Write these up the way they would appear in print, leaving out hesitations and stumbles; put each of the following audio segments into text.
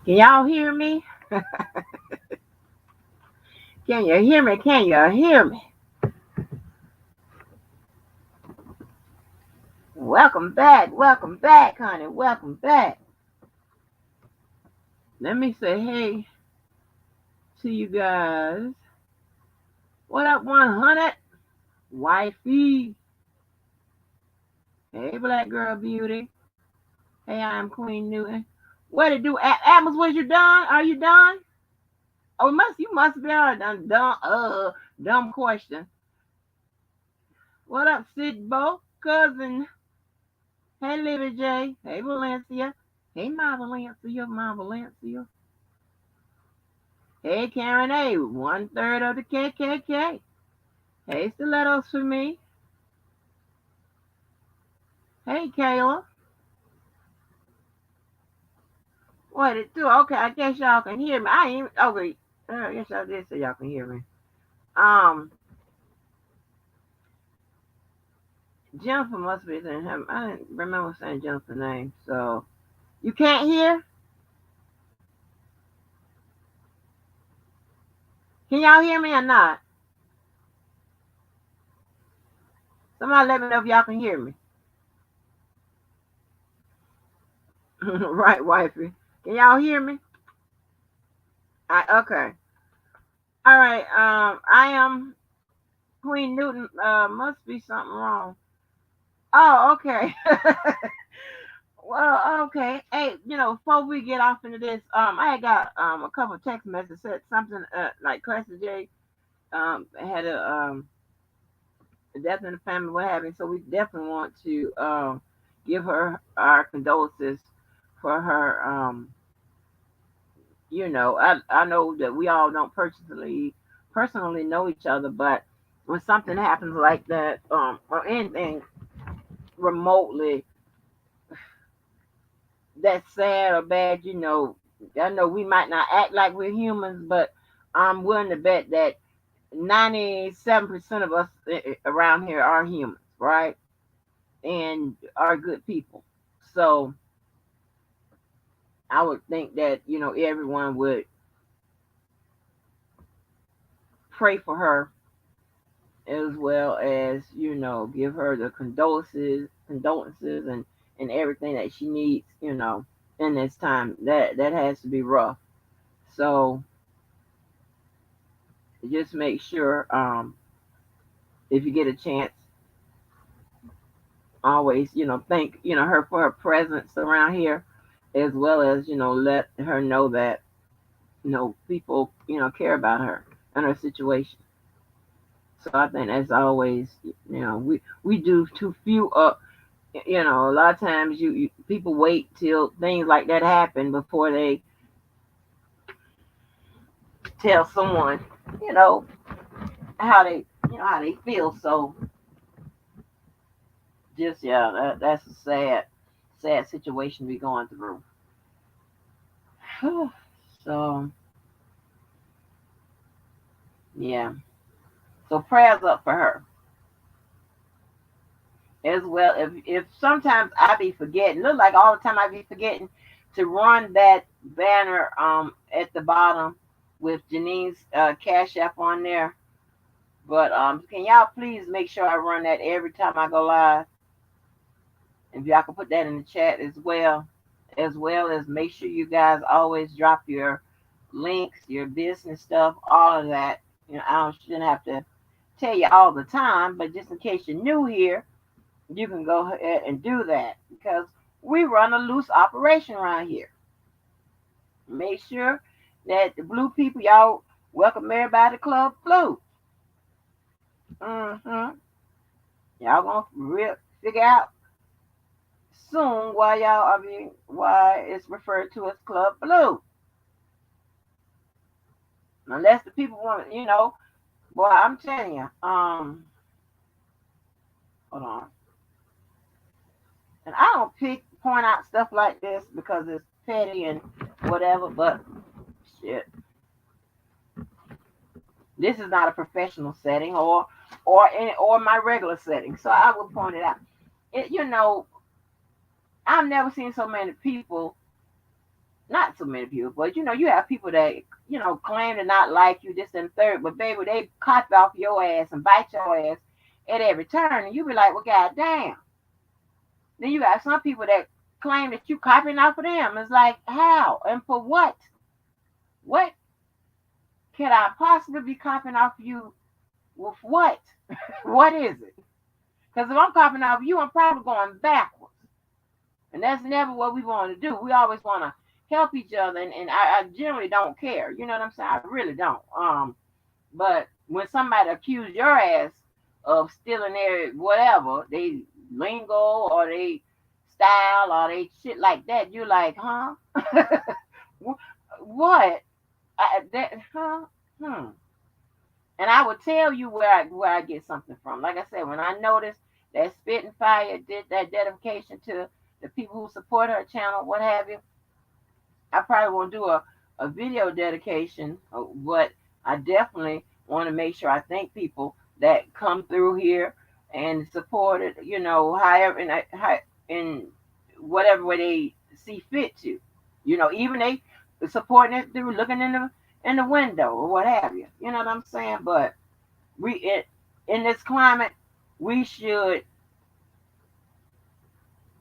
Can y'all hear me? Can you hear me? Can you hear me? Welcome back, honey. Welcome back. Let me say hey to you guys. What up, 100? Wifey. Hey, black girl beauty. Hey, I'm Queen Newton. What it do? Atmos, was you done? Are you done? Oh, you must be done. Dumb question. What up, Sid Bo? Cousin. Hey, Libby J. Hey, Valencia. Hey, my Valencia, my Valencia. Hey, Karen A. 1/3 of the KKK. Hey, stilettos for me. Hey, Kayla. What it do? Okay, I guess y'all can hear me. I ain't okay. I guess I did say y'all can hear me. Um, Jennifer must be saying him. I didn't remember saying Jennifer's name. So you can't hear? Can y'all hear me or not? Somebody let me know if y'all can hear me. Right, wifey. Can y'all hear me? Okay. All right. I am Queen Newton. Must be something wrong. Oh, okay. Well, okay. Hey, before we get off into this, I had got a couple of text messages said something like Classic J had a death in the family, what have you. So we definitely want to give her our condolences for her. I know that we all don't personally know each other, but when something happens like that, or anything remotely that's sad or bad, I know we might not act like we're humans, but I'm willing to bet that 97% of us around here are humans, right? And are good people. So I would think that, everyone would pray for her as well as, give her the condolences and everything that she needs, in this time. That has to be rough. So just make sure if you get a chance, always thank her for her presence around here, as well as let her know that people care about her and her situation. So I think that's always we do too few a lot of times people wait till things like that happen before they tell someone you know how they how they feel. So just that's a sad situation we going through. So yeah, so prayers up for her as well. If sometimes I be forgetting, look like all the time I be forgetting to run that banner at the bottom with Janine's cash app on there. But can y'all please make sure I run that every time I go live? If y'all can put that in the chat as well as make sure you guys always drop your links, your business stuff, all of that. Shouldn't have to tell you all the time, but just in case you're new here, you can go ahead and do that because we run a loose operation around here. Make sure that the blue people, y'all welcome everybody to Club Blue. Mm-hmm. Y'all gonna figure out soon why it's referred to as Club Blue. Unless the people want, boy, I'm telling you, hold on. And I don't point out stuff like this because it's petty and whatever, but shit, this is not a professional setting or my regular setting, so I will point it out. I've never seen so many people not so many people, but you have people that claim to not like you, this and third, but baby, they copy off your ass and bite your ass at every turn, and you be like, well, goddamn. Then you got some people that claim that you copying off of them. It's like, how and for what? What can I possibly be copying off of you with what? What is it? Because if I'm copying off of you, I'm probably going backwards. And that's never what we want to do. We always want to help each other, and I generally don't care. You know what I'm saying? I really don't. But when somebody accuse your ass of stealing their whatever, they lingo or they style or they shit like that, you're like, huh? What? Huh? Hmm. And I will tell you where I get something from. Like I said, when I noticed that Spitting Fire did that dedication to the people who support her channel, what have you, I probably won't do a video dedication, but I definitely want to make sure I thank people that come through here and support it, however, in whatever way they see fit to. Even they supporting it through looking in the window or what have you. You know what I'm saying? But in this climate, we should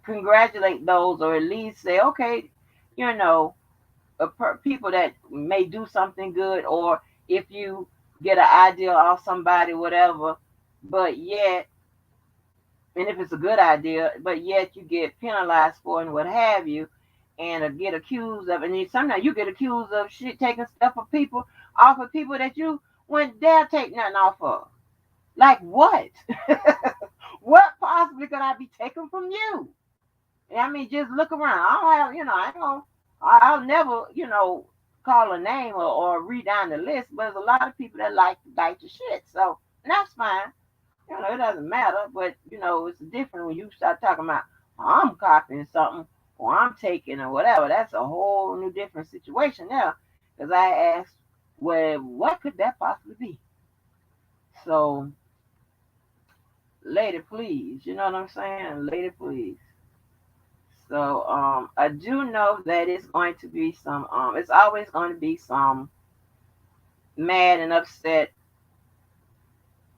congratulate those, or at least say, okay, you know, people that may do something good, or if you get an idea off somebody, whatever, but yet, and if it's a good idea, but yet you get penalized for it and what have you, and get accused of, and then sometimes you get accused of shit, taking stuff of people off of people that you wouldn't dare take nothing off of. Like what? What possibly could I be taking from you? I mean, just look around. I don't have, I ain't gonna, I'll never, call a name or read down the list, but there's a lot of people that like the shit. So and that's fine. It doesn't matter. But it's different when you start talking about I'm copying something or I'm taking or whatever. That's a whole new different situation now. Because I asked, well, what could that possibly be? So, lady, please. You know what I'm saying? Lady, please. So I do know that it's going to be some. It's always going to be some mad and upset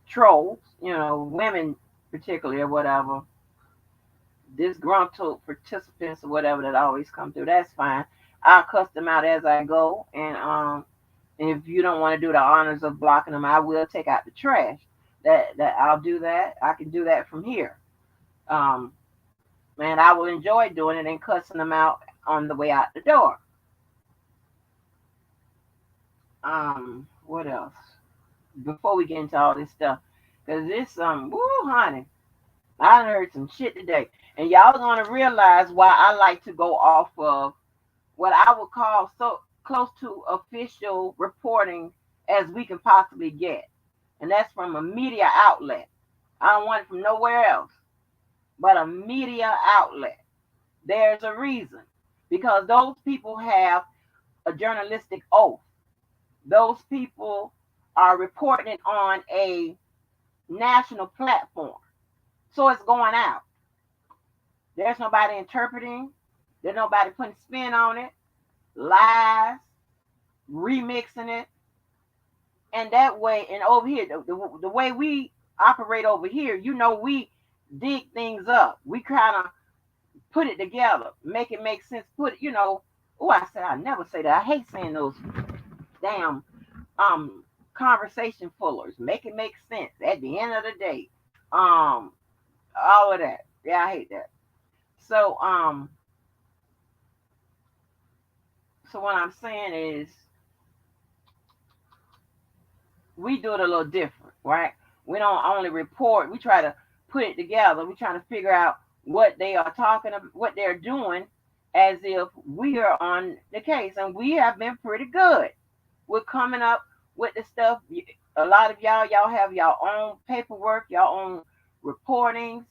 trolls. Women particularly or whatever. Disgruntled participants or whatever that always come through. That's fine. I'll cuss them out as I go, and if you don't want to do the honors of blocking them, I will take out the trash. That I'll do that. I can do that from here. Um, and I will enjoy doing it and cussing them out on the way out the door. What else? Before we get into all this stuff, because this woo, honey, I heard some shit today, and y'all gonna realize why I like to go off of what I would call so close to official reporting as we can possibly get, and that's from a media outlet. I don't want it from nowhere else but a media outlet. There's a reason, because those people have a journalistic oath. Those people are reporting it on a national platform. So it's going out. There's nobody interpreting. There's nobody putting spin on it, lies, remixing it. And that way, and over here, the way we operate over here, we dig things up. We kind of put it together, make it make sense. Oh, I said I never say that. I hate saying those damn conversation fullers. Make it make sense at the end of the day. All of that. Yeah, I hate that. So so what I'm saying is we do it a little different, right? We don't only report, we try to put it together. We try to figure out what they are talking about, what they're doing, as if we are on the case. And we have been pretty good. We're coming up with the stuff. A lot of y'all have your own paperwork, your own reportings,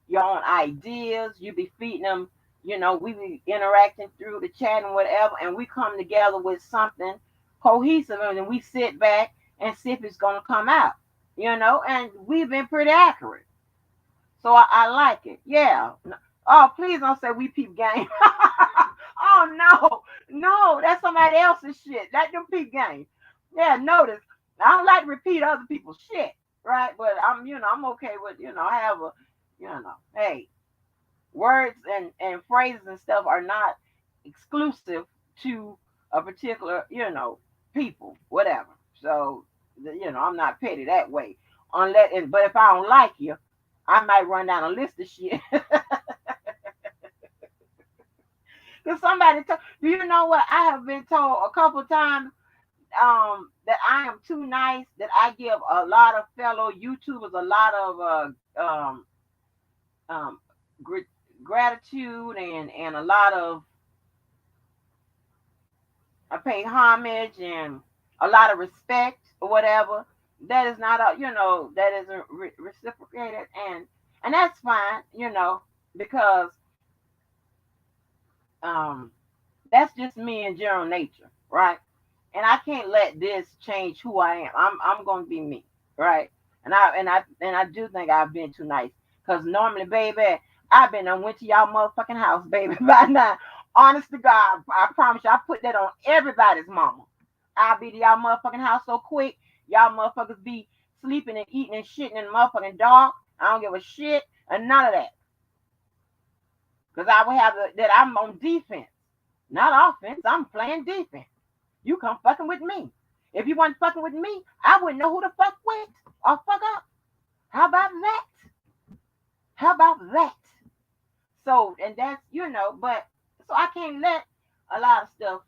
your own ideas. You be feeding them, we be interacting through the chat and whatever, and we come together with something cohesive, and then we sit back and see if it's going to come out, and we've been pretty accurate. So I like it. Yeah. Oh, please don't say we peep game. Oh no, no, that's somebody else's shit. That them peep game. Yeah, notice. I don't like to repeat other people's shit, right? But I'm okay with, I have a, hey, words and phrases and stuff are not exclusive to a particular, people, whatever. So, I'm not petty that way. But if I don't like you, I might run down a list of shit. Because do you know what? I have been told a couple times that I am too nice, that I give a lot of fellow YouTubers a lot of um, gr- gratitude and a lot of, I pay homage and a lot of respect or whatever. That is not that isn't reciprocated, and that's fine, because um that's just me in general nature, right? And I can't let this change who I am. I'm going to be me, right? And I do think I've been too nice, because normally, baby, I've been and went to y'all motherfucking house, baby, by now. Honest to God, I promise you, I put that on everybody's mama. I'll be to y'all motherfucking house so quick, y'all motherfuckers be sleeping and eating and shitting in the motherfucking dark. I don't give a shit and none of that, because I would have that I'm on defense, not offense. I'm playing defense. You come fucking with me. If you weren't fucking with me, I wouldn't know who the fuck went or fuck up. How about that? How about that? So, and that's, but so I can't let a lot of stuff,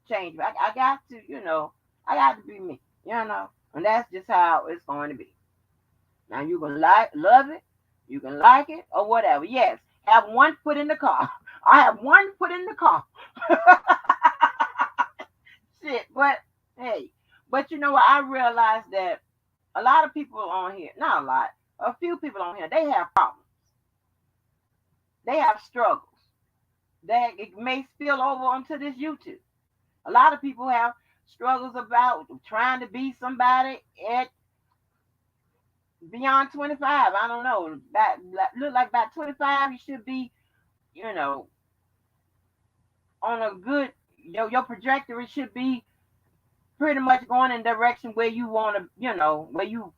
change me. I got to, I got to be me, and that's just how it's going to be. Now you can love it, you can like it, or whatever. Yes, have one foot in the car. I have one foot in the car. Shit, but hey, but you know what? I realized that a lot of people on here, not a lot, a few people on here, they have problems. They have struggles that it may spill over onto this YouTube. A lot of people have struggles about trying to be somebody at beyond 25. I don't know. Look like about 25, you should be, you know, on a good, your trajectory should be pretty much going in the direction where you want to, where you,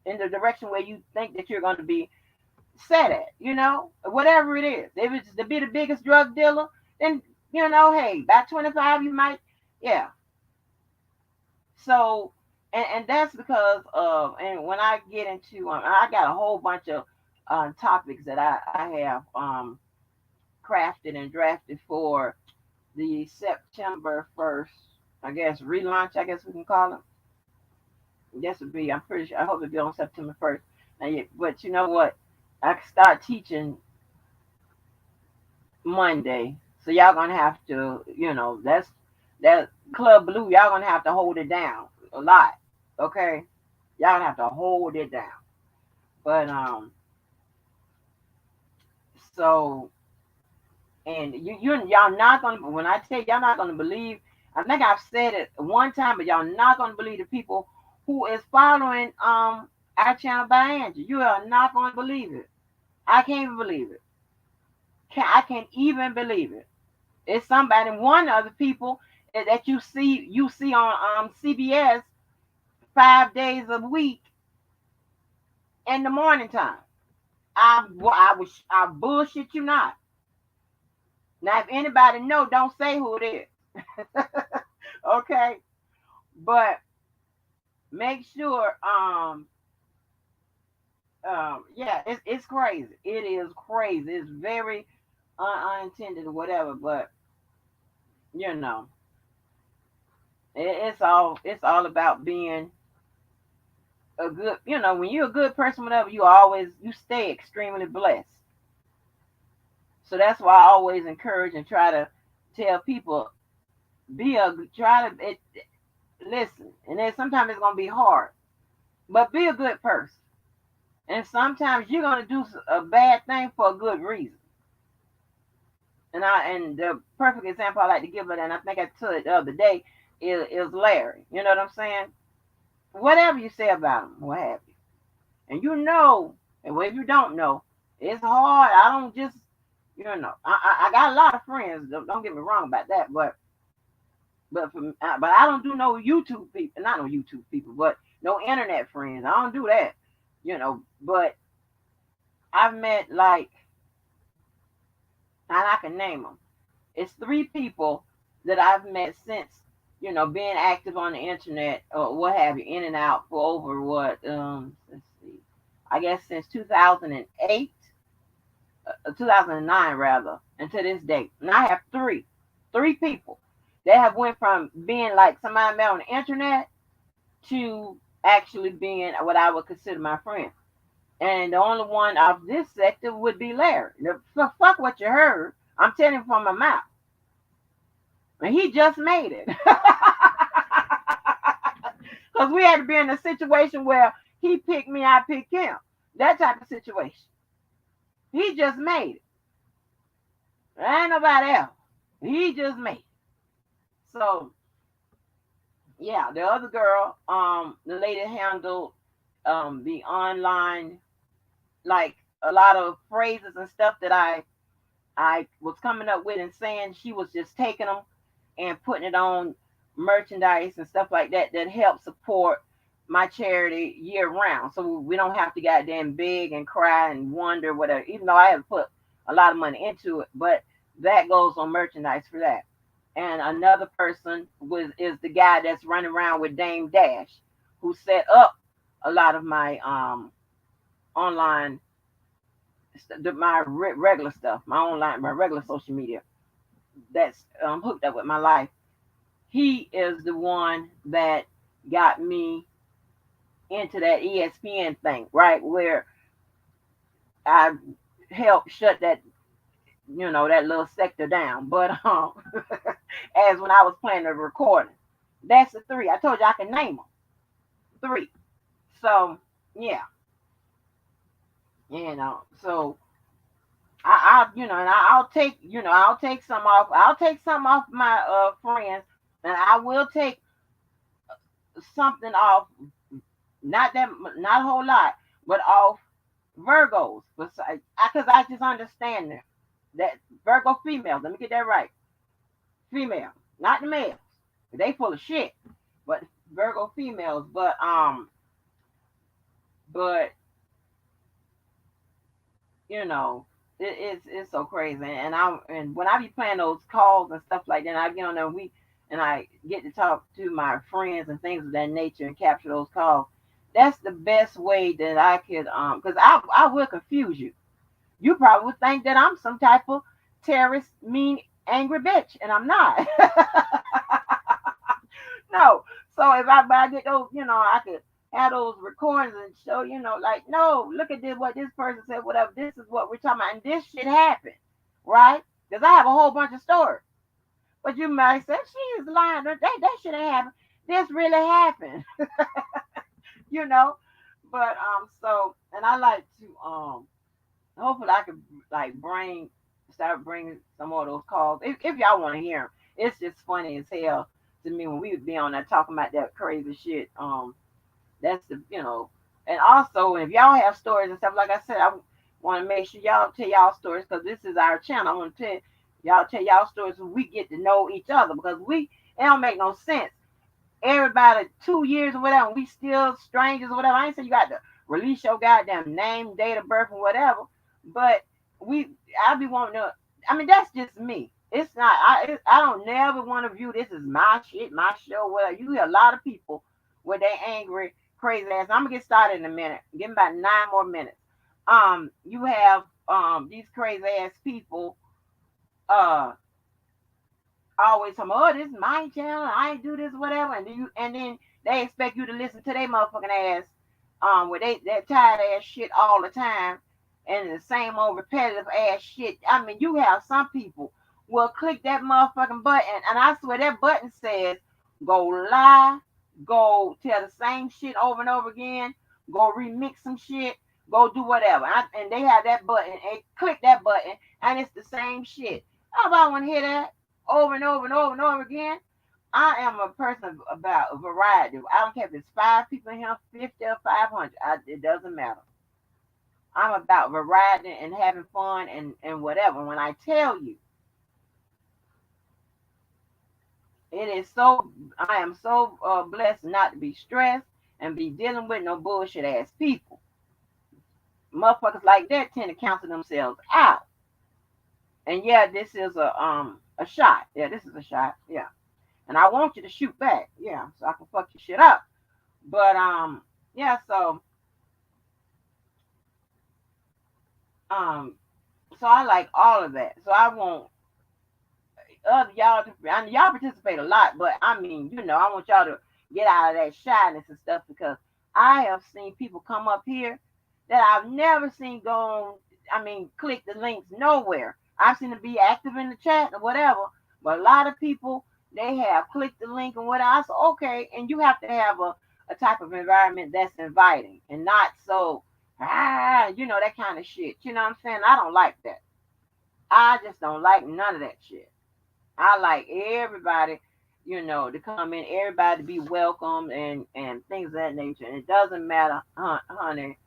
in the direction where you think that you're going to be set at, whatever it is. If it's to be the biggest drug dealer, then, hey, by 25, you might, yeah. So, and that's because of, and when I get into, I got a whole bunch of topics that I have crafted and drafted for the September 1st, I guess, relaunch, I guess we can call it. This would be, I'm pretty sure, I hope it'll be on September 1st. Now, but you know what? I can start teaching Monday. So y'all gonna have to, that Club Blue, y'all gonna have to hold it down a lot. Okay? Y'all gonna have to hold it down. But so, and y'all not gonna, when I tell y'all not gonna believe, I think I've said it one time, but y'all not gonna believe the people who is following our channel by Angie. You are not gonna believe it. I can't even believe it. I can't even believe it. It's somebody, one of the people that you see on CBS 5 days a week in the morning time. I bullshit you not. Now, if anybody know, don't say who it is. Okay, but make sure. Yeah, it's crazy. It is crazy. It's very unintended or whatever. But you know, it's all about being a good. When you're a good person, whatever, you stay extremely blessed. So that's why I always encourage and try to tell people, listen. And then sometimes it's gonna be hard, but be a good person. And sometimes you're gonna do a bad thing for a good reason. And the perfect example I like to give it, and I think I told it the other day, is Larry. You know what I'm saying? Whatever you say about him, what have you, and and if you don't know, it's hard. I don't just You know, I got a lot of friends. Don't get me wrong about that, but I don't do no YouTube people, not no YouTube people, but no internet friends. I don't do that. You know, but I've met like, and I can name them. It's three people that I've met since, being active on the internet or what have you, in and out for over what, let's see, I guess since 2008, 2009 rather, and to this date. And I have three people that have went from being like somebody I met on the internet to actually being what I would consider my friend. And the only one of this sector would be Larry. Fuck what you heard. I'm telling you from my mouth. And he just made it. Because we had to be in a situation where he picked me, I picked him. That type of situation. He just made it. There ain't nobody else. He just made it. So, yeah, the other girl, the lady handled the online, like a lot of phrases and stuff that I was coming up with and saying. She was just taking them and putting it on merchandise and stuff like that that help support my charity year round. So we don't have to goddamn beg and cry and wonder whatever, even though I have put a lot of money into it, but that goes on merchandise for that. And another person is the guy that's running around with Dame Dash, who set up a lot of my online my regular stuff, my regular social media that's hooked up with my life. He is the one that got me into that ESPN thing, right? Where I helped shut that, that little sector down. But as when I was playing the recording, that's the three. I told you I can name them. Three. So yeah, so and I'll take some off. I'll take some off my friends, and I will take something off. Not a whole lot, but off Virgos. Because I just understand that Virgo females. Let me get that right. Female, not the males. They full of shit. But Virgo females. But you know, it's so crazy. And when I be playing those calls and stuff like that, I get on there and I get to talk to my friends and things of that nature and capture those calls. That's the best way that I could because I will confuse you. You probably would think that I'm some type of terrorist, mean, angry bitch, and I'm not. No. So if I get those, I could have those recordings and show, like, no, look at this, what this person said, whatever. This is what we're talking about, and this shit happened, right? Because I have a whole bunch of stories. But you might say she is lying. That shit ain't happened. This really happened, you know. But so and I like to hopefully I could like start bringing some more of those calls if y'all want to hear them. It's just funny as hell to me when we would be on there talking about that crazy shit. That's and also if y'all have stories and stuff, like I said, I want to make sure y'all tell y'all stories because this is our channel. I want to tell y'all stories so we get to know each other because it don't make no sense. Everybody 2 years or whatever, we still strangers or whatever. I ain't saying you got to release your goddamn name, date of birth, and whatever. But I be wanting to. I mean, that's just me. It's not. I don't never want to view this as my shit, my show. Well, you hear a lot of people with they angry, crazy ass. I'm gonna get started in a minute. Give me about 9 more minutes. You have these crazy ass people. Always talking, oh, this is my channel, I ain't do this, whatever, and then they expect you to listen to their motherfucking ass, with that tired ass shit all the time, and the same old repetitive ass shit. I mean, you have some people will click that motherfucking button, and I swear that button says, go lie, go tell the same shit over and over again, go remix some shit, go do whatever, and they have that button, and click that button, and it's the same shit. Nobody want to hear that over and over and over and over again. I am a person about a variety. I don't care if it's 5 people in here, 50 or 500. It doesn't matter. I'm about variety and having fun and whatever. When I tell you, it is so, I am so blessed not to be stressed and be dealing with no bullshit ass people. Motherfuckers like that tend to cancel themselves out. And yeah, this is a shot. Yeah, this is a shot. Yeah. And I want you to shoot back. Yeah, so I can fuck your shit up. But yeah, um so I like all of that. So I want other y'all to, I mean, y'all participate a lot, but I mean, I want y'all to get out of that shyness and stuff because I have seen people come up here that I've never seen go on, I mean, click the links nowhere. I've seen them be active in the chat or whatever, but a lot of people they have clicked the link and whatever. I said, okay, and you have to have a type of environment that's inviting and not so that kind of shit. You know what I'm saying? I don't like that. I just don't like none of that shit. I like everybody, to come in, everybody to be welcome and things of that nature. And it doesn't matter, honey,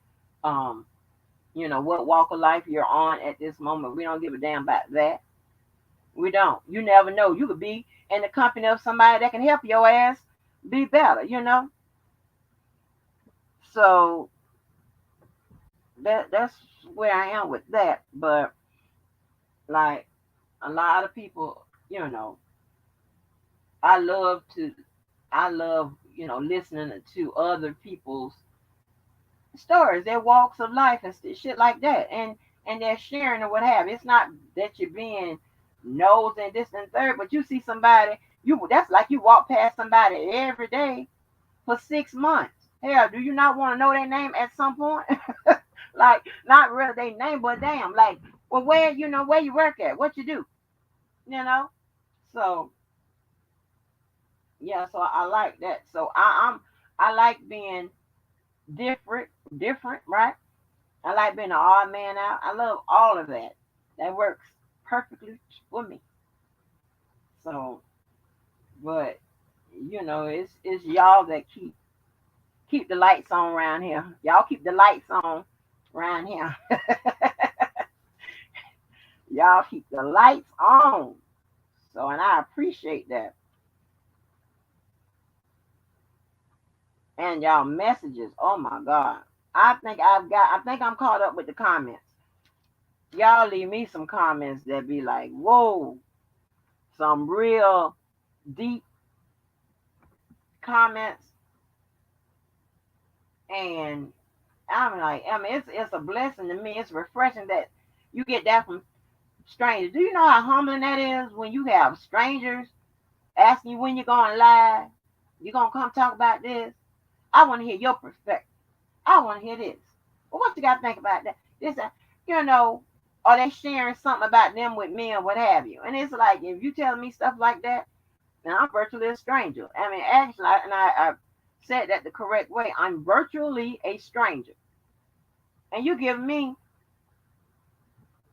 um, what walk of life you're on at this moment. We don't give a damn about that. We don't. You never know. You could be in the company of somebody that can help your ass be better. So that's where I am with that. But like a lot of people, I love to I love, listening to other people's stories, their walks of life and shit like that. And they're sharing or what have you. It's not that you're being nose and this and third, but you see somebody, that's like you walk past somebody every day for 6 months. Hell, do you not want to know their name at some point? Like, not really their name, but damn, like, well, where you work at, what you do, you know? So yeah, so I like that. So I like being different, right? I like being an odd man out. I love all of that. That works perfectly for me. So, but it's y'all that keep the lights on around here. Y'all keep the lights on around here. Y'all keep the lights on. So, and I appreciate that. And y'all messages. Oh my God. I think I'm caught up with the comments. Y'all leave me some comments that be like, whoa, some real deep comments. And I'm like, I mean, it's a blessing to me. It's refreshing that you get that from strangers. Do you know how humbling that is when you have strangers asking you when you're going live? You're going to come talk about this? I want to hear your perspective. I want to hear this. Well, what you got to think about that? This, you know, are they sharing something about them with me or what have you? And it's like, if you telling me stuff like that, then I'm virtually a stranger. I mean, actually, I said that the correct way. I'm virtually a stranger. And you give me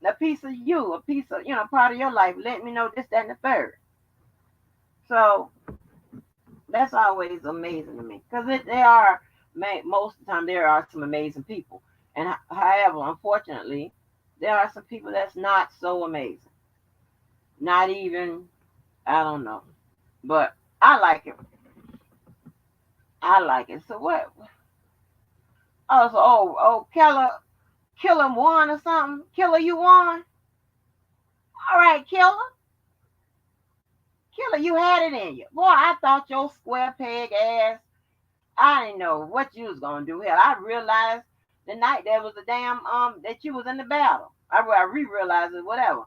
a piece of you, a piece of, part of your life, let me know this, that, and the third. So that's always amazing to me because they are, most of the time, there are some amazing people. And however, unfortunately, there are some people that's not so amazing. Not even, I don't know. But I like it. I like it. So what? Oh, so, Killer won or something? Killer, you won? All right, Killer, you had it in you. Boy, I thought your square peg ass, I didn't know what you was gonna do. Hell, I realized the night there was a damn that you was in the battle. I re-realized it, whatever.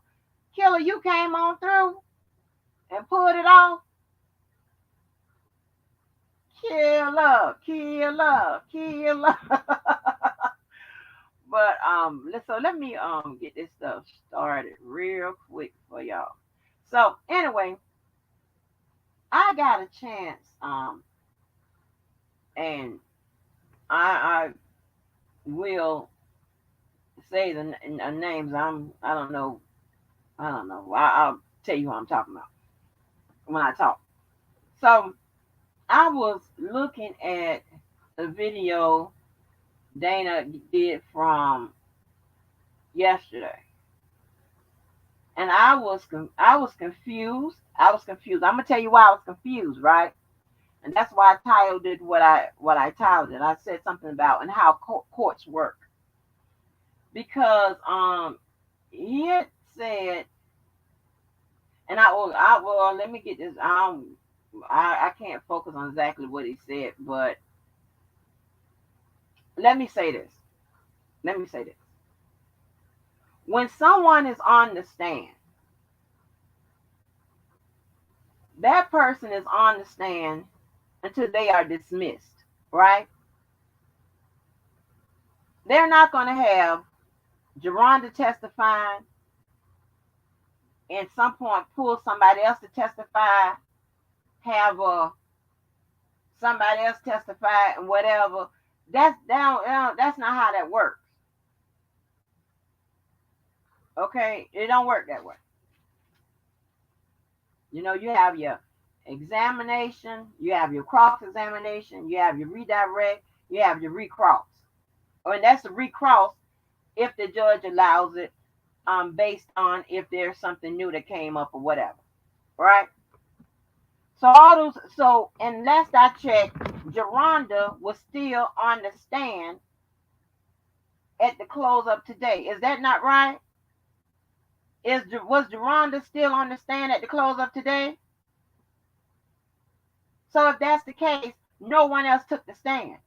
Killer, you came on through and pulled it off. Killer. But so let me get this stuff started real quick for y'all. So anyway, I got a chance and I will say the names. I don't know. I'll tell you who I'm talking about when I talk. So I was looking at a video Dana did from yesterday, and I was confused. I was confused. I'm gonna tell you why I was confused, right? And that's why I titled it what I titled it. I said something about and how courts work because he had said, and well, let me get this. I can't focus on exactly what he said, but let me say this. Let me say this. When someone is on the stand, that person is on the stand until they are dismissed, right? They're not going to have Geronda testifying and some point pull somebody else to testify, have somebody else testify and whatever. That's down. That's not how that works. Okay, it don't work that way. You have your examination, you have your cross examination, you have your redirect, you have your recross. And that's the recross if the judge allows it, based on if there's something new that came up or whatever, right? So all those, so and last I checked, Geronda was still on the stand at the close of today. Is that not right? Was Geronda still on the stand at the close of today? So if that's the case, no one else took the stand.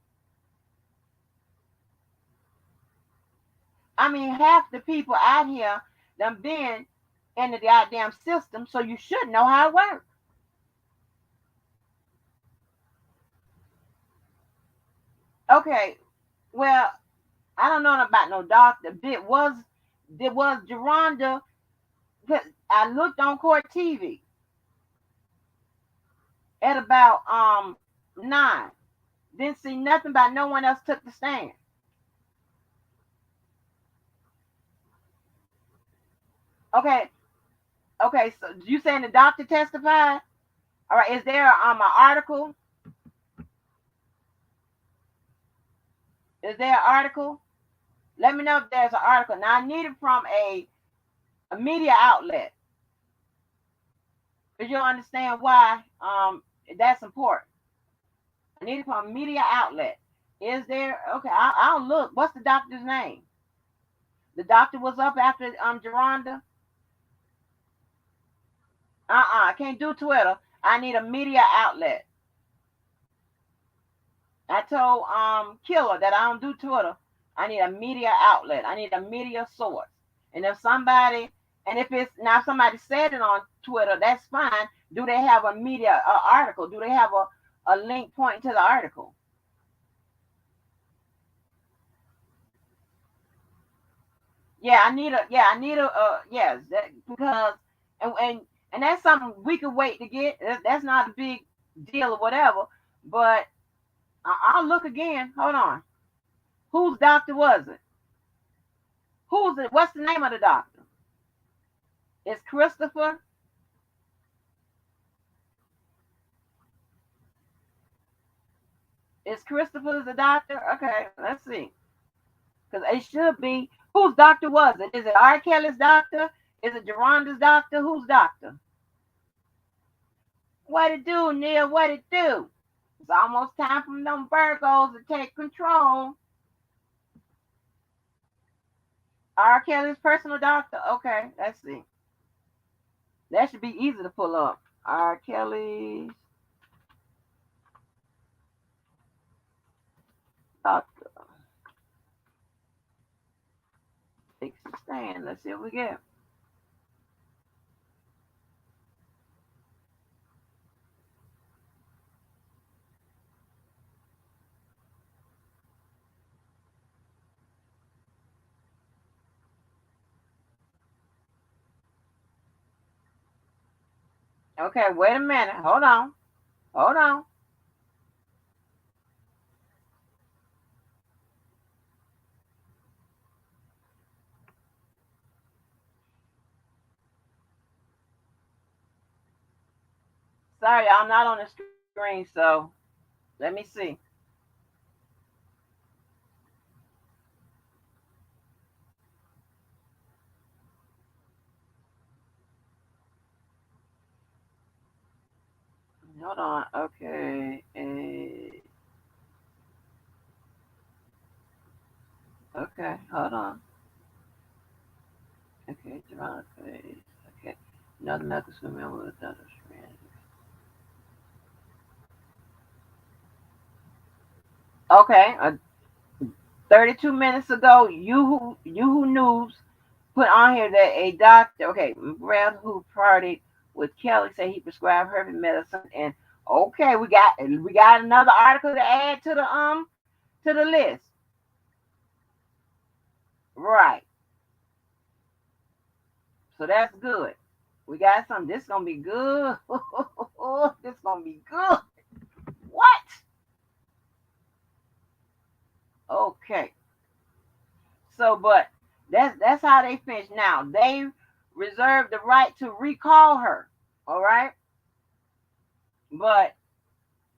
I mean, half the people out here done been in the goddamn system, so you should know how it works. Okay, well, I don't know about no doctor. It was Geronda. I looked on court TV at about 9. Didn't see nothing about no one else took the stand. Okay, okay. So you saying the doctor testified? All right. Is there an article? Is there an article? Let me know if there's an article. Now I need it from a media outlet. Because you'll understand why that's important. I need it from a media outlet. Is there? Okay, I'll look. What's the doctor's name? The doctor was up after Geronda. I can't do Twitter. I need a media outlet. I told Killer that I don't do Twitter. I need a media outlet. I need a media source. And if it's now somebody said it on Twitter, that's fine. Do they have a media article? Do they have a link pointing to the article? Yes, because and and that's something we could wait to get. That's not a big deal or whatever. But I'll look again. Hold on. Whose doctor was it? Who's it? What's the name of the doctor? It's Christopher. Is Christopher the doctor? Okay, let's see. Because it should be. Whose doctor was it? Is it R. Kelly's doctor? Is it Geronda's doctor? Whose doctor? What it do, Neil? What it do? It's almost time for them Virgos to take control. R. Kelly's personal doctor. Okay, let's see. That should be easy to pull up. R. Kelly's doctor. Takes a stand. Let's see what we get. Okay, wait a minute. Hold on. Hold on. Sorry, I'm not on the screen, so let me see. hold on. Okay. Okay, hold on. Okay, Toronto face. Okay. Another medical school member with another friend. Okay, 32 minutes ago, you who news put on here that a doctor, okay, Brad who partied with Kelly said he prescribed her medicine, and okay, we got another article to add to the list, right? So that's good. We got something. This gonna be good. This gonna be good. What? Okay. So, but that's how they finished. Now they reserve the right to recall her. All right, but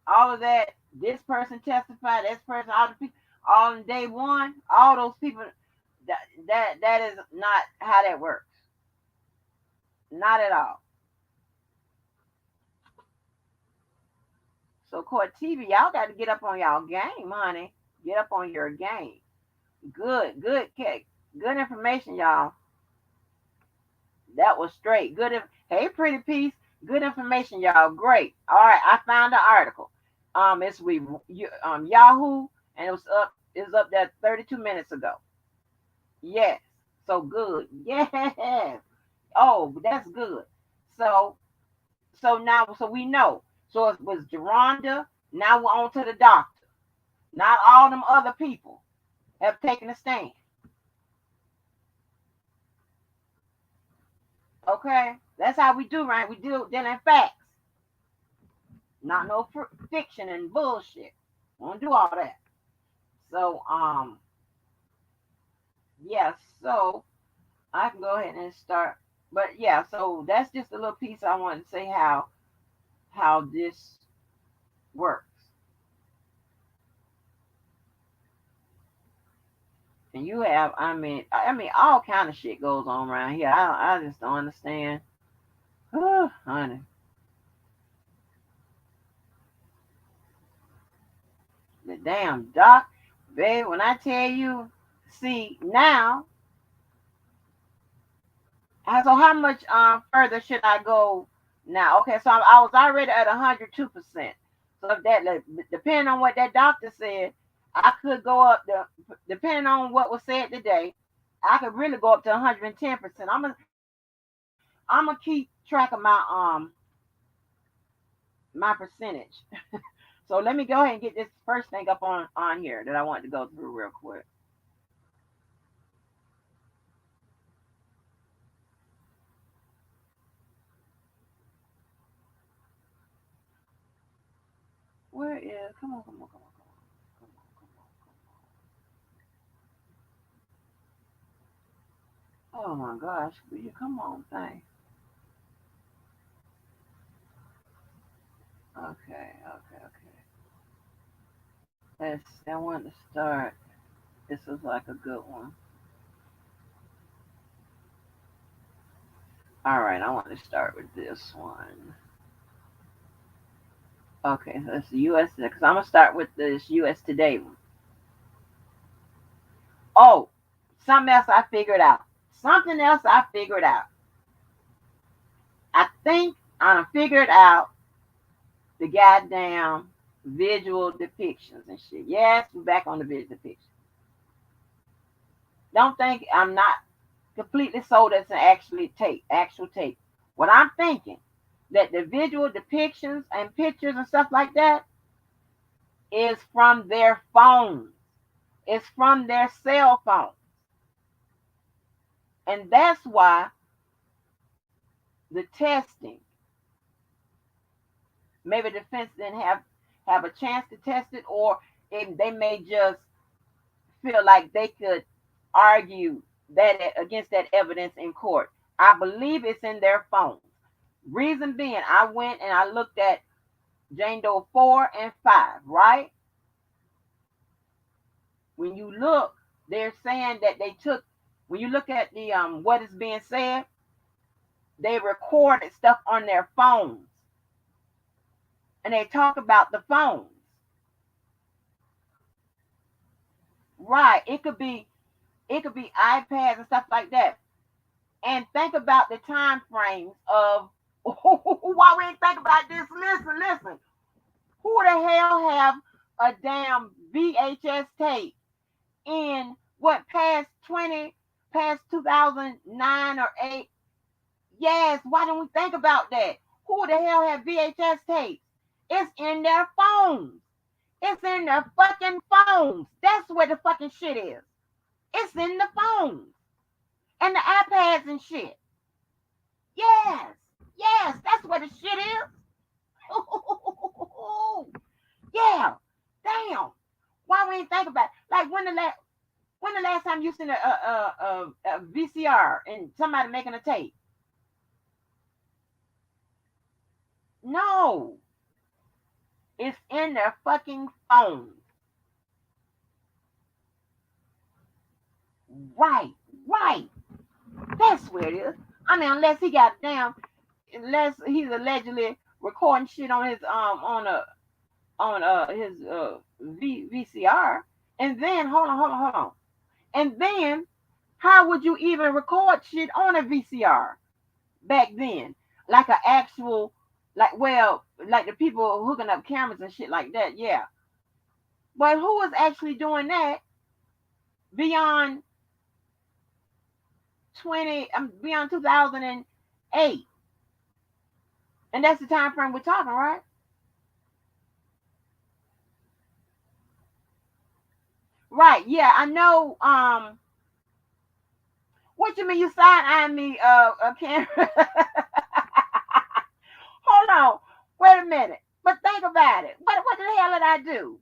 all of that, this person testified, this person, all the people, all in day one, all those people, that is not how that works. Not at all. So court TV, y'all got to get up on y'all game, honey. Get up on your game. Good cake. Good information, y'all. That was straight. Hey, pretty piece. Good information, y'all. Great. All right, I found the article. It's we Yahoo, and it was up there 32 minutes ago. Yes. So good. Yes. Oh, that's good. So so we know. So it was Geronda. Now we're on to the doctor. Not all them other people have taken a stand. Okay, that's how we do, right? We do dealing facts, not no fiction and bullshit. We don't do all that. So yeah. So I can go ahead and start. But yeah, so that's just a little piece I wanted to say how this works. And you have, I mean, all kind of shit goes on around here. I just don't understand. Oh, honey, the damn doc, babe. When I tell you, see now, so how much further should I go now? Okay, so I was already at 102%. So if that, like, depending on what that doctor said, I could go up depending on what was said today, I could really go up to 110%. I'm gonna keep track of my percentage. So let me go ahead and get this first thing up on here that I want to go through real quick. Where is? Come on, come on, come on, come on, come on, come on, come on. Oh my gosh, will you come on, thing? Okay, okay, okay. I want to start. This was like a good one. All right, I want to start with this one. Okay, so it's the U.S. because I'm gonna start with this U.S. Today one. Oh, something else I figured out. Something else I figured out. I think I figured out the goddamn visual depictions and shit. Yes, we're back on the visual depictions. Don't think I'm not completely sold as an actual tape. What I'm thinking that the visual depictions and pictures and stuff like that is from their phones. It's from their cell phone. And that's why the testing, maybe the defense didn't have a chance to test it, or they may just feel like they could argue that against that evidence in court. I believe it's in their phones. Reason being, I went and I looked at Jane Doe 4 and 5, right? When you look, they're saying that they took, when you look at the what is being said, they recorded stuff on their phones. and they talk about the phones. Right. It could be iPads and stuff like that. And think about the time frames of why we ain't think about this. Listen. Who the hell have a damn VHS tape in what past 2009 or 8? Yes, why don't we think about that? Who the hell have VHS tapes? It's in their phones. It's in their fucking phones. That's where the fucking shit is. It's in the phones and the iPads and shit. Yes, yes, that's where the shit is. Yeah, damn. Why we ain't think about it? Like when the last time you seen a VCR and somebody making a tape? No, it's in their fucking phones. Right, right. That's where it is. I mean, unless he's allegedly recording shit on his on his VCR, and then hold on, and then how would you even record shit on a VCR back then? Like an actual, like the people hooking up cameras and shit like that, yeah. But who was actually doing that beyond beyond 2008? And that's the time frame we're talking, right? Right, yeah, I know. What you mean you side eyeing me, Karen? Hold on, wait a minute. But think about it. What the hell did I do?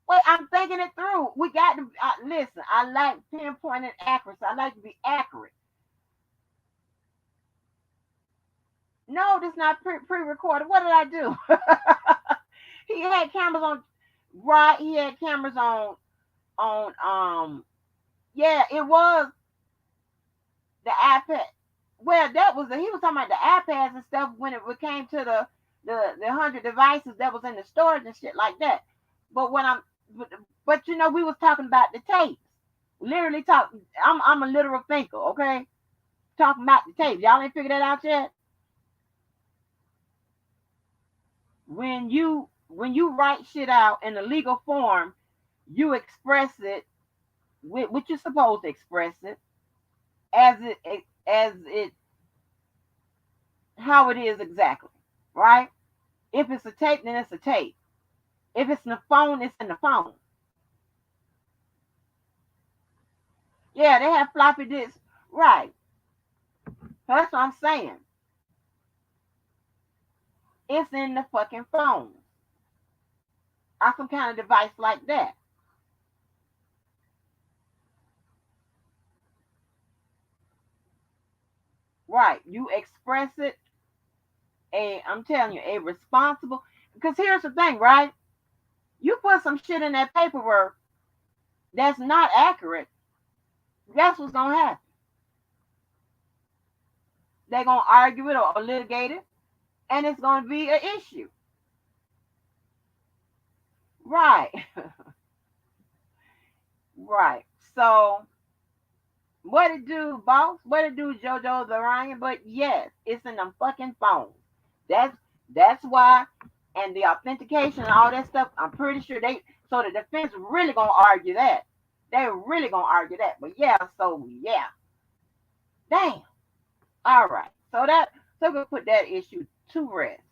Wait, I'm thinking it through. We got to listen. I like pinpointing accuracy. I like to be accurate. No, this not pre-recorded. What did I do? He had cameras on. Right, he had cameras on. Yeah, it was the iPad. Well, he was talking about the iPads and stuff when it came to the 100 devices that was in the storage and shit like that. But when I'm but we was talking about the tapes. Literally talk. I'm a literal thinker, okay? Talking about the tapes. Y'all ain't figured that out yet. When you write shit out in a legal form, you express it with what you're supposed to express it as it how it is exactly, right? If it's a tape, then it's a tape. If it's in the phone, it's in the phone. Yeah, they have floppy disks, right? That's what I'm saying. It's in the fucking phone or some kind of device like that, right? You express it. I'm telling you, a responsible. Because here's the thing, right? You put some shit in that paperwork that's not accurate. Guess what's gonna happen? They're gonna argue it or litigate it, and it's gonna be an issue, right? Right. So what it do, boss? What it do, JoJo the Ryan? But yes, it's in them fucking phones. That's that's why, and the authentication and all that stuff. I'm pretty sure they. So the defense really gonna argue that. They really gonna argue that. But yeah, so yeah, damn. All right. So we'll put that issue to rest.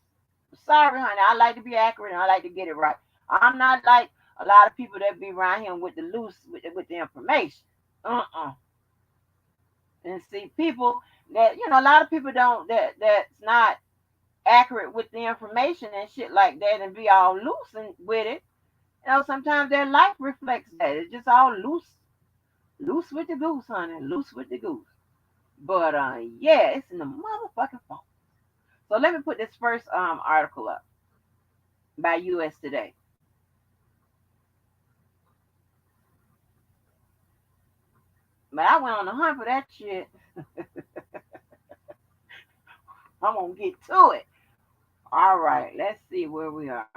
Sorry, honey. I like to be accurate and I like to get it right. I'm not like a lot of people that be around here with the loose with the information. Uh-uh. And see, people that a lot of people don't that's not accurate with the information and shit like that, and be all loose with it. Sometimes their life reflects that. It's just all loose with the goose, honey, loose with the goose. But yeah, it's in the motherfucking phone. So let me put this first article up by U.S. Today. But I went on the hunt for that shit. I'm gonna get to it. All right, let's see where we are.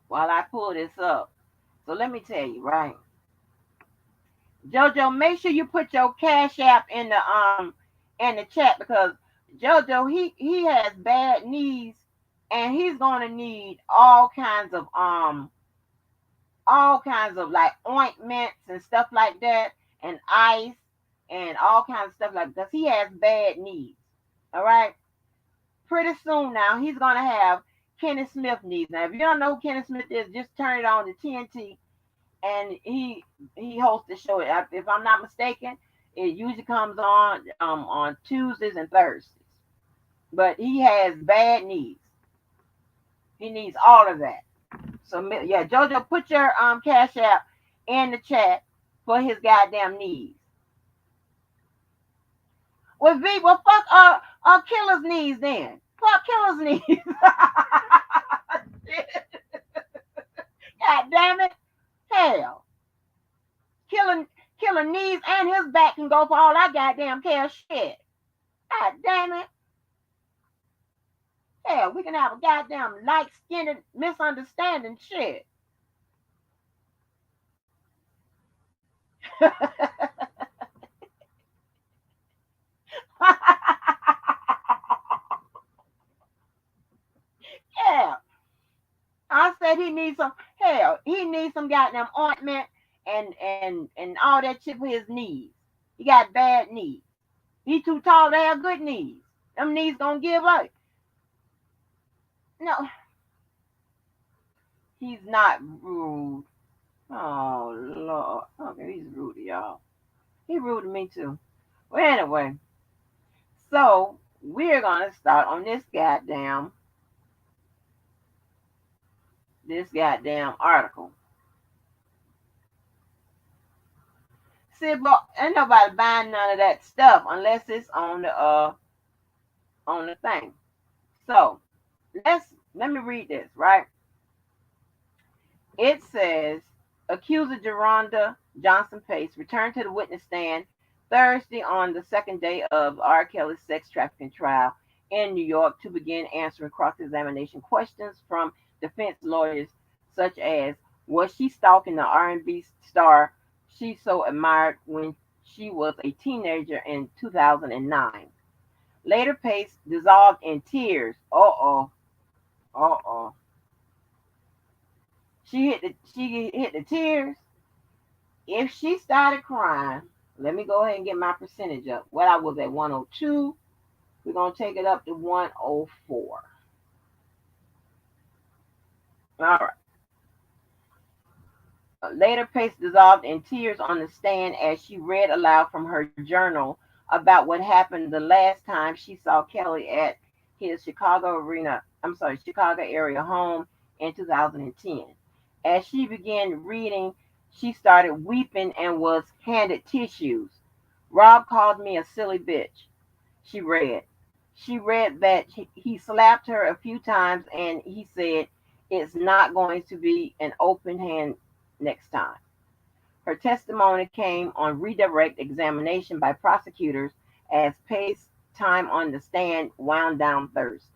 While I pull this up. So let me tell you, right? Jojo, make sure you put your cash app in the chat because Jojo he has bad knees and he's gonna need all kinds of like ointments and stuff like that and ice and all kinds of stuff like that because he has bad knees. All right. Pretty soon now he's gonna have Kenny Smith knees. Now if you don't know who Kenny Smith is, just turn it on to TNT and he hosts the show. If I'm not mistaken, it usually comes on Tuesdays and Thursdays. But he has bad knees. He needs all of that. So yeah, Jojo, put your cash app in the chat for his goddamn knees. Well, fuck Killer's knees then. Fuck Killer's knees. God damn it. Hell. Killer knees and his back can go for all I goddamn care shit. God damn it. Hell, we can have a goddamn light skinned misunderstanding shit. Yeah. I said he needs some hell. He needs some goddamn ointment and all that shit for his knees. He got bad knees. He too tall to have good knees. Them knees gonna give up. No, he's not rude. Oh Lord. Okay, he's rude to y'all. He rude to me too. Well, anyway, so we're gonna start on this goddamn article. See, but ain't nobody buying none of that stuff unless it's on the thing. So let me read this, right? It says accuser Geronda Johnson Pace returned to the witness stand Thursday on the second day of R. Kelly's sex trafficking trial in New York to begin answering cross-examination questions from defense lawyers such as was she stalking the R&B star she so admired when she was a teenager in 2009. Later, Pace dissolved in tears. Uh-oh. She hit the tears. If she started crying, let me go ahead and get my percentage up. What I was at 102, we're gonna take it up to 104. All right. Later, Pace dissolved in tears on the stand as she read aloud from her journal about what happened the last time she saw Kelly at his Chicago area home in 2010. As she began reading, she started weeping and was handed tissues. Rob called me a silly bitch, she read. She read that he slapped her a few times and he said, it's not going to be an open hand next time. Her testimony came on redirect examination by prosecutors as Pace's time on the stand wound down Thursday.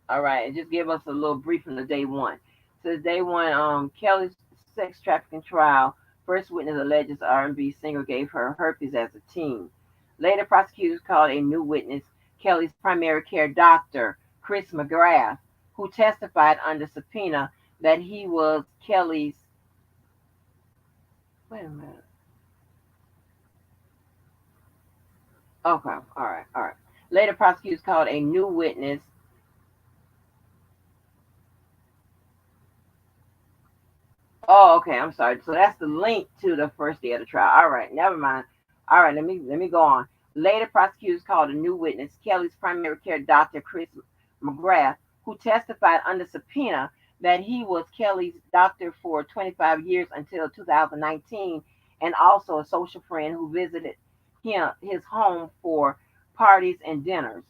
All right, and just give us a little briefing of day one. Says day one, Kelly's sex trafficking trial. First witness alleges R&B singer gave her herpes as a teen. Later, prosecutors called a new witness, Kelly's primary care doctor, Chris McGrath, who testified under subpoena that he was Kelly's. Wait a minute. Okay, all right. Later, prosecutors called a new witness. Oh, okay. I'm sorry. So that's the link to the first day of the trial. All right, never mind. All right, let me go on. Later, prosecutors called a new witness, Kelly's primary care doctor, Chris McGrath, who testified under subpoena that he was Kelly's doctor for 25 years until 2019, and also a social friend who visited his home for parties and dinners.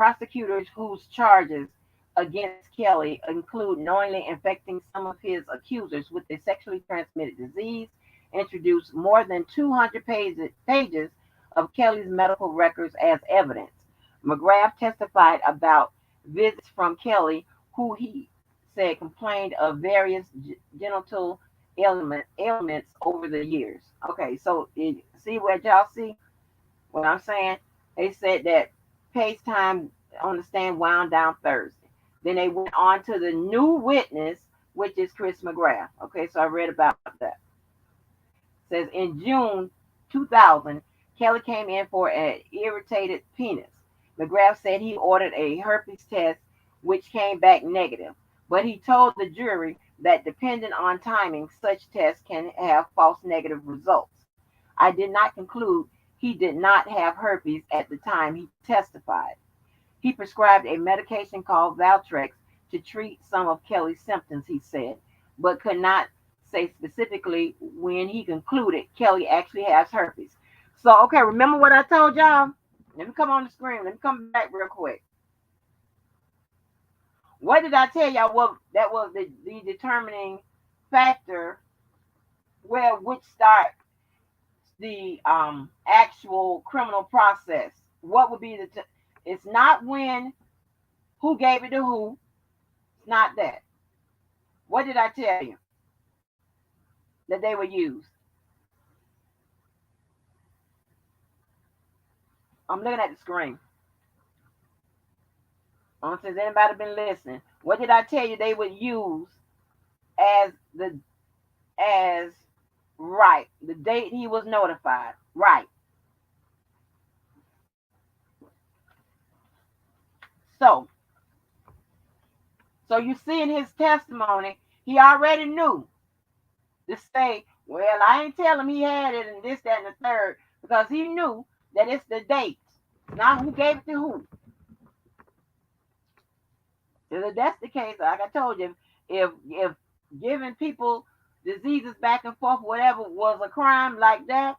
Prosecutors whose charges against Kelly include knowingly infecting some of his accusers with a sexually transmitted disease, introduced more than 200 pages of Kelly's medical records as evidence. McGrath testified about visits from Kelly, who he said complained of various genital ailments over the years. Okay, so see what y'all see? What I'm saying? They said that Pace time on the stand wound down Thursday. Then they went on to the new witness, which is Chris McGrath. Okay, so I read about that. It says in June 2000, Kelly came in for an irritated penis. McGrath said he ordered a herpes test, which came back negative. But he told the jury that depending on timing, such tests can have false negative results. I did not conclude he did not have herpes at the time he testified. He prescribed a medication called Valtrex to treat some of Kelly's symptoms, he said, but could not say specifically when he concluded Kelly actually has herpes. So, okay, remember what I told y'all? Let me come on the screen. Let me come back real quick. What did I tell y'all? Well, that was the determining factor where which start the actual criminal process. What would be it's not when, who gave it to who. It's not that. What did I tell you that they were used? I'm looking at the screen. Since anybody been listening, what did I tell you they would use as as right the date he was notified? Right. So you see in his testimony, he already knew to say, well, I ain't tell him he had it and this, that, and the third, because he knew that it's the date, not who gave it to who. If that's the case, like I told you, if giving people diseases back and forth, whatever, was a crime like that,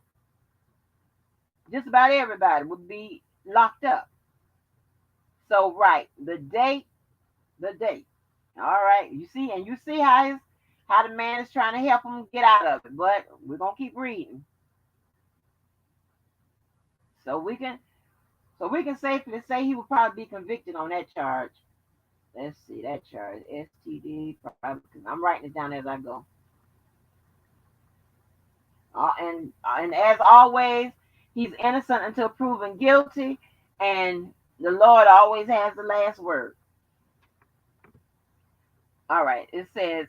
just about everybody would be locked up. So right, the date. All right, you see how the man is trying to help him get out of it, but we're gonna keep reading. So we can safely say he will probably be convicted on that charge. Let's see that charge, STD, probably. I'm writing it down as I go. And as always, he's innocent until proven guilty, and the Lord always has the last word. All right, it says,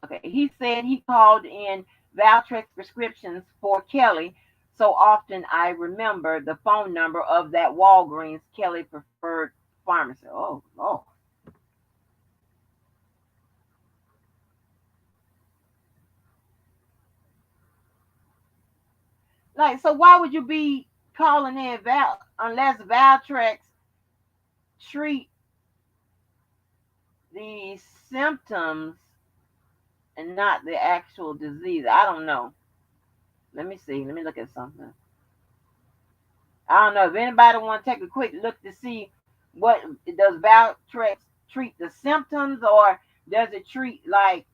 okay, he said he called in Valtrex prescriptions for Kelly so often I remember the phone number of that Walgreens Kelly preferred pharmacy. Oh. Like, so why would you be calling in unless Valtrex treat the symptoms and not the actual disease? I don't know. Let me see. Let me look at something. I don't know if anybody want to take a quick look to see what does Valtrex treat the symptoms, or does it treat, like,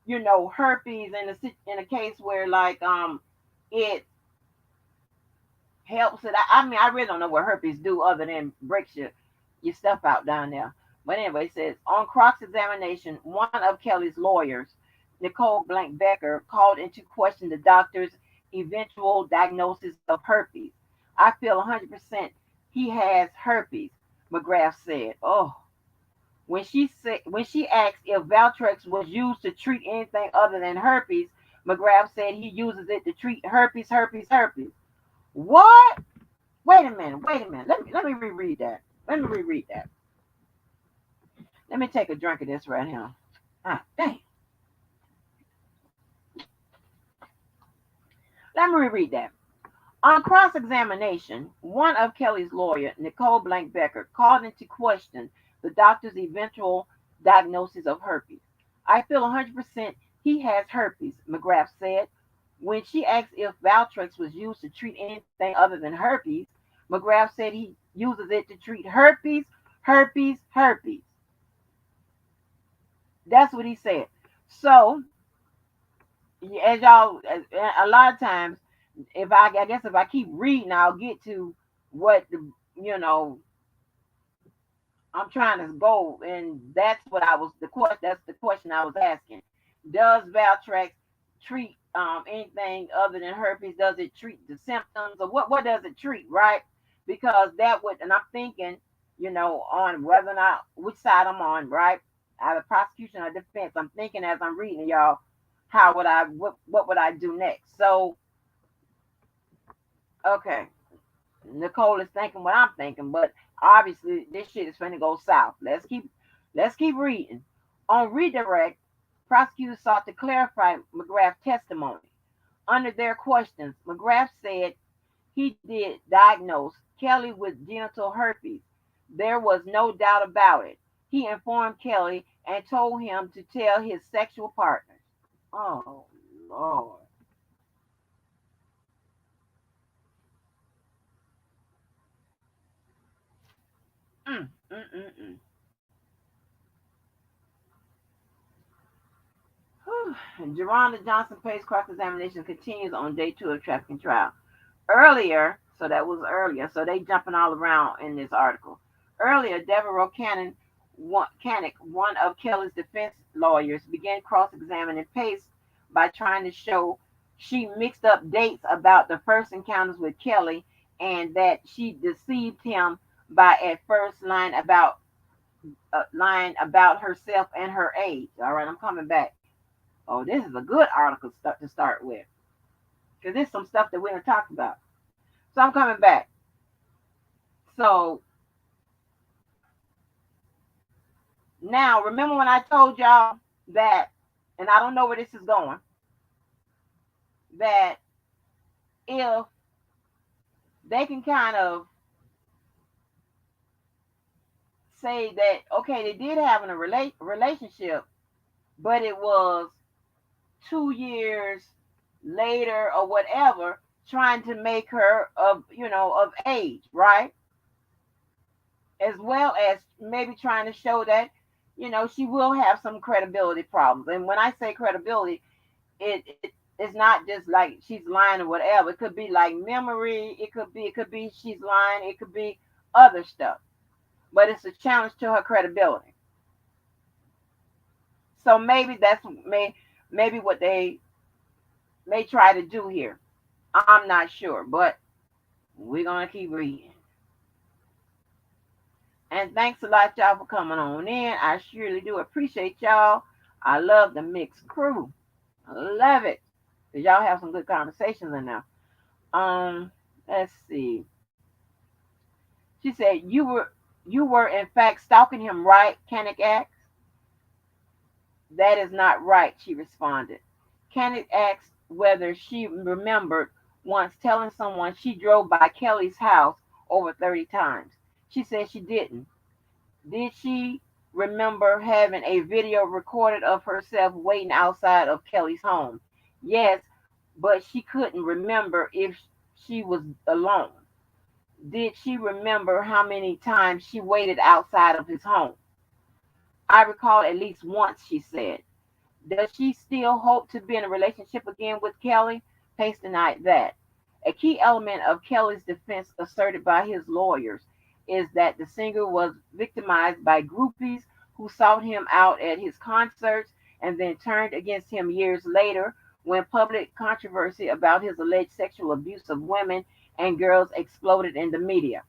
herpes in a case where, like, it helps it. I mean, I really don't know what herpes do other than breaks your stuff out down there. But anyway, it says on cross-examination, one of Kelly's lawyers, Nicole Blank Becker, called into question the doctor's eventual diagnosis of herpes. I feel 100% he has herpes, McGrath said. Oh, when she asked if Valtrex was used to treat anything other than herpes, McGrath said he uses it to treat herpes. What? Wait a minute. Let me reread that. Let me take a drink of this right here. Ah, dang. Let me reread that. On cross-examination, one of Kelly's lawyers, Nicole Blank Becker, called into question the doctor's eventual diagnosis of herpes. I feel 100% he has herpes, McGrath said. When she asked if Valtrex was used to treat anything other than herpes, McGrath said he uses it to treat herpes, herpes, herpes. That's what he said. So, as y'all, a lot of times, I guess if I keep reading, I'll get to what the, you know, I'm trying to go, and that's what I was the question. That's the question I was asking. Does Valtrex treat anything other than herpes? Does it treat the symptoms, or what does it treat? Right? Because that would, and I'm thinking, on whether or not which side I'm on. Right? Either prosecution or defense. I'm thinking as I'm reading, y'all, how would I what would I do next? So, okay. Nicole is thinking what I'm thinking, but obviously this shit is finna go south. Let's keep reading. On redirect, prosecutors sought to clarify McGrath's testimony. Under their questions, McGrath said he did diagnose Kelly with genital herpes. There was no doubt about it. He informed Kelly and told him to tell his sexual partners. Oh Lord. Mm, mm, mm, mm. Geronda Johnson Pace cross examination continues on day 2 of trafficking trial. Earlier, so that was earlier, so they jumping all around in this article. Earlier, Devereaux Canick, one of Kelly's defense lawyers, began cross examining Pace by trying to show she mixed up dates about the first encounters with Kelly and that she deceived him by at first lying about herself and her age. All right, I'm coming back. Oh, this is a good article to start with because there's some stuff that we don't talk about. So I'm coming back. So now, remember when I told y'all that, and I don't know where this is going, that if they can kind of say that, okay, they did have a relationship, but it was 2 years later or whatever, trying to make her of age, right? As well as maybe trying to show that she will have some credibility problems. And when I say credibility, it's not just like she's lying or whatever. It could be like memory. It could be she's lying. It could be other stuff. But it's a challenge to her credibility. So maybe maybe what they may try to do here. I'm not sure, but we're gonna keep reading. And thanks a lot, y'all, for coming on in. I surely do appreciate y'all. I love the mixed crew. I love it. Cause y'all have some good conversations in there. Let's see. She said you were in fact stalking him, right? Canick asked. That is not right, she responded. Canick asked whether she remembered once telling someone she drove by Kelly's house over 30 times. She said she didn't. Did she remember having a video recorded of herself waiting outside of Kelly's home? Yes, but she couldn't remember if she was alone. Did she remember how many times she waited outside of his home? I recall at least once, she said. Does she still hope to be in a relationship again with Kelly? Pace denied that. A key element of Kelly's defense, asserted by his lawyers, is that the singer was victimized by groupies who sought him out at his concerts and then turned against him years later when public controversy about his alleged sexual abuse of women and girls exploded in the media.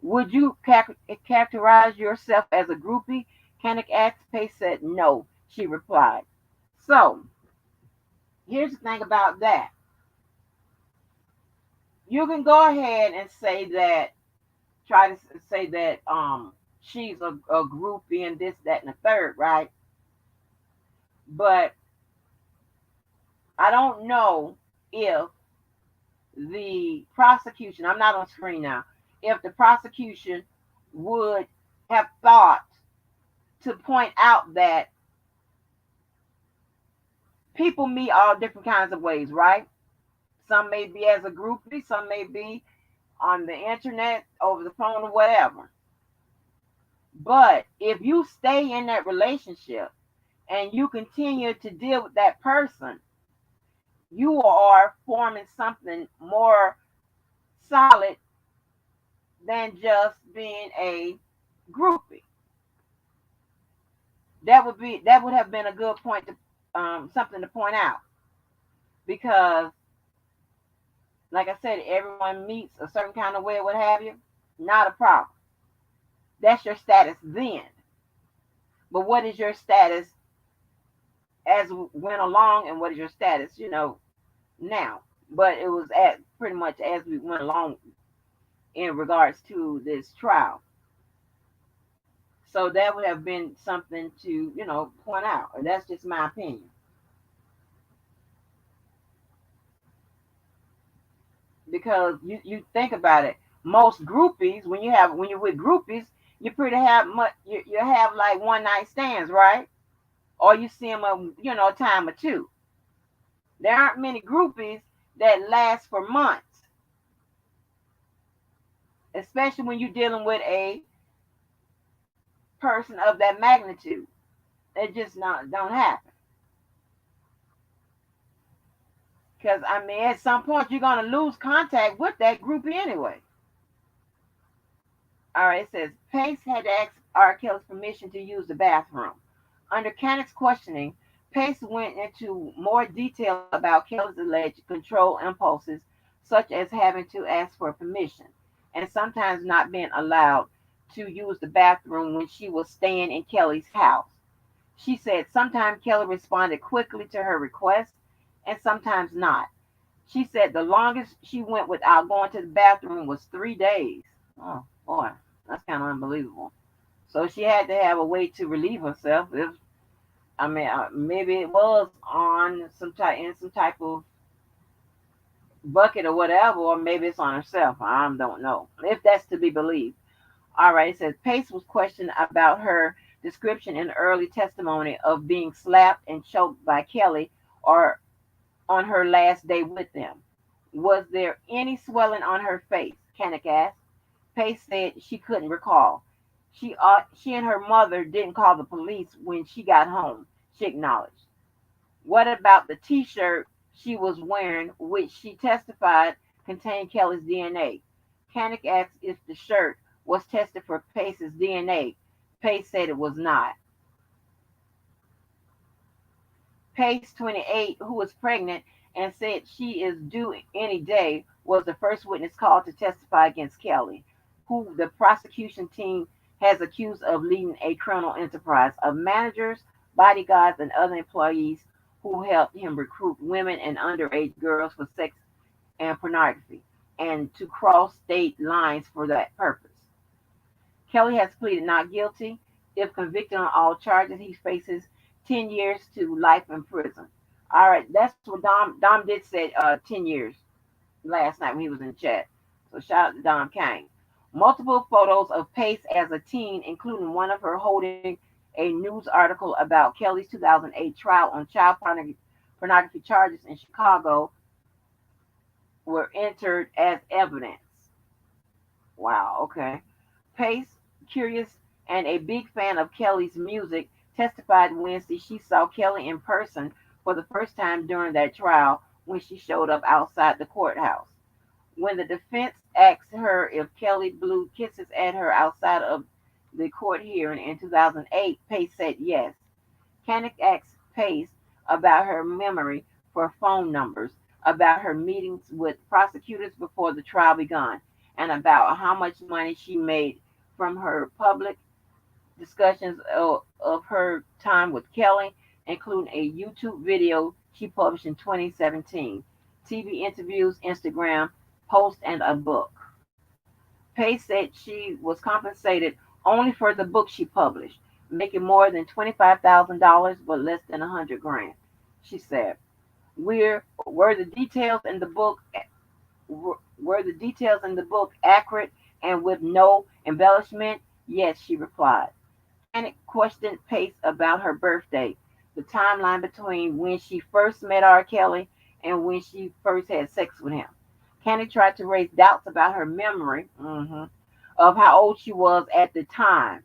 Would you characterize yourself as a groupie? Canick asked. Pace said no, she replied. So, here's the thing about that. You can go ahead and say that, try to say that she's a groupie and this, that, and the third, right? But I don't know if the prosecution, I'm not on screen now, if the prosecution would have thought to point out that people meet all different kinds of ways, right? Some may be as a groupie, some may be on the internet, over the phone, or whatever. But if you stay in that relationship and you continue to deal with that person, you are forming something more solid than just being a groupie. That would have been a good point to something to point out, because like I said, everyone meets a certain kind of way or what have you. Not a problem. That's your status then. But what is your status as we went along, and what is your status, now? But it was at pretty much as we went along in regards to this trial. So that would have been something to, point out. And that's just my opinion. Because you think about it, most groupies, when you're with groupies, you pretty have much you have like one night stands, right? Or you see them a time or two. There aren't many groupies that last for months, especially when you're dealing with a person of that magnitude. It just not don't happen. Because I mean, at some point you're gonna lose contact with that groupie anyway. All right, it says Pace had to ask R. Kelly's permission to use the bathroom. Under Cannick's questioning, Pace went into more detail about Kelly's alleged control impulses, such as having to ask for permission and sometimes not being allowed to use the bathroom when she was staying in Kelly's house. She said sometimes Kelly responded quickly to her request and sometimes not. She said the longest she went without going to the bathroom was 3 days. Oh boy, that's kind of unbelievable. So she had to have a way to relieve herself. If I mean, maybe it was on some type of bucket or whatever, or maybe it's on herself. I don't know if that's to be believed. All right, it says Pace was questioned about her description in early testimony of being slapped and choked by Kelly or on her last day with them. Was there any swelling on her face? Kannick asked. Pace said she couldn't recall. She and her mother didn't call the police when she got home, she acknowledged. What about the T-shirt she was wearing, which she testified contained Kelly's DNA? Kannick asked if the shirt was tested for Pace's DNA. Pace said it was not. Pace, 28, who was pregnant and said she is due any day, was the first witness called to testify against Kelly, who the prosecution team has accused of leading a criminal enterprise of managers, bodyguards, and other employees who helped him recruit women and underage girls for sex and pornography, and to cross state lines for that purpose. Kelly has pleaded not guilty. If convicted on all charges, he faces 10 years to life in prison. All right, that's what Dom did say 10 years last night when he was in the chat. So shout out to Dom Kane. Multiple photos of Pace as a teen, including one of her holding a news article about Kelly's 2008 trial on child pornography charges in Chicago, were entered as evidence. Wow, okay. Pace, curious and a big fan of Kelly's music, testified Wednesday she saw Kelly in person for the first time during that trial when she showed up outside the courthouse. When the defense asked her if Kelly blew kisses at her outside of the court hearing in 2008, Pace said yes. Kannick asked Pace about her memory for phone numbers, about her meetings with prosecutors before the trial began, and about how much money she made from her public discussions of her time with Kelly, including a YouTube video she published in 2017, TV interviews, Instagram posts, and a book. Pace said she was compensated only for the book she published, making more than $25,000 but less than 100 grand. She said, Were the details in the book accurate and with no embellishment? Yes, she replied. Panic questioned Pace about her birthday, the timeline between when she first met R. Kelly and when she first had sex with him. Candy tried to raise doubts about her memory of how old she was at the time,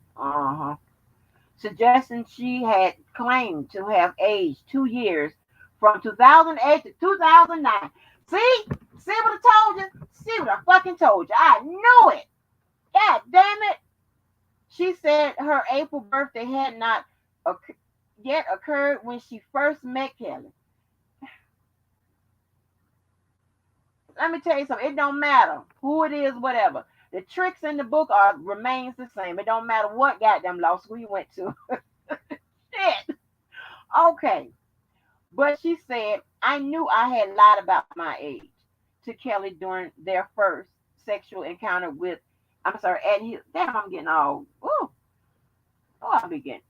suggesting she had claimed to have aged 2 years from 2008 to 2009. See? See what I told you? See what I fucking told you? I knew it. God damn it. She said her April birthday had not yet occurred when she first met Kelly. Let me tell you something. It don't matter who it is, whatever. The tricks in the book are remains the same. It don't matter what goddamn law school you went to. Shit. Okay. But she said, I knew I had lied about my age to Kelly during their first sexual encounter with, I'm sorry, and he, damn, I'm getting all, ooh, oh, I'll be getting,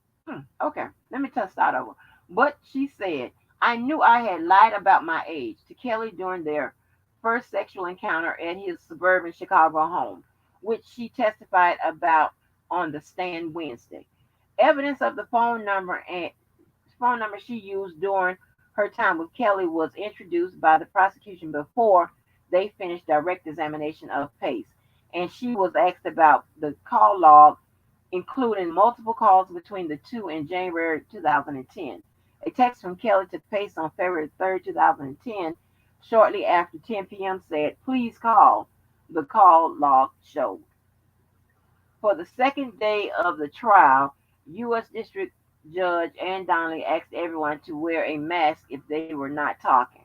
okay, let me just start over. But she said, I knew I had lied about my age to Kelly during their first sexual encounter at his suburban Chicago home, which she testified about on the stand Wednesday. Evidence of the phone number she used during her time with Kelly was introduced by the prosecution before they finished direct examination of Pace, and she was asked about the call log, including multiple calls between the two in January 2010. A text from Kelly to Pace on February 3rd, 2010, shortly after 10 p.m., said, please call, the call log showed. For the second day of the trial, U.S. District Judge Ann Donnelly asked everyone to wear a mask if they were not talking.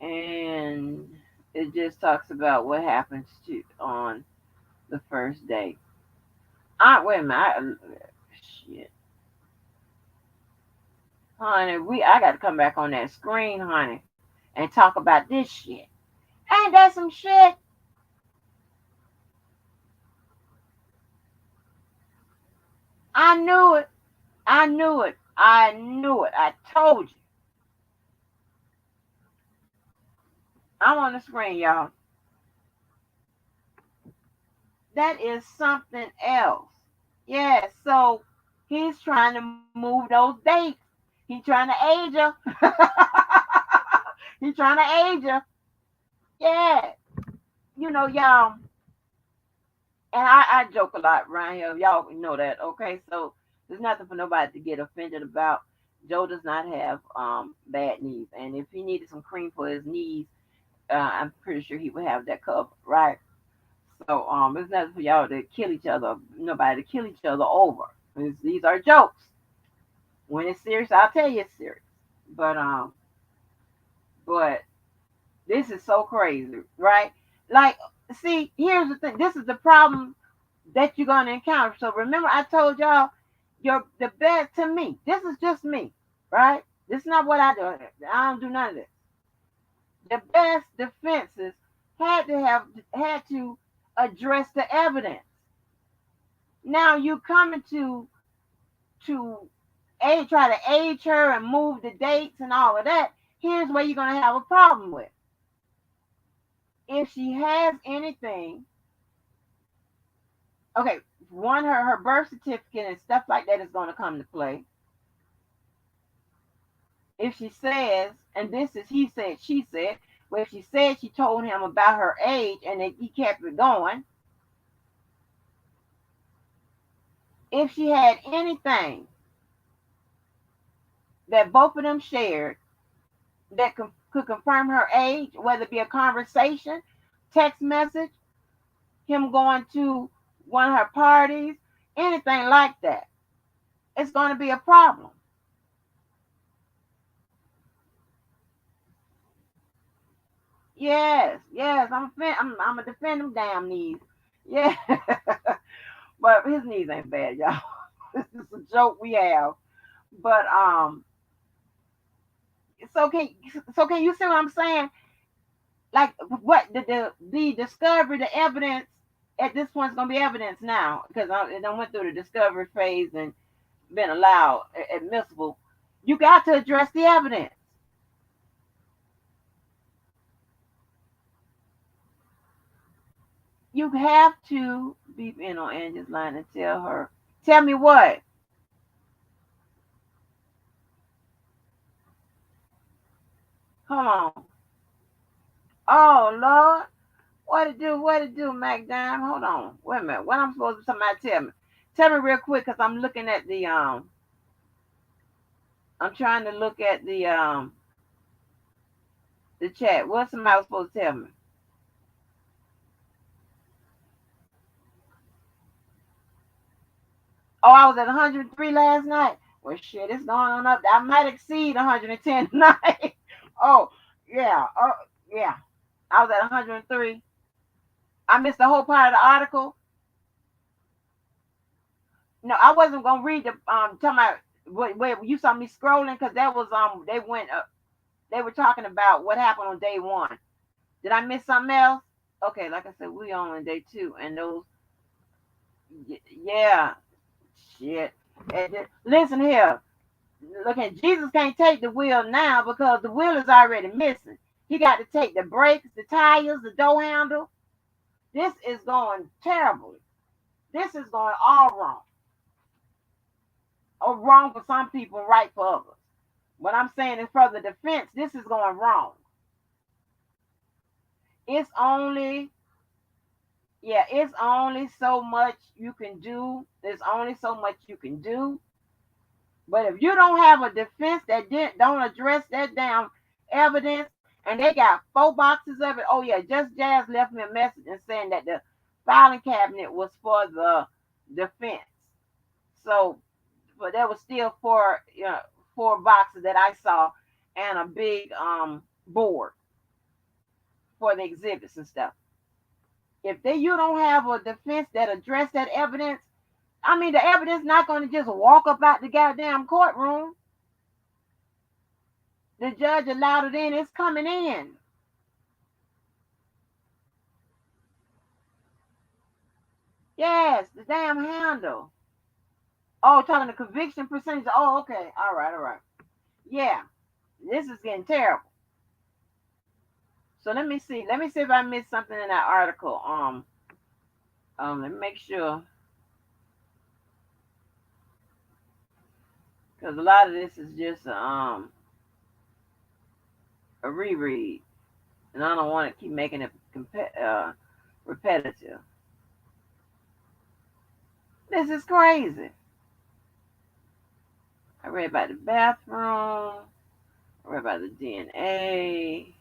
And it just talks about what happens to on the first day. Wait a minute. Shit. Honey, I got to come back on that screen, honey, and talk about this shit. Ain't that some shit? I knew it. I knew it. I knew it. I told you. I'm on the screen, y'all. That is something else. Yeah, so he's trying to move those dates. He's trying to age her. He's trying to age her. Yeah. Y'all, and I joke a lot around here. Y'all know that, okay? So there's nothing for nobody to get offended about. Joe does not have bad knees, and if he needed some cream for his knees, I'm pretty sure he would have that covered, right? So it's nothing for y'all to kill each other, nobody to kill each other over. These are jokes. When it's serious, I'll tell you it's serious. But this is so crazy, right? Like, see, here's the thing. This is the problem that you're gonna encounter. So remember, I told y'all, the best to me. This is just me, right? This is not what I do. I don't do none of this. The best defenses had to address the evidence. Now you coming to try to age her and move the dates and all of that. Here's where you're gonna have a problem with. If she has anything, okay, one, her birth certificate and stuff like that is gonna come to play. If she says, and this is he said, she said, well, if she said she told him about her age and that he kept it going, if she had anything that both of them shared that could confirm her age, whether it be a conversation, text message, him going to one of her parties, anything like that, it's going to be a problem. Yes, yes, I'm gonna defend them damn knees. Yeah, but his knees ain't bad, y'all. This is a joke we have. But so can you see what I'm saying? Like what the discovery, the evidence at this point is gonna be evidence now because it done went through the discovery phase and been allowed admissible. You got to address the evidence. You have to be in on Angie's line and tell her. Tell me what? Hold on. Oh Lord, what it do? What it do, Mac Dime? Hold on, wait a minute. What I'm supposed to somebody tell me? Tell me real quick, cause I'm looking at the I'm trying to look at the chat. What somebody was supposed to tell me? Oh, I was at 103 last night. Well, shit, it's going on up. I might exceed 110 tonight. Oh, yeah. Oh, yeah. I was at 103. I missed the whole part of the article. No, I wasn't gonna read the talking about wait you saw me scrolling because that was they were talking about what happened on day one. Did I miss something else? Okay, like I said, we on day two, and those yeah, shit. Listen here, look at Jesus can't take the wheel now because the wheel is already missing. He got to take the brakes, the tires, the door handle. This is going terribly. This is going all wrong. Or wrong for some people, right for others. What I'm saying is for the defense, this is going wrong. It's only, yeah, it's only so much you can do. There's only so much you can do. But if you don't have a defense that don't address that damn evidence, and they got 4 boxes of it, oh yeah, Just Jazz left me a message and saying that the filing cabinet was for the defense. So, but there was still 4 boxes that I saw, and a big board for the exhibits and stuff. If you don't have a defense that address that evidence, I mean the evidence not going to just walk up out the goddamn courtroom. The judge allowed it in. It's coming in. Yes, the damn handle. Oh, talking the conviction percentage. Oh, okay. All right, all right. Yeah, this is getting terrible. So let me see. Let me see if I missed something in that article. Let me make sure because a lot of this is just a reread, and I don't want to keep making it repetitive. This is crazy. I read about the bathroom. I read about the DNA.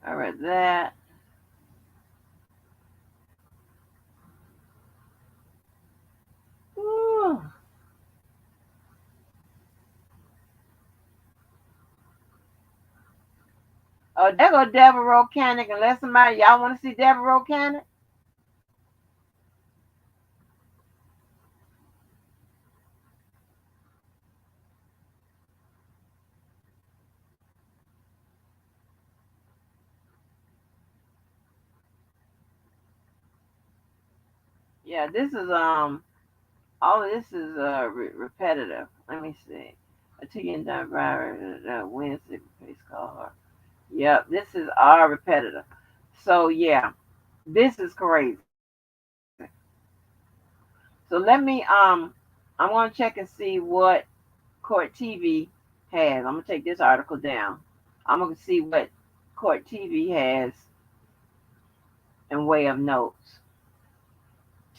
I read that. Ooh. Oh, there go Deborah Rocanic. Unless somebody y'all want to see Deborah Rocanic. Yeah, this is all of this is repetitive. Let me see. A two-year driver Wednesday face call. Yep, this is all repetitive. So yeah, this is crazy. So let me I'm gonna check and see what Court TV has. I'm gonna take this article down. I'm gonna see what Court TV has in way of notes.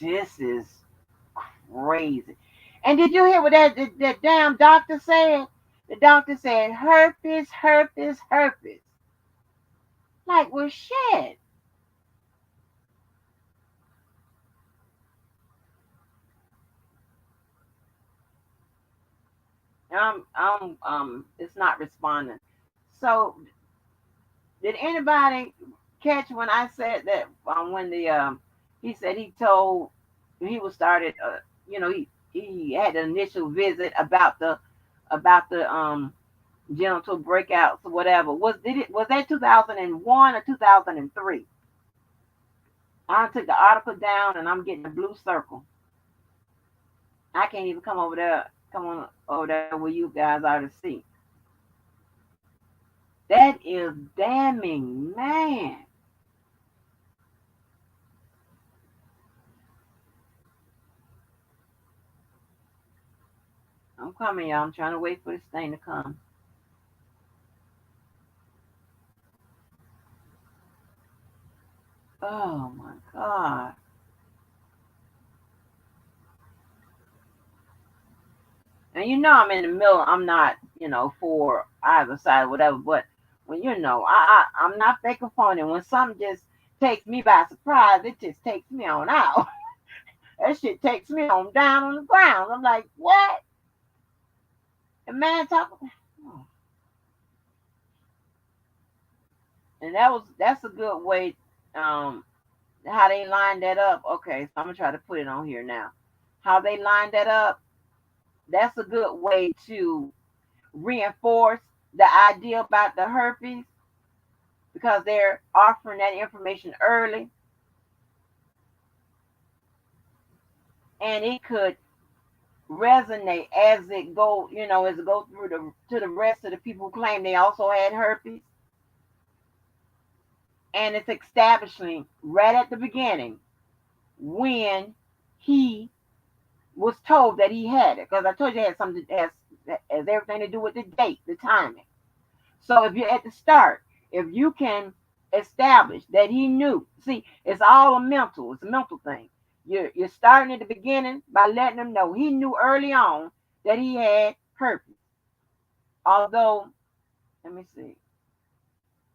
This is crazy. And did you hear what that damn doctor said? The doctor said herpes, herpes, herpes. Like, well, shit. It's not responding. So, did anybody catch when I said that when the he said he told he was started he had an initial visit about the genital breakouts or whatever. Was that 2001 or 2003? I took the article down and I'm getting a blue circle. I can't even come on over there where you guys are to see. That is damning, man. I'm coming, y'all. I'm trying to wait for this thing to come. Oh my God. And I'm in the middle. I'm not, for either side, whatever. But when I'm not faking phony. When something just takes me by surprise, it just takes me on out. That shit takes me on down on the ground. I'm like, what? And man, talk. Oh. And that's a good way. Um, how they lined that up. Okay, so I'm gonna try to put it on here now. How they lined that up. That's a good way to reinforce the idea about the herpes because they're offering that information early, and it could resonate as it go, as it goes through to the rest of the people who claim they also had herpes, and it's establishing right at the beginning when he was told that he had it, because I told you it had something has everything to do with the date, the timing. So if you're at the start, if you can establish that he knew, see, it's all it's a mental thing. You're starting at the beginning by letting him know he knew early on that he had herpes. Although, let me see,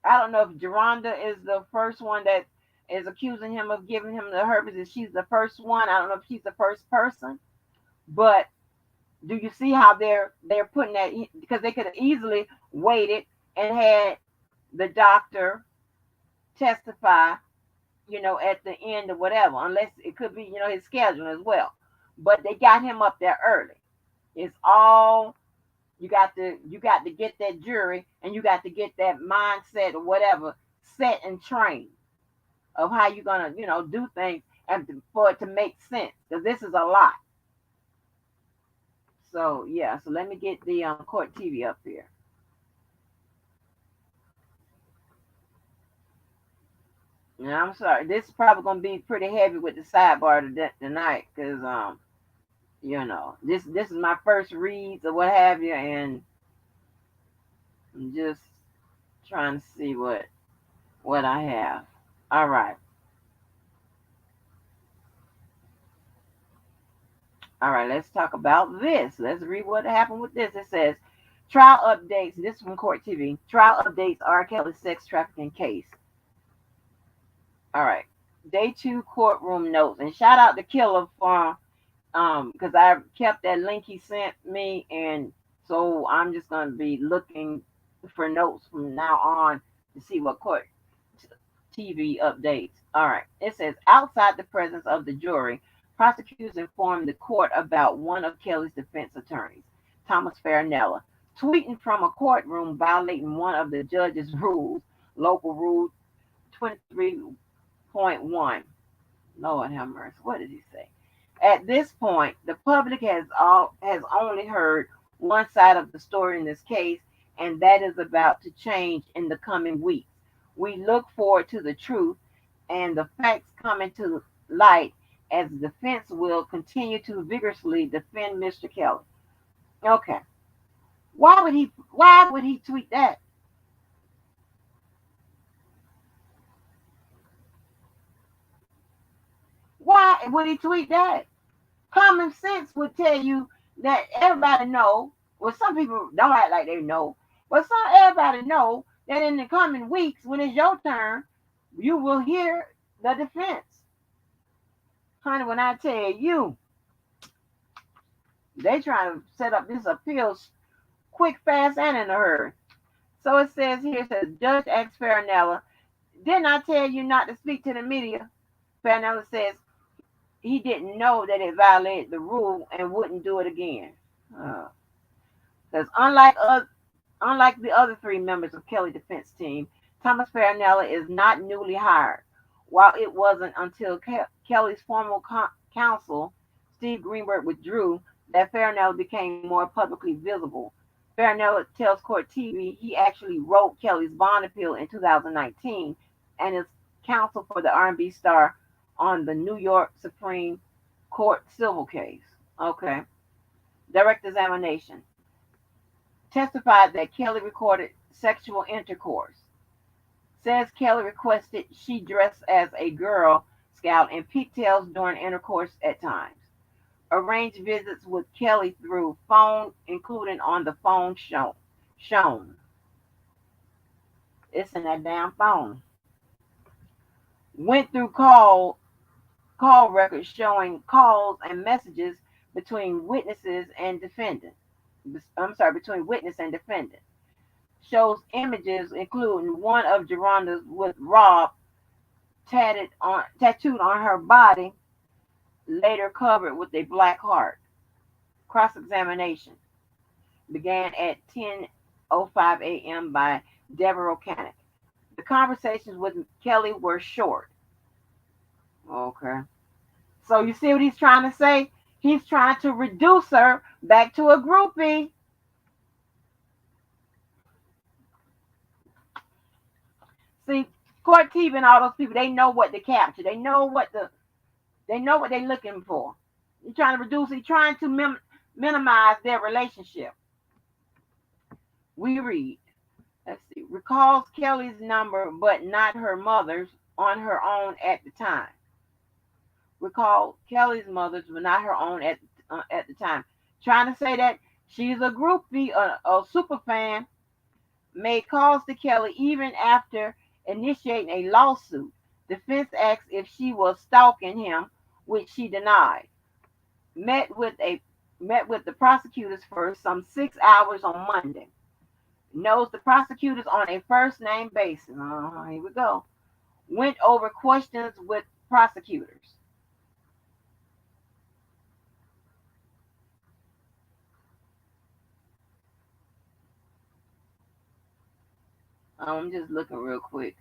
I don't know if Geronda is the first one that is accusing him of giving him the herpes. If she's the first one, I don't know if she's the first person. But do you see how they're putting that? Because they could have easily waited and had the doctor testify, at the end or whatever, unless it could be, his schedule as well. But they got him up there early. It's all you got to get that jury, and you got to get that mindset or whatever set and trained of how you're gonna, do things and for it to make sense. Because this is a lot. So yeah, so let me get the court TV up here. And I'm sorry, this is probably gonna be pretty heavy with the sidebar tonight, because this is my first reads or what have you, and I'm just trying to see what I have. All right, all right. Let's talk about this. Let's read what happened with this. It says trial updates. This is from Court TV. Trial updates R. Kelly sex trafficking case. All right. Day 2 courtroom notes, and shout out to Killer for because I kept that link he sent me, and so I'm just going to be looking for notes from now on to see what court TV updates. All right, it says outside the presence of the jury, prosecutors informed the court about one of Kelly's defense attorneys, Thomas Farinella, tweeting from a courtroom violating one of the judge's rules, local rule 23.1. Lord have mercy. What did he say? At this point, the public has only heard one side of the story in this case, and that is about to change in the coming weeks. We look forward to the truth and the facts coming to light as the defense will continue to vigorously defend Mr. Kelly. Okay. Why would he tweet that? Why would he tweet that? Common sense would tell you that everybody know. Well, some people don't act like they know, but everybody know that in the coming weeks, when it's your turn, you will hear the defense. Honey, when I tell you, they trying to set up this appeal quick, fast, and in a hurry. So it says here, it says, Judge asks Farinella, didn't I tell you not to speak to the media? Farinella says he didn't know that it violated the rule and wouldn't do it again. Because unlike the other 3 members of Kelly's defense team, Thomas Farinella is not newly hired. While it wasn't until Kelly's former counsel, Steve Greenberg, withdrew that Farinella became more publicly visible. Farinella tells Court TV he actually wrote Kelly's bond appeal in 2019 and is counsel for the R&B star on the New York Supreme Court civil case. Okay. Direct examination. Testified that Kelly recorded sexual intercourse. Says Kelly requested she dress as a Girl Scout in pigtails during intercourse at times. Arranged visits with Kelly through phone, including on the phone shown. It's in that damn phone. Went through call records showing calls and messages between witnesses and defendant. I'm sorry, between witness and defendant. Shows images including one of Geronda's with Rob tattooed on her body, later covered with a black heart. Cross-examination began at 10:05 a.m. by Deborah O'Connor. The conversations with Kelly were short. Okay. So you see what he's trying to say? He's trying to reduce her back to a groupie. See, Court TV and all those people, they know what to capture. They know what they're looking for. He's trying to reduce. He's trying to minimize their relationship. We read. Let's see. Recalls Kelly's number, but not her mother's on her own at the time. Recall Kelly's mother's, but not her own at the time. Trying to say that she's a groupie, a super fan, made calls to Kelly even after initiating a lawsuit. Defense asked if she was stalking him, which she denied. Met with the prosecutors for some 6 hours on Monday. Knows the prosecutors on a first name basis. Here we go. Went over questions with prosecutors. I'm just looking real quick.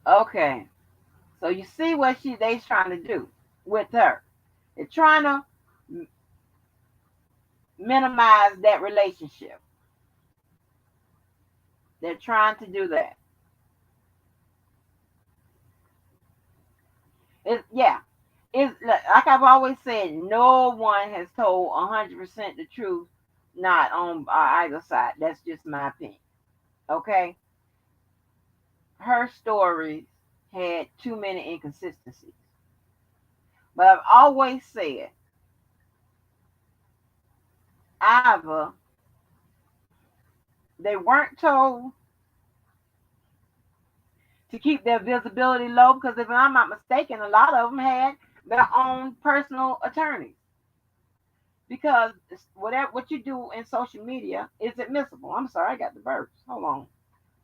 Okay. So you see what they's trying to do with her. They're trying to minimize that relationship. They're trying to do that. It's like I've always said, no one has told 100% the truth, not on either side. That's just my opinion. Okay, her stories had too many inconsistencies, but I've always said either they weren't told to keep their visibility low, because if I'm not mistaken, a lot of them had their own personal attorneys. Because what you do in social media is admissible. I'm sorry, I got the burps. Hold on.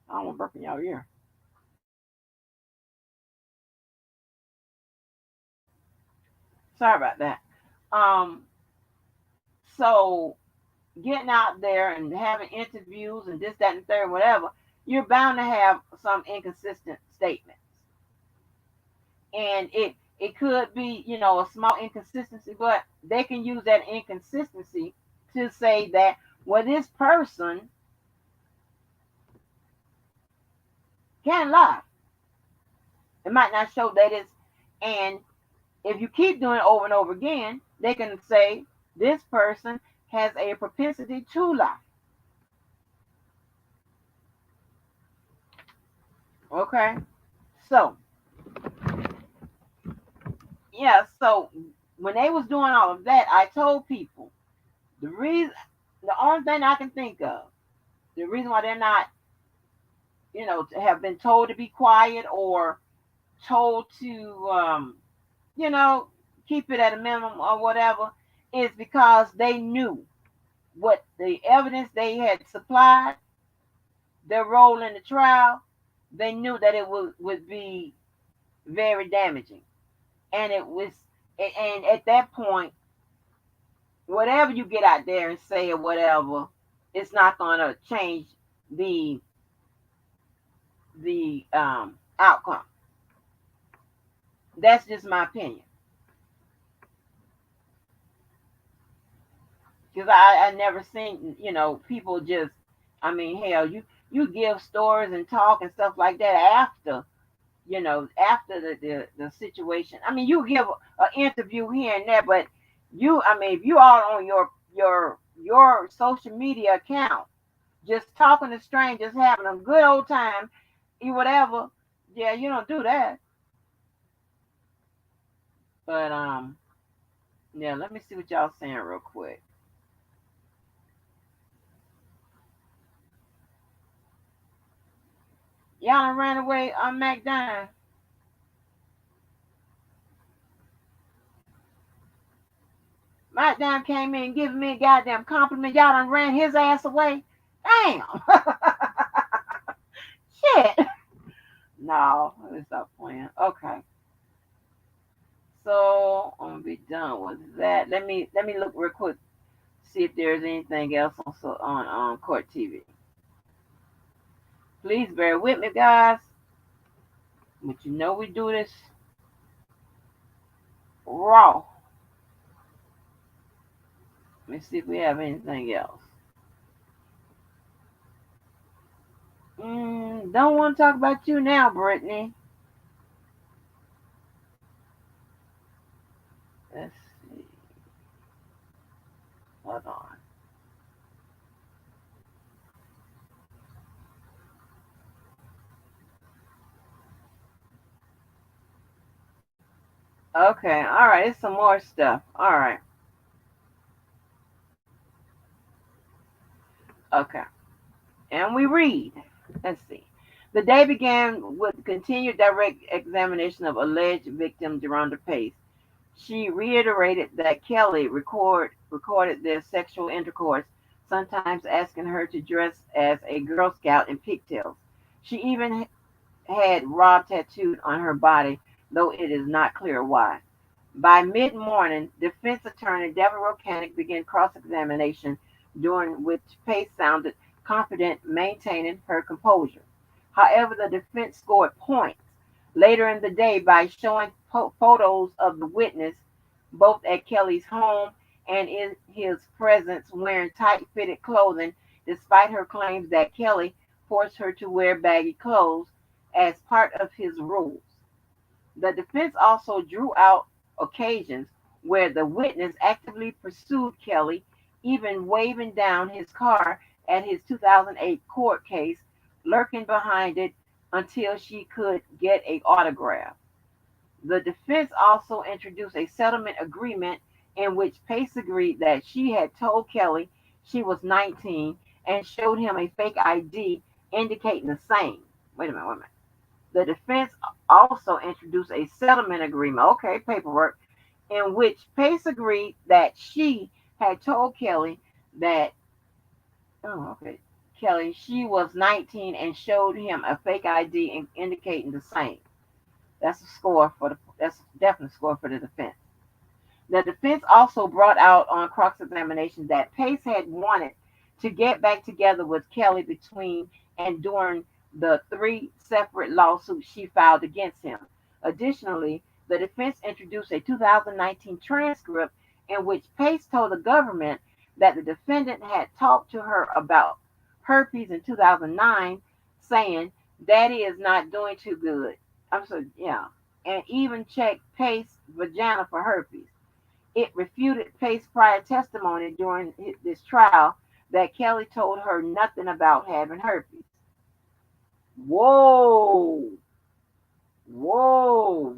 I don't want to burp in y'all ear. Sorry about that. Um, so getting out there and having interviews and this, that, and third, whatever, you're bound to have some inconsistent statements. And it could be, a small inconsistency, but they can use that inconsistency to say that, well, this person can lie. It might not show that it's, and if you keep doing it over and over again, they can say this person has a propensity to lie. Okay? So, yeah, so when they was doing all of that, I told people the only thing I can think of, the reason why they're not, have been told to be quiet or told to, you know, keep it at a minimum or whatever, is because they knew what the evidence they had supplied, their role in the trial. They knew that it would be very damaging, and it was, and at that point, whatever you get out there and say or whatever, it's not going to change the outcome. That's just my opinion. Because I never seen, people just, I mean, hell, you give stories and talk and stuff like that after, after the situation. I mean, you give an interview here and there, but I mean, if you are on your social media account, just talking to strangers, having a good old time, you whatever. Yeah, you don't do that. But yeah, let me see what y'all saying real quick. Y'all done ran away on McDonald. McDonald came in giving me a goddamn compliment. Y'all done ran his ass away. Damn. Shit. No, let me stop playing. Okay. So I'm gonna be done with that. Let me look real quick, see if there's anything else on Court TV. Please bear with me, guys. But you know we do this raw. Let me see if we have anything else. Don't want to talk about you now, Brittany. Let's see. Hold on. Okay, all right. It's some more stuff. All right. Okay. And we read. Let's see. The day began with continued direct examination of alleged victim Deronda Pace. She reiterated that Kelly recorded their sexual intercourse, sometimes asking her to dress as a Girl Scout in pigtails. She even had Rob tattooed on her body, though it is not clear why. By mid-morning, defense attorney Deborah Rocanek began cross-examination, during which Pace sounded confident, maintaining her composure. However, the defense scored points later in the day by showing photos of the witness, both at Kelly's home and in his presence, wearing tight-fitted clothing, despite her claims that Kelly forced her to wear baggy clothes as part of his rules. The defense also drew out occasions where the witness actively pursued Kelly, even waving down his car at his 2008 court case, lurking behind it until she could get an autograph. The defense also introduced a settlement agreement in which Pace agreed that she had told Kelly she was 19 and showed him a fake ID indicating the same. Wait a minute. The defense also introduced a settlement agreement, okay, paperwork, in which Pace agreed that she had told Kelly that, oh, okay, Kelly, she was 19 and showed him a fake ID indicating the same. That's a definite score for the defense. The defense also brought out on cross examination that Pace had wanted to get back together with Kelly between and during the three separate lawsuits she filed against him. Additionally, the defense introduced a 2019 transcript in which Pace told the government that the defendant had talked to her about herpes in 2009, saying, Daddy is not doing too good. I'm sorry, yeah. And even checked Pace's vagina for herpes. It refuted Pace's prior testimony during this trial that Kelly told her nothing about having herpes. Whoa, whoa.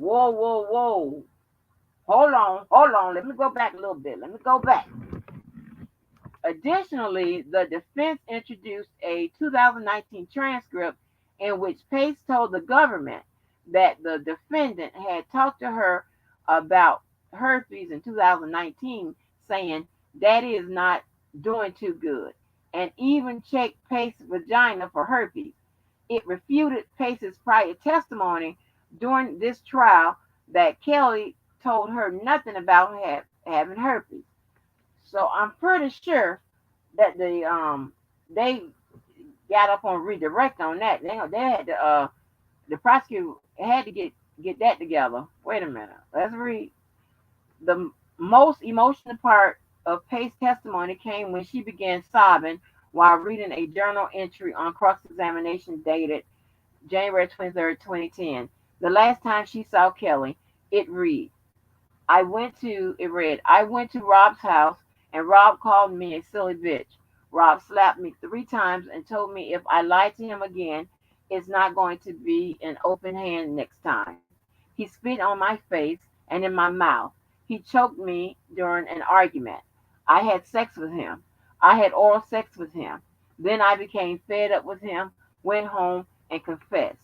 Hold on. Let me go back a little bit. Let me go back. Additionally, the defense introduced a 2019 transcript in which Pace told the government that the defendant had talked to her about herpes in 2019, saying, Daddy is not doing too good, and even checked Pace's vagina for herpes. It refuted Pace's prior testimony during this trial that Kelly told her nothing about having herpes. So I'm pretty sure that they got up on redirect on that. They had to the prosecutor had to get that together. Wait a minute. Let's read. The most emotional part of Pace's testimony came when she began sobbing while reading a journal entry on cross-examination dated January 23rd, 2010. The last time she saw Kelly, it read, I went to Rob's house and Rob called me a silly bitch. Rob slapped me 3 times and told me if I lied to him again, it's not going to be an open hand next time. He spit on my face and in my mouth. He choked me during an argument. I had sex with him. I had oral sex with him. Then I became fed up with him, went home, and confessed.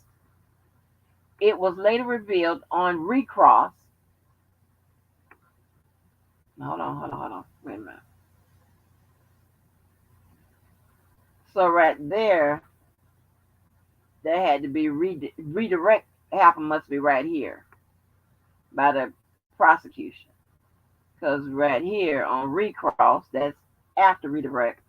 It was later revealed on recross. Hold on. Wait a minute. So right there, there had to be redirect happen must be right here by the prosecution. Because right here on recross, that's after redirect,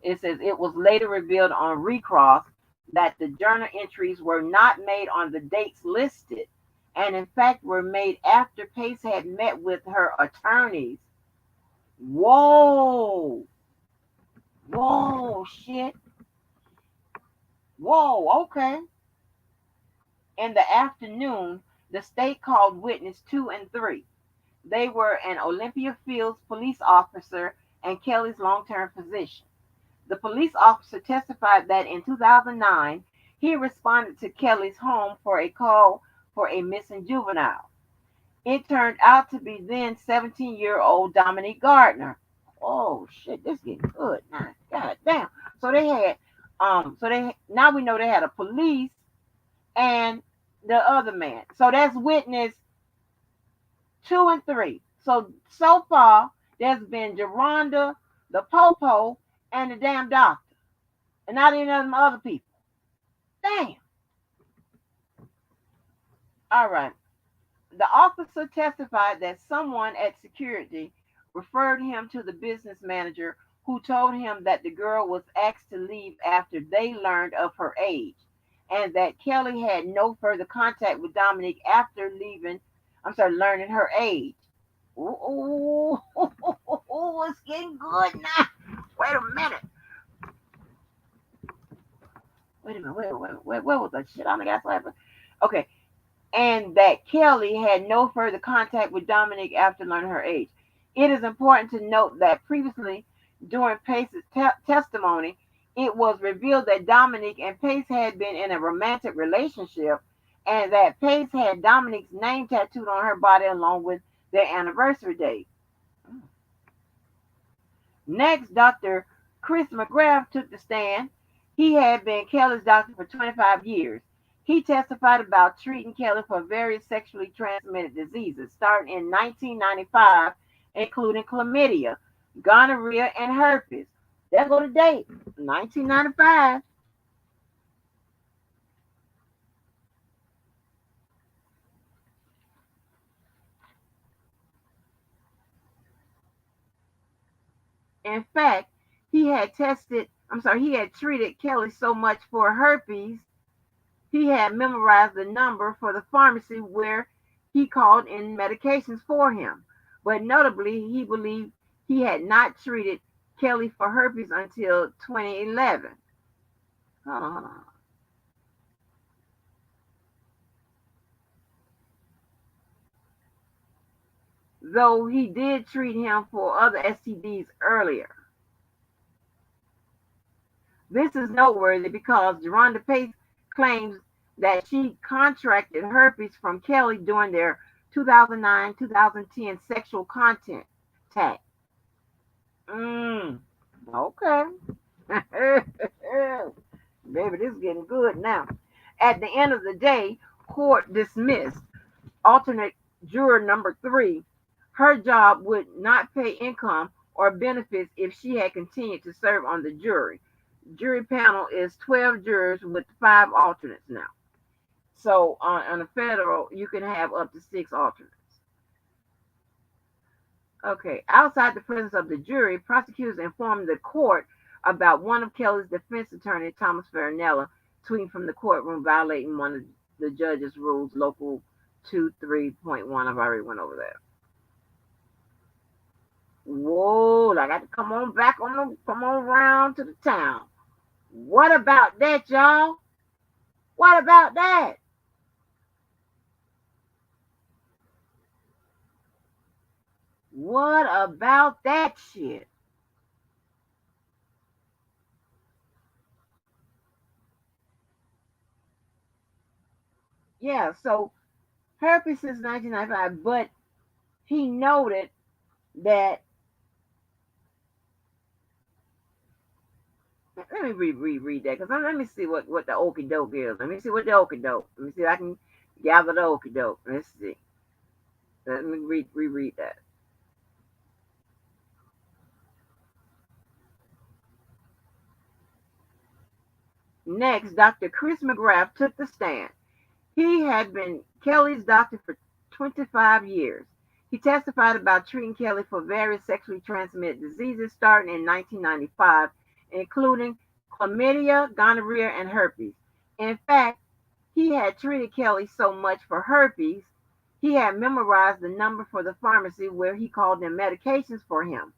it says it was later revealed on recross that the journal entries were not made on the dates listed and in fact were made after Pace had met with her attorneys. Whoa, whoa, shit. Whoa, okay. In the afternoon, the state called witness 2 and 3. They were an Olympia Fields police officer and Kelly's long-term physician. The police officer testified that in 2009, he responded to Kelly's home for a call for a missing juvenile. It turned out to be then 17-year-old Dominique Gardner. Oh shit, this getting good now. God damn. So they had now we know they had a police and the other man. So that's witness 2 and 3. So far there's been Geronda, the Popo, and the damn doctor. And not any of them other people. Damn. All right. The officer testified that someone at security referred him to the business manager who told him that the girl was asked to leave after they learned of her age and that Kelly had no further contact with Dominique after learning her age. Ooh, it's getting good now. Wait a minute. Where was that shit? I got slapped. Okay, and that Kelly had no further contact with Dominique after learning her age. It is important to note that previously, during Pace's testimony, it was revealed that Dominique and Pace had been in a romantic relationship and that Pace had Dominique's name tattooed on her body along with their anniversary date. Next, Dr. Chris McGrath took the stand. He had been Kelly's doctor for 25 years. He testified about treating Kelly for various sexually transmitted diseases starting in 1995, including chlamydia, gonorrhea, and herpes. There go the date, 1995. In fact, he had treated Kelly so much for herpes he had memorized the number for the pharmacy where he called in medications for him. But notably, he believed he had not treated Kelly for herpes until 2011. Hold on, hold on. Though he did treat him for other STDs earlier. This is noteworthy because Geronda Pace claims that she contracted herpes from Kelly during their 2009-2010 sexual contact. Okay. Baby, this is getting good now. At the end of the day, court dismissed alternate juror number 3. Her job would not pay income or benefits if she had continued to serve on the jury. Jury panel is 12 jurors with 5 alternates now. So on a federal, you can have up to 6 alternates. Okay, outside the presence of the jury, prosecutors informed the court about one of Kelly's defense attorney, Thomas Farinella, tweeting from the courtroom violating one of the judge's rules, local 23.1. I've already went over that. Whoa, I got to come on back come on around to the town. What about that, y'all? What about that? What about that shit? Yeah, so herpes since 1995, but he noted that. Let me read that because let me see what the okie doke is. Let me see what the okie doke. Let me see if I can gather the okie doke. Let's see. Let me reread that. Next, Dr. Chris McGrath took the stand. He had been Kelly's doctor for 25 years. He testified about treating Kelly for various sexually transmitted diseases starting in 1995, including chlamydia, gonorrhea, and herpes. In fact, he had treated Kelly so much for herpes, he had memorized the number for the pharmacy where he called them medications for him.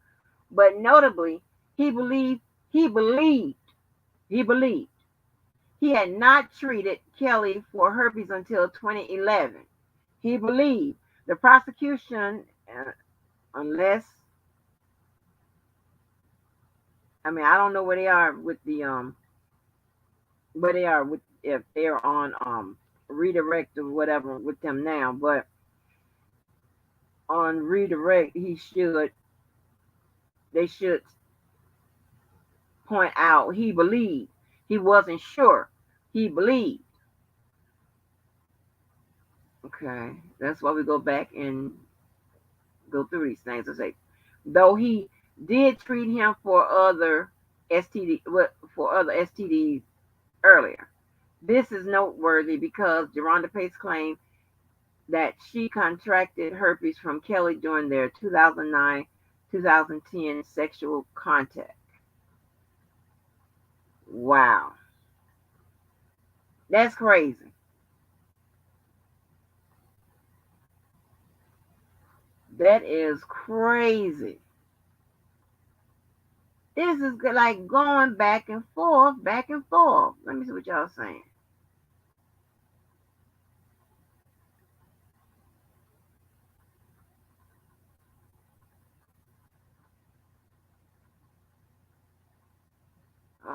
But notably, he believed, he believed, he believed he had not treated Kelly for herpes until 2011. He believed the prosecution, unless, I mean, I don't know where they are with the, where they are with, if they're on, redirect or whatever with them now, but on redirect, they should point out he believed. He wasn't sure. He believed. Okay, that's why we go back and go through these things and say, though he did treat him for other STD for other STDs earlier. This is noteworthy because Geronda Pace claimed that she contracted herpes from Kelly during their 2009-2010 sexual contact. Wow, that's crazy. That is crazy. This is like going back and forth, back and forth. Let me see what y'all saying.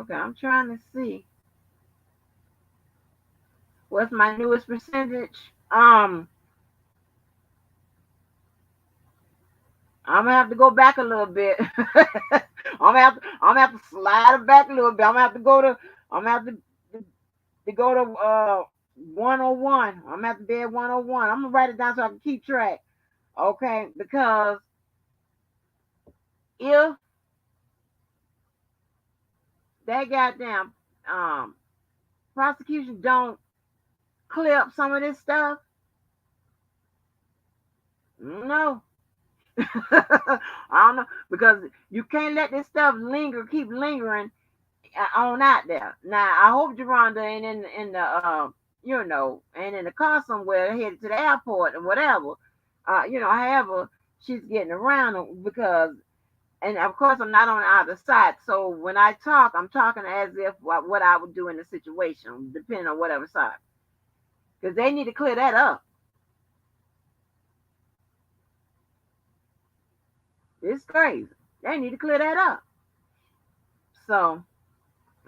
Okay, I'm trying to see what's my newest percentage. I'm gonna have to go back a little bit. I'm gonna have to slide it back a little bit. I'm gonna have to go to 101. I'm gonna have to be at 101. I'm gonna write it down so I can keep track. Okay, because if that goddamn prosecution don't clear up some of this stuff, no. I don't know because you can't let this stuff keep lingering on out there. Now I hope Geronda ain't in the ain't in the car somewhere headed to the airport or whatever. However she's getting around because, and of course I'm not on either side. So when I talk, I'm talking as if what I would do in the situation, depending on whatever side, because they need to clear that up. It's crazy. They need to clear that up. So,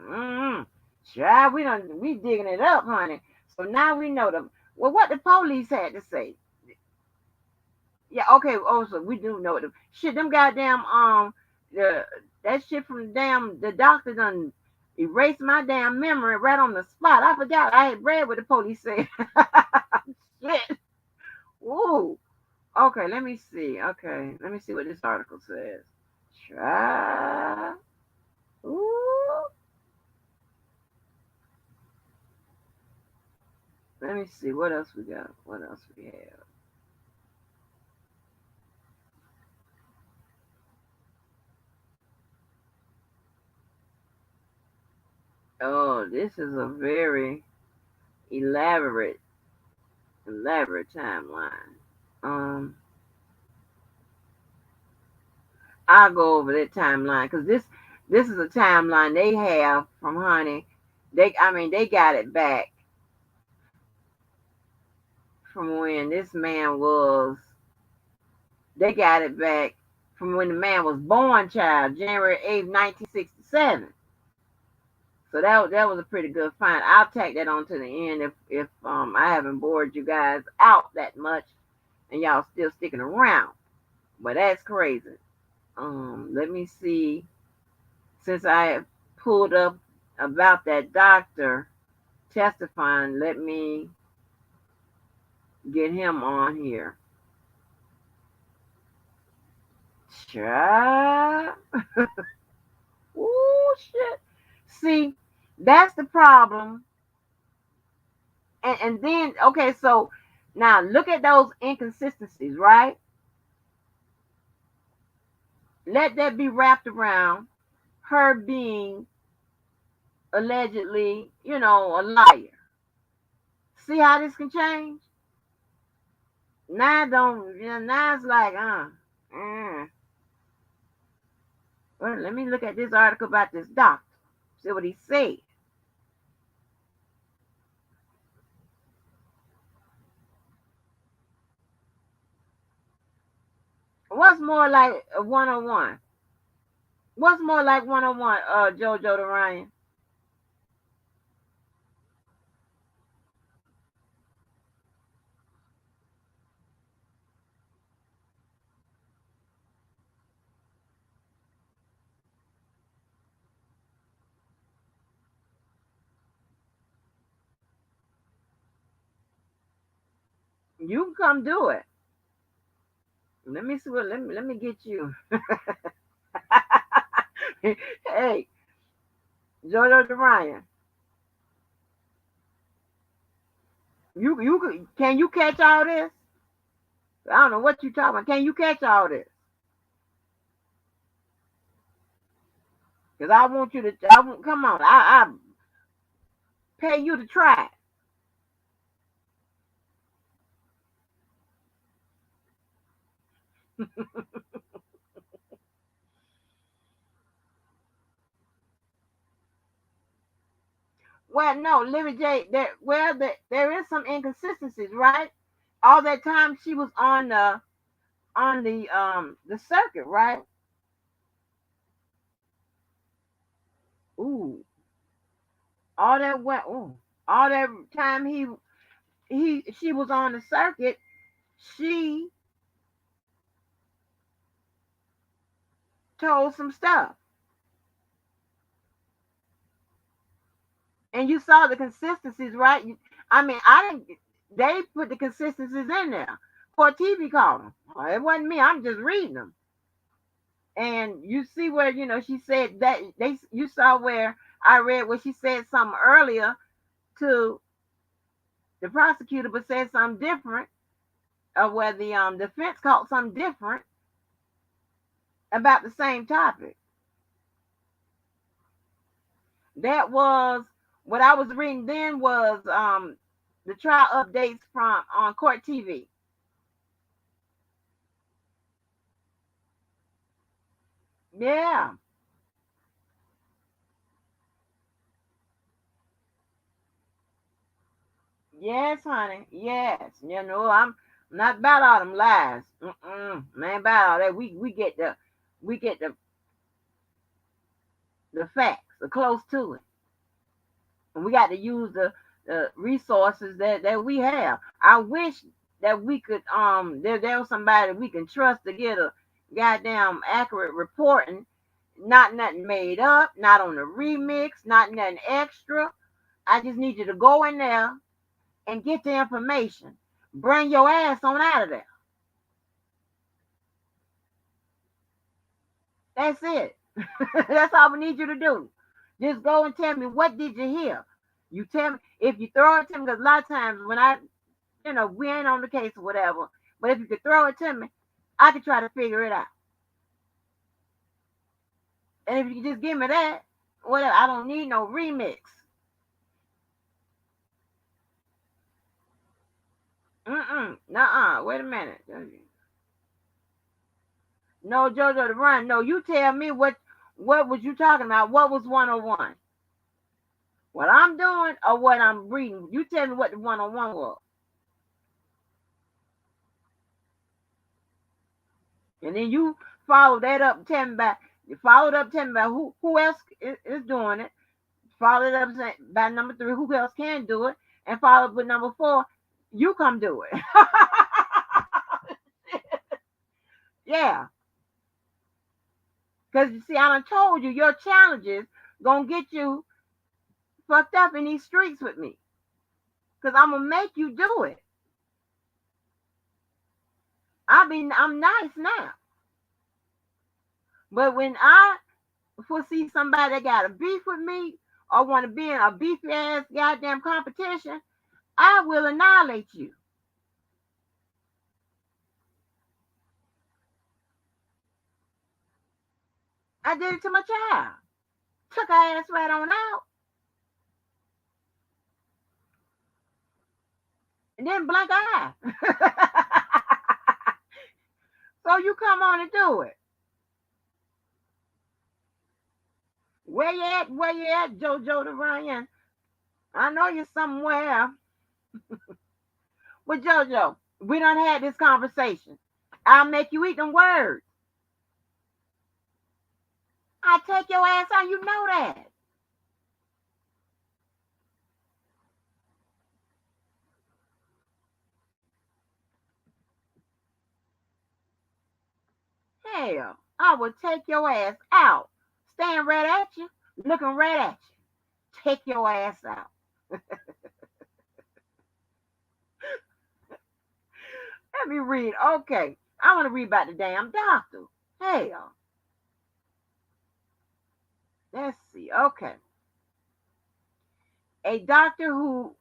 mm, child, we digging it up, honey. So now we know what the police had to say. Yeah, okay. Also, we do know them. Shit, them goddamn the that shit from the doctor done erased my damn memory right on the spot. I forgot I had read what the police said. Shit. Ooh. Okay, let me see. Okay, let me see what this article says. Try. Ooh. Let me see what else we got. What else we have? Oh, this is a very elaborate, elaborate timeline. Um, I'll go over that timeline because this is a timeline they have from Honey. They got it back from when this man was. They got it back from when the man was born, child, January 8th, 1967. So that was a pretty good find. I'll tack that on to the end if I haven't bored you guys out that much and y'all still sticking around. But that's crazy. Let me see. Since I have pulled up about that doctor testifying, let me get him on here. Child. Ooh, shit. See, that's the problem. And then, okay, so now look at those inconsistencies, right? Let that be wrapped around her being allegedly, a liar. See how this can change? Now don't, now it's like, well, let me look at this article about this doctor. See what he said. What's more like a 101? What's more like 101, Jojo the Ryan? You can come do it. Let me see what. Let me get you. Hey, Jojo the Ryan. Can you catch all this? I don't know what you talking about. Can you catch all this? Because I want you to. I want. Come on. I pay you to try. Well, no, Livy J. There is some inconsistencies, right? All that time she was on the circuit, right? Ooh, all that went. Ooh, all that time she was on the circuit. She told some stuff, and you saw the consistencies, right? I mean, I didn't. They put the consistencies in there for a TV call. It wasn't me. I'm just reading them, and you see where she said that they. You saw where I read where she said something earlier to the prosecutor, but said something different, or where the defense called something different about the same topic. That was what I was reading then was the trial updates from on court TV. Yeah. Yes, honey. Yes. I'm not about all them lies. Man, about all that. We get the facts, the close to it. And we got to use the resources that we have. I wish that we could there was somebody we can trust to get a goddamn accurate reporting, not nothing made up, not on the remix, not nothing extra. I just need you to go in there and get the information. Bring your ass on out of there. That's it. That's all we need you to do. Just go and tell me, what did you hear? You tell me if you throw it to me, because a lot of times when we ain't on the case or whatever, but if you could throw it to me, I could try to figure it out. And if you could just give me that, whatever, I don't need no remix. Nuh-uh. Wait a minute. No, Jojo the Run. No, you tell me what was you talking about? What was 101? What I'm doing or what I'm reading? You tell me what the 101 was. And then you follow that up, tell me about you followed up, tell me about who else is doing it. Followed up by number 3, who else can do it? And followed with number 4, you come do it. Yeah. Because you see, I done told you your challenges gonna get you fucked up in these streets with me. Because I'm gonna make you do it. I'm nice now. But when I foresee somebody that got a beef with me or want to be in a beefy ass goddamn competition, I will annihilate you. I did it to my child. Took her ass right on out. And then blank eye. So you come on and do it. Where you at? Where you at, Jojo the Ryan? I know you're somewhere. But Jojo, we done had this conversation. I'll make you eat them words. I take your ass out. You know that. Hell, I will take your ass out. Staring right at you, looking right at you. Take your ass out. Let me read. Okay. I want to read about the damn doctor. Hell. Let's see. Okay. A doctor who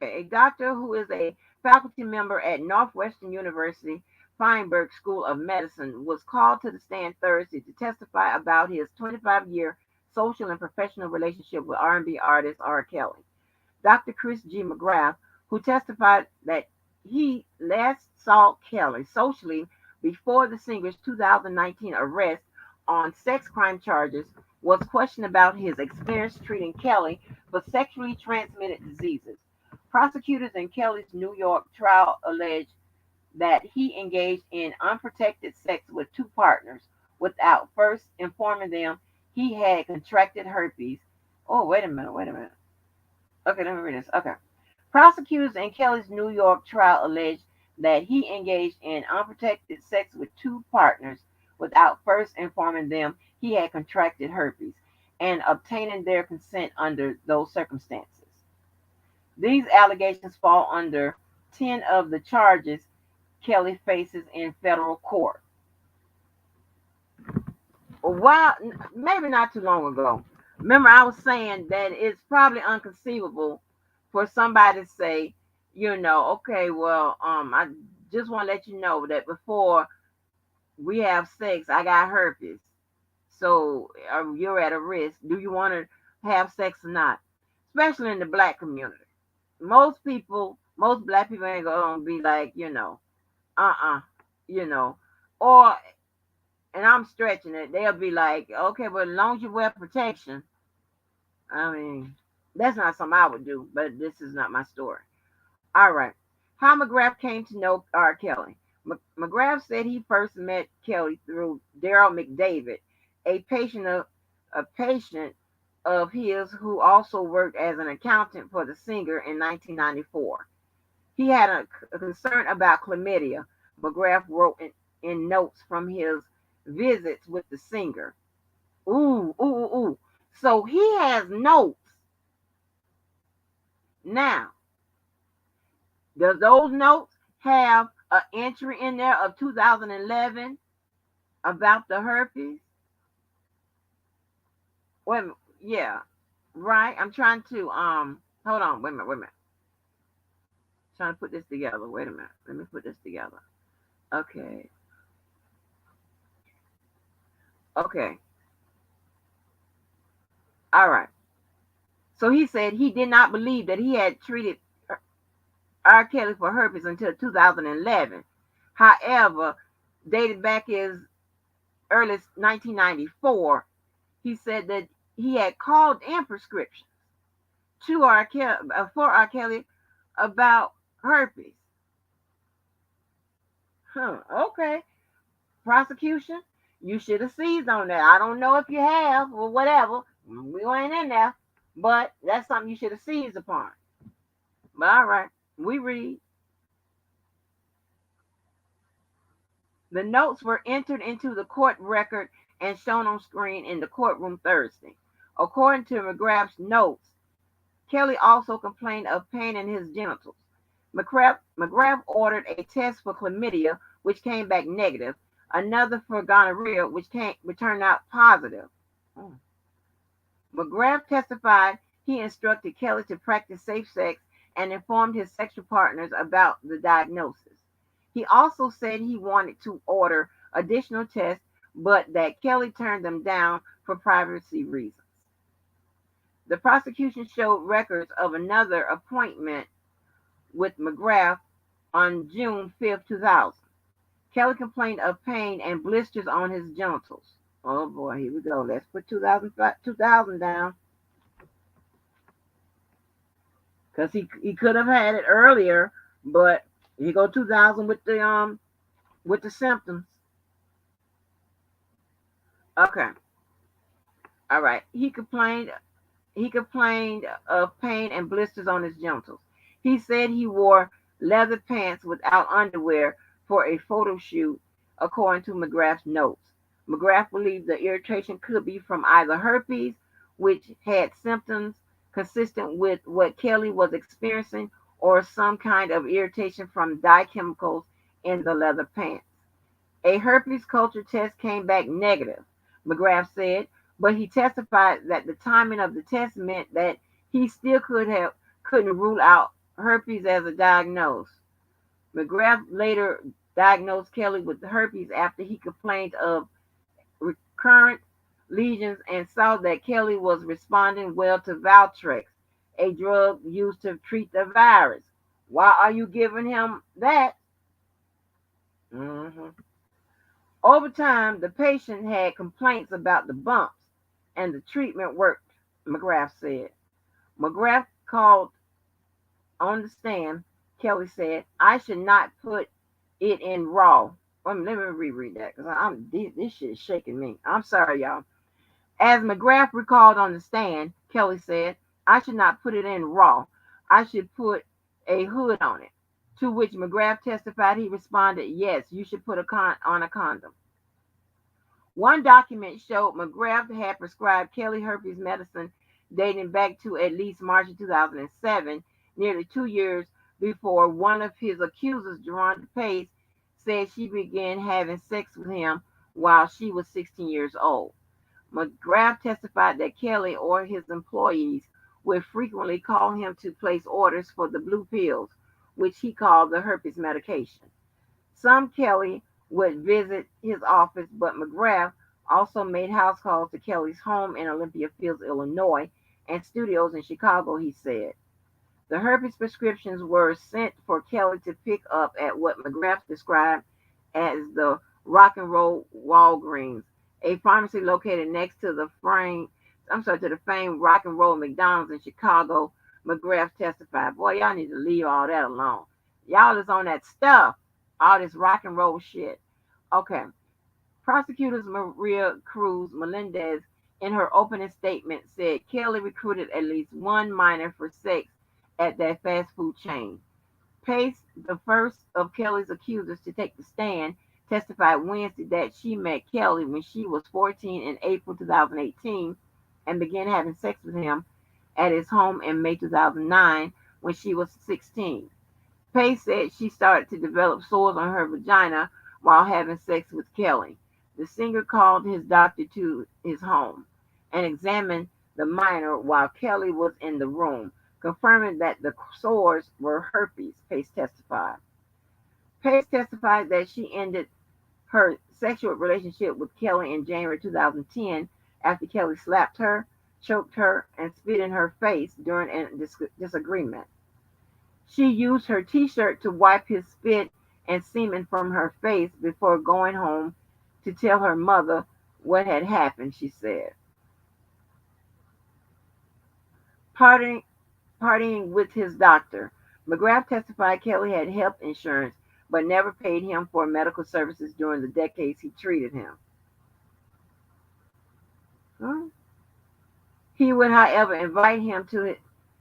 a doctor who is a faculty member at Northwestern University Feinberg School of Medicine was called to the stand Thursday to testify about his 25-year social and professional relationship with R&B artist R. Kelly. Dr. Chris G. McGrath, who testified that he last saw Kelly socially before the singer's 2019 arrest on sex crime charges, was questioned about his experience treating Kelly for sexually transmitted diseases. Prosecutors in Kelly's New York trial alleged that he engaged in unprotected sex with 2 partners without first informing them he had contracted herpes. Oh, wait a minute, wait a minute. Okay, let me read this. Okay. Prosecutors in Kelly's New York trial alleged that he engaged in unprotected sex with 2 partners without first informing them he had contracted herpes and obtaining their consent under those circumstances. These allegations fall under 10 of the charges Kelly faces in federal court. While maybe not too long ago, remember I was saying that it's probably unconceivable for somebody to say, okay, well, I just want to let you know that before we have sex, I got herpes. So you're at a risk. Do you want to have sex or not? Especially in the black community. Most black people ain't gonna be like, uh-uh, you know, or and I'm stretching it. They'll be like, okay, but as long as you wear protection, I mean, that's not something I would do. But this is not my story. All right. How McGrath came to know R. Kelly. McGrath said he first met Kelly through Daryl McDavid, a patient of a patient of his who also worked as an accountant for the singer in 1994. He had a concern about chlamydia, McGrath wrote in notes from his visits with the singer. Ooh, ooh, ooh, ooh. So he has notes. Now, does those notes have an entry in there of 2011 about the herpes? Wait a minute. Yeah, right. I'm trying to hold on, wait a minute, wait a minute. Trying to put this together. Wait a minute. Let me put this together. Okay. Okay. All right. So he said he did not believe that he had treated R. Kelly for herpes until 2011. However, dated back as early 1994, he said that he had called in prescriptions to R. Kelly, for R. Kelly about herpes. Huh. Okay. Prosecution, you should have seized on that. I don't know if you have or whatever. We ain't in there. But that's something you should have seized upon. But all right, we read. The notes were entered into the court record and shown on screen in the courtroom Thursday. According to McGrath's notes, Kelly also complained of pain in his genitals. McGrath ordered a test for chlamydia, which came back negative, another for gonorrhea, which turned out positive. Mm. McGrath testified he instructed Kelly to practice safe sex and informed his sexual partners about the diagnosis. He also said he wanted to order additional tests, but that Kelly turned them down for privacy reasons. The prosecution showed records of another appointment with McGrath on June 5, 2000. Kelly complained of pain and blisters on his genitals. Oh boy, here we go. Let's put 2000 down. Because he could have had it earlier, but he go 2000 with the symptoms. Okay. All right. He complained of pain and blisters on his genitals. He said he wore leather pants without underwear for a photo shoot, according to McGrath's notes. McGrath believed the irritation could be from either herpes, which had symptoms consistent with what Kelly was experiencing, or some kind of irritation from dye chemicals in the leather pants. A herpes culture test came back negative, McGrath said, but he testified that the timing of the test meant that he still couldn't rule out herpes as a diagnosis. McGrath later diagnosed Kelly with herpes after he complained of recurrent lesions and saw that Kelly was responding well to Valtrex, a drug used to treat the virus. Why are you giving him that? Mm-hmm. Over time, the patient had complaints about the bumps, and the treatment worked, McGrath said. McGrath called on the stand. Kelly said, I should not put it in raw. Let me reread that because this shit is shaking me. I'm sorry, y'all. As McGrath recalled on the stand, Kelly said, I should not put it in raw. I should put a hood on it. To which McGrath testified he responded, yes, you should put on a condom. One document showed McGrath had prescribed Kelly herpes medicine dating back to at least March of 2007, nearly 2 years before one of his accusers, Jerron Pace, said she began having sex with him while she was 16 years old. McGrath testified that Kelly or his employees would frequently call him to place orders for the blue pills, which he called the herpes medication. Some Kelly would visit his office, but McGrath also made house calls to Kelly's home in Olympia Fields, Illinois, and studios in Chicago, he said. The herpes prescriptions were sent for Kelly to pick up at what McGrath described as the Rock and Roll Walgreens, a pharmacy located next to the famed Rock and Roll McDonald's in Chicago. McGrath testified, boy, y'all need to leave all that alone. Y'all is on that stuff, all this rock and roll shit. Okay. Prosecutors Maria Cruz Melendez, in her opening statement, said Kelly recruited at least one minor for sex at that fast food chain. Pace, the first of Kelly's accusers to take the stand, testified Wednesday that she met Kelly when she was 14 in April 2018 and began having sex with him at his home in May 2009 when she was 16. Pace said she started to develop sores on her vagina while having sex with Kelly. The singer called his doctor to his home and examined the minor while Kelly was in the room, confirming that the sores were herpes, Pace testified. Pace testified that she ended her sexual relationship with Kelly in January 2010 after Kelly slapped her, choked her, and spit in her face during a disagreement. She used her t-shirt to wipe his spit and semen from her face before going home to tell her mother what had happened, she said. Partying with his doctor. McGrath testified Kelly had health insurance but never paid him for medical services during the decades he treated him. Huh? He would, however, invite him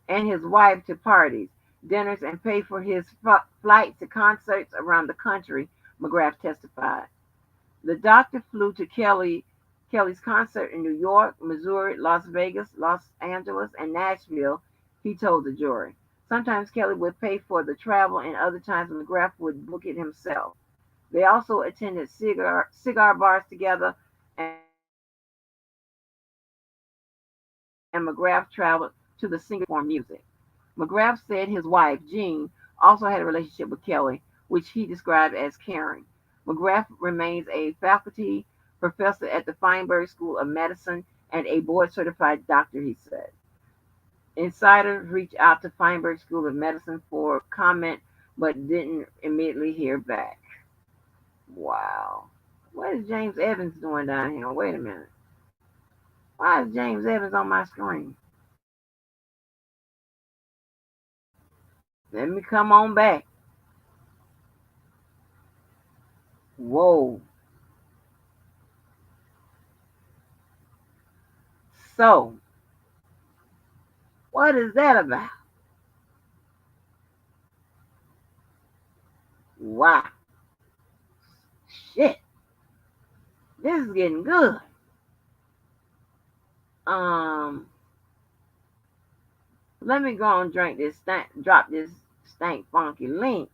and his wife to parties, dinners, and pay for his flight to concerts around the country, McGrath testified. The doctor flew to Kelly's concert in New York, Missouri, Las Vegas, Los Angeles, and Nashville, he told the jury. Sometimes Kelly would pay for the travel, and other times McGrath would book it himself. They also attended cigar bars together, and McGrath traveled to the singers to perform music. McGrath said his wife, Jean, also had a relationship with Kelly, which he described as caring. McGrath remains a faculty professor at the Feinberg School of Medicine and a board-certified doctor, he said. Insiders reached out to Feinberg School of Medicine for comment, but didn't immediately hear back. Wow. What is James Evans doing down here? Wait a minute. Why is James Evans on my screen? Let me come on back. Whoa. So, what is that about? Wow. Shit. This is getting good. Um, Let me go and drop this stank funky link.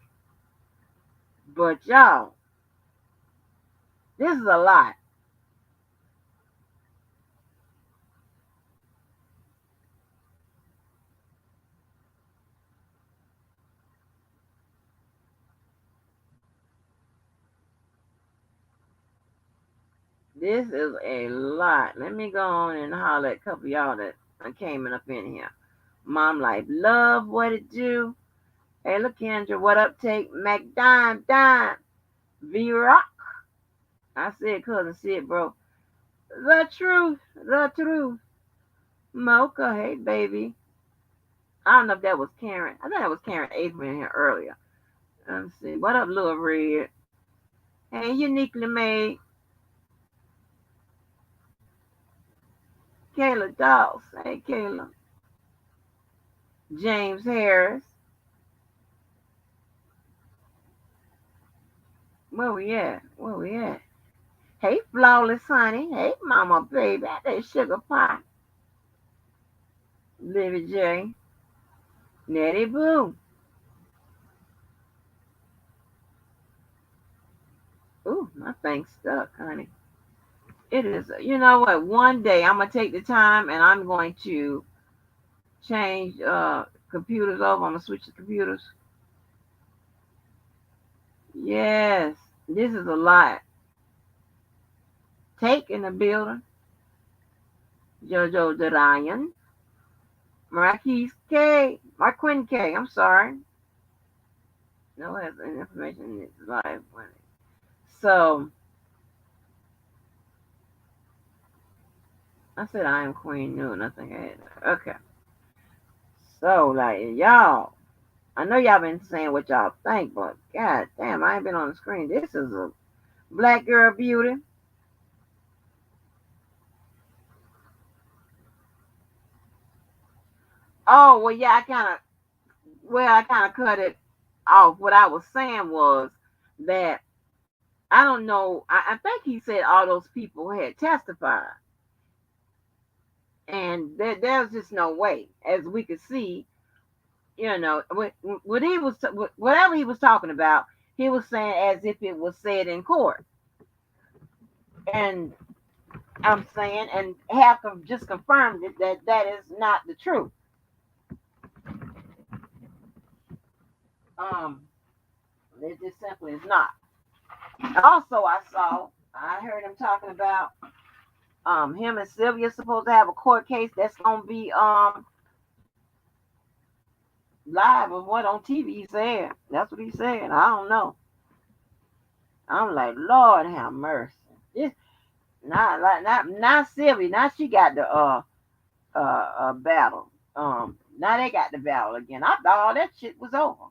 But y'all, this is a lot. This is a lot. Let me go on and holler at a couple of y'all that came up in here. Mom Life Love, what it do? Hey, look, Kendra, what up, take? Dime, V-Rock. I said, cousin Sid, bro. The truth. Mocha, hey, baby. I don't know if that was Karen. I think that was Karen Avery in here earlier. Let's see. What up, Little Red? Hey, uniquely made. Kayla Dawes. Hey, Kayla. James Harris. Where we at? Hey, Flawless Honey. Hey, Mama Baby. Hey, Sugar Pie. Livy J. Nettie Boo. Ooh, my thing's stuck, honey. It is. You know what? One day I'm going to take the time and I'm going to change computers over. I'm going to switch the computers. Yes, this is a lot. Take in the building. Jojo Darian. Marquise K. Marquin K. I'm sorry. No has any information in its life. So, I said I am Queen New, and I think I had that. Okay. So, like, y'all, I know y'all been saying what y'all think, but god damn, I ain't been on the screen. This is a black girl beauty. Oh, I kind of cut it off. What I was saying was that I don't know. I think he said all those people had testified, and there's just no way, as we could see. What he was, whatever he was talking about, he was saying as if it was said in court, and I'm saying, and have just confirmed it that that is not the truth. Um, it just simply is not. Also, I heard him talking about him and Sylvia supposed to have a court case that's gonna be live or what on TV. He said that's what he said. I don't know. I'm like, Lord have mercy. This not Sylvia. Now she got the battle. Now they got the battle again. I thought all that shit was over.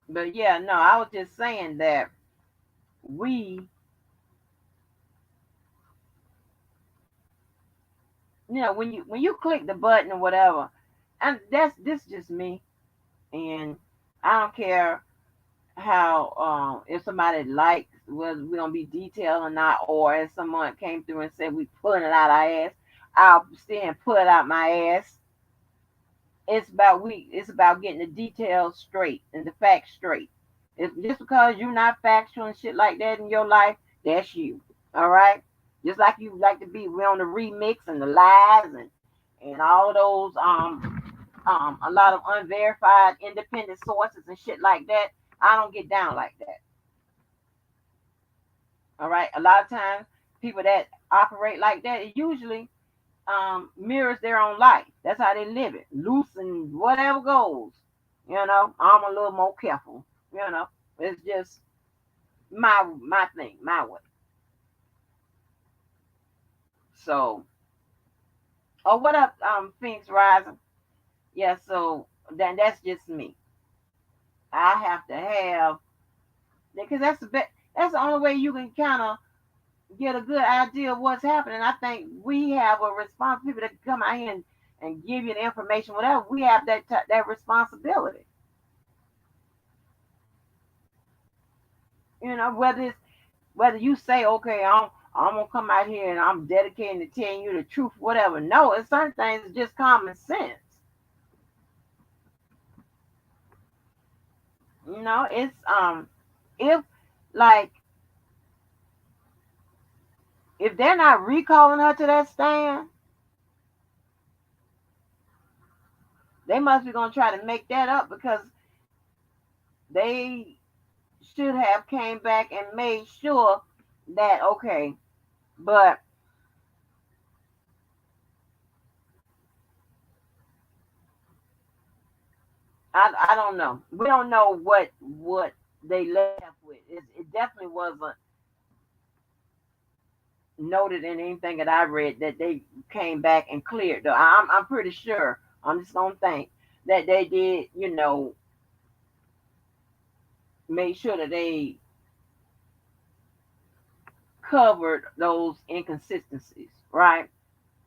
But yeah, no, I was just saying that we when you click the button or whatever, and that's this just me, and I don't care how if somebody likes whether we're gonna be detailed or not, or if someone came through and said we pulling it out our ass, I'll stand and pull it out my ass. It's about getting the details straight and the facts straight. It's just because you're not factual and shit like that in your life, that's you. All right? Just like you like to be we on the remix and the lies and all of those a lot of unverified independent sources and shit like that. I don't get down like that. All right. A lot of times people that operate like that, it usually mirrors their own life. That's how they live it. Loose and whatever goes. I'm a little more careful. It's just my thing, my way. So, oh, what up, Phoenix Rising? Yeah. So then that's just me. I have to have because that's the only way you can kind of get a good idea of what's happening. I think we have a responsibility to come out here and give you the information, whatever. We have that responsibility. Whether you say, okay, I'm gonna come out here and I'm dedicating to telling you the truth, whatever. No, it's certain things it's just common sense. It's if like if they're not recalling her to that stand, they must be gonna try to make that up because they should have came back and made sure that okay, but I don't know. We don't know what they left with. It definitely wasn't noted in anything that I read that they came back and cleared. Though I'm pretty sure. I'm just gonna think that they did. Make sure that they covered those inconsistencies, right?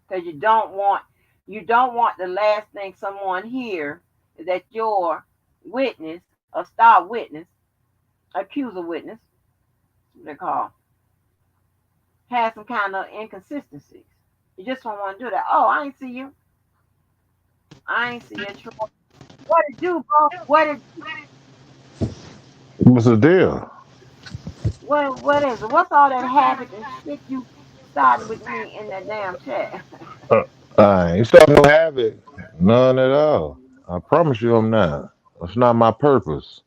Because you don't want the last thing someone hear is that your witness, a star witness, accuser witness, what they call, has some kind of inconsistencies. You just don't want to do that. Oh, I ain't see you. I ain't see you, Troy. What it do, bro? What's the deal? What is it? What's all that havoc and shit you starting with me in that damn chat? Uh, I ain't starting no havoc. None at all. I promise you I'm not. That's not my purpose.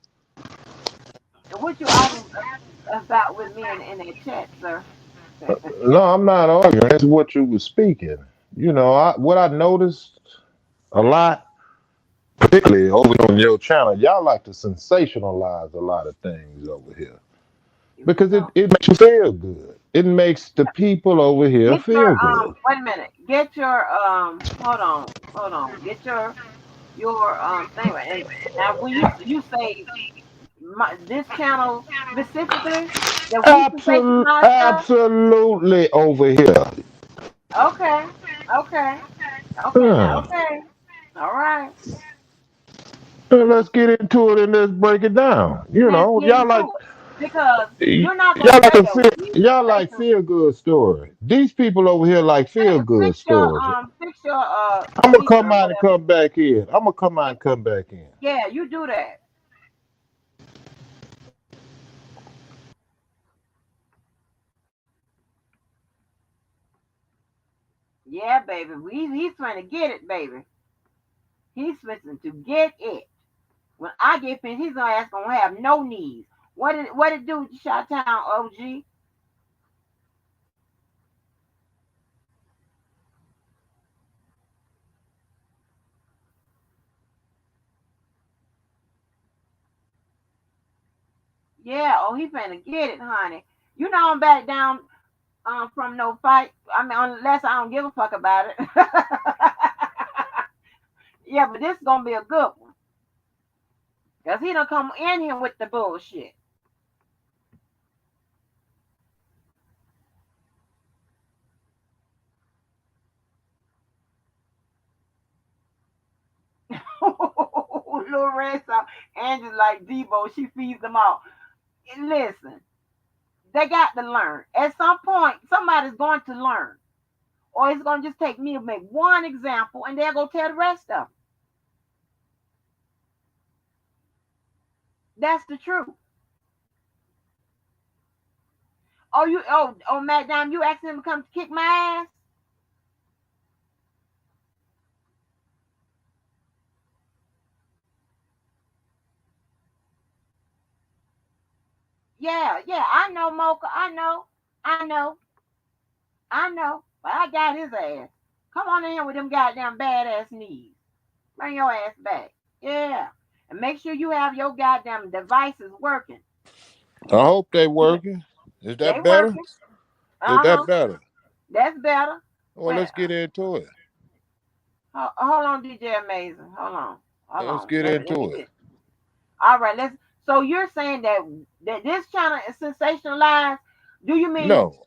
What you arguing about with me in that chat, sir? No, I'm not arguing. That's what you was speaking. What I noticed a lot, particularly over on your channel, y'all like to sensationalize a lot of things over here. Here we Because it, go. it makes you feel good. It makes the people over here Get your feel good. wait a minute. Get your hold on. Get your thing right. And now when you say this channel specifically that we sensationalize stuff, Absolutely over here. okay, okay, okay, now Huh. okay, all right. Let's get into it and let's break it down. Let's get into it because you're not gonna Y'all like say a that feel we y'all like sensational. feel good story. These people over here like feel good stories. Fix your I'm gonna speaker come or out and whatever. come back in. I'm gonna come out Yeah, and come back in. yeah, you do that. Yeah, baby. He's trying to get it, baby. He's fixing to get it. When I get finished, he's gonna ask gonna have no knees. What it do, Shot Town OG? Yeah, oh he finna get it, honey. You know I'm back down from no fight. I mean unless I don't give a fuck about it. Yeah, but this is gonna be a good one. Cause he done come in here with the bullshit. little red sauce. Angie's like Debo, she feeds them all. Listen, they got to learn. At some point, somebody's going to learn. Or it's going to just take me to make one example and they'll go tell the rest of them. That's the truth. Madam, you asking him to come kick my ass? Yeah, yeah, I know, Mocha. I know, I know. But I got his ass. Come on in here with them goddamn badass knees. Bring your ass back. Yeah. And make sure you have your goddamn devices working. I hope they Yeah, working. Is they that better? working. Is that Uh-huh. better? That's better. Well, Well, let's get into it. hold on, DJ Amazing. Hold on. Hold Let's on. get Let me into it. get. All right, let's. So you're saying that this channel is sensationalized? Do you mean No,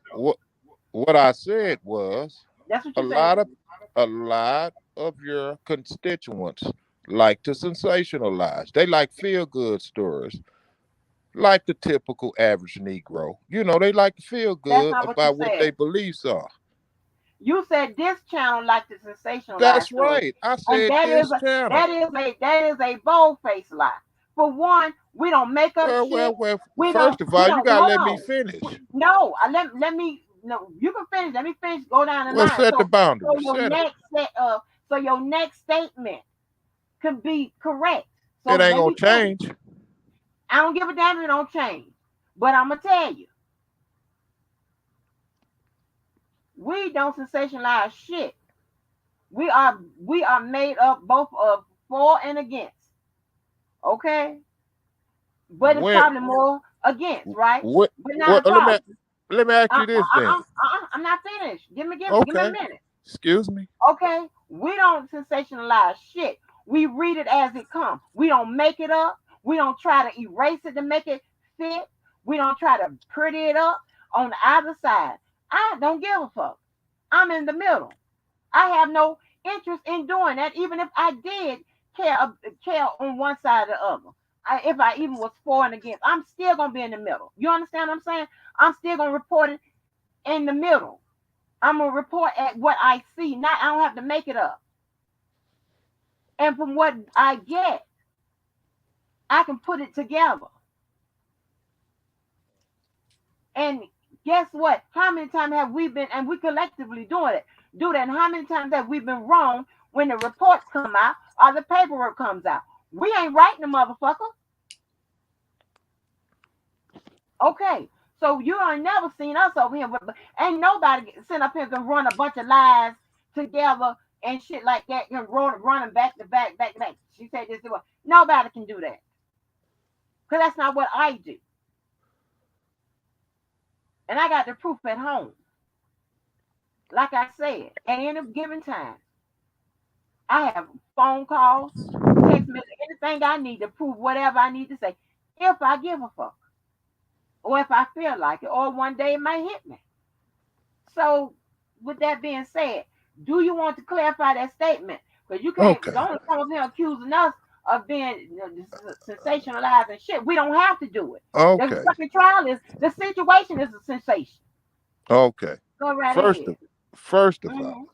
what I said was that's what a you said? lot of a lot of your constituents like to sensationalize. They like feel good stories, like the typical average Negro. They like to feel That's good not what you about what said. their beliefs are. You said this channel like to sensationalize That's stories, right. I and said this channel. that is a bold faced lie. For one, we don't make up Well, shit. well, well. We don't First of we all, you don't gotta hold let me on. finish. No, let me no. You can finish. Let me finish. Go down the Well, line. set the So boundary. your Set it. next statement could be correct. It So ain't let gonna me finish. change. I don't give a damn if it don't change. But I'm gonna tell you, we don't sensationalize shit. We are made up both of for and against. Okay? But it's When probably more against, right? what But not what a let problem. me ask you this then. I'm not finished. Give me a Okay. minute. Excuse me. Okay? We don't sensationalize shit. We read it as it comes. We don't make it up. We don't try to erase it to make it fit. We don't try to pretty it up on either side. I don't give a fuck. I'm in the middle. I have no interest in doing that, even if I did care on one side or the other. If I even was for and against, I'm still gonna be in the middle. You understand what I'm saying? I'm still gonna report it in the middle. I'm gonna report at what I see. Not I don't have to make it up. And from what I get, I can put it together. And guess what? How many times have we been, and we collectively do that, and how many times have we been wrong when the reports come out or the paperwork comes out? We ain't writing the motherfucker. Okay. So you ain't never seen us over here, but ain't nobody sitting up here can run a bunch of lies together and shit like that, can run them back to back, back to back. She said this. Nobody can do that. Because that's not what I do. And I got the proof at home. Like I said, at any given time, I have phone calls, text messages, anything I need to prove whatever I need to say. If I give a fuck, or if I feel like it, or one day it might hit me. So, with that being said, do you want to clarify that statement? Because you can't Okay. don't come up here accusing us of being sensationalizing shit. We don't have to do it. The Okay. fucking trial is the situation is a sensation. Okay. Go right First ahead. of first of all, Hmm.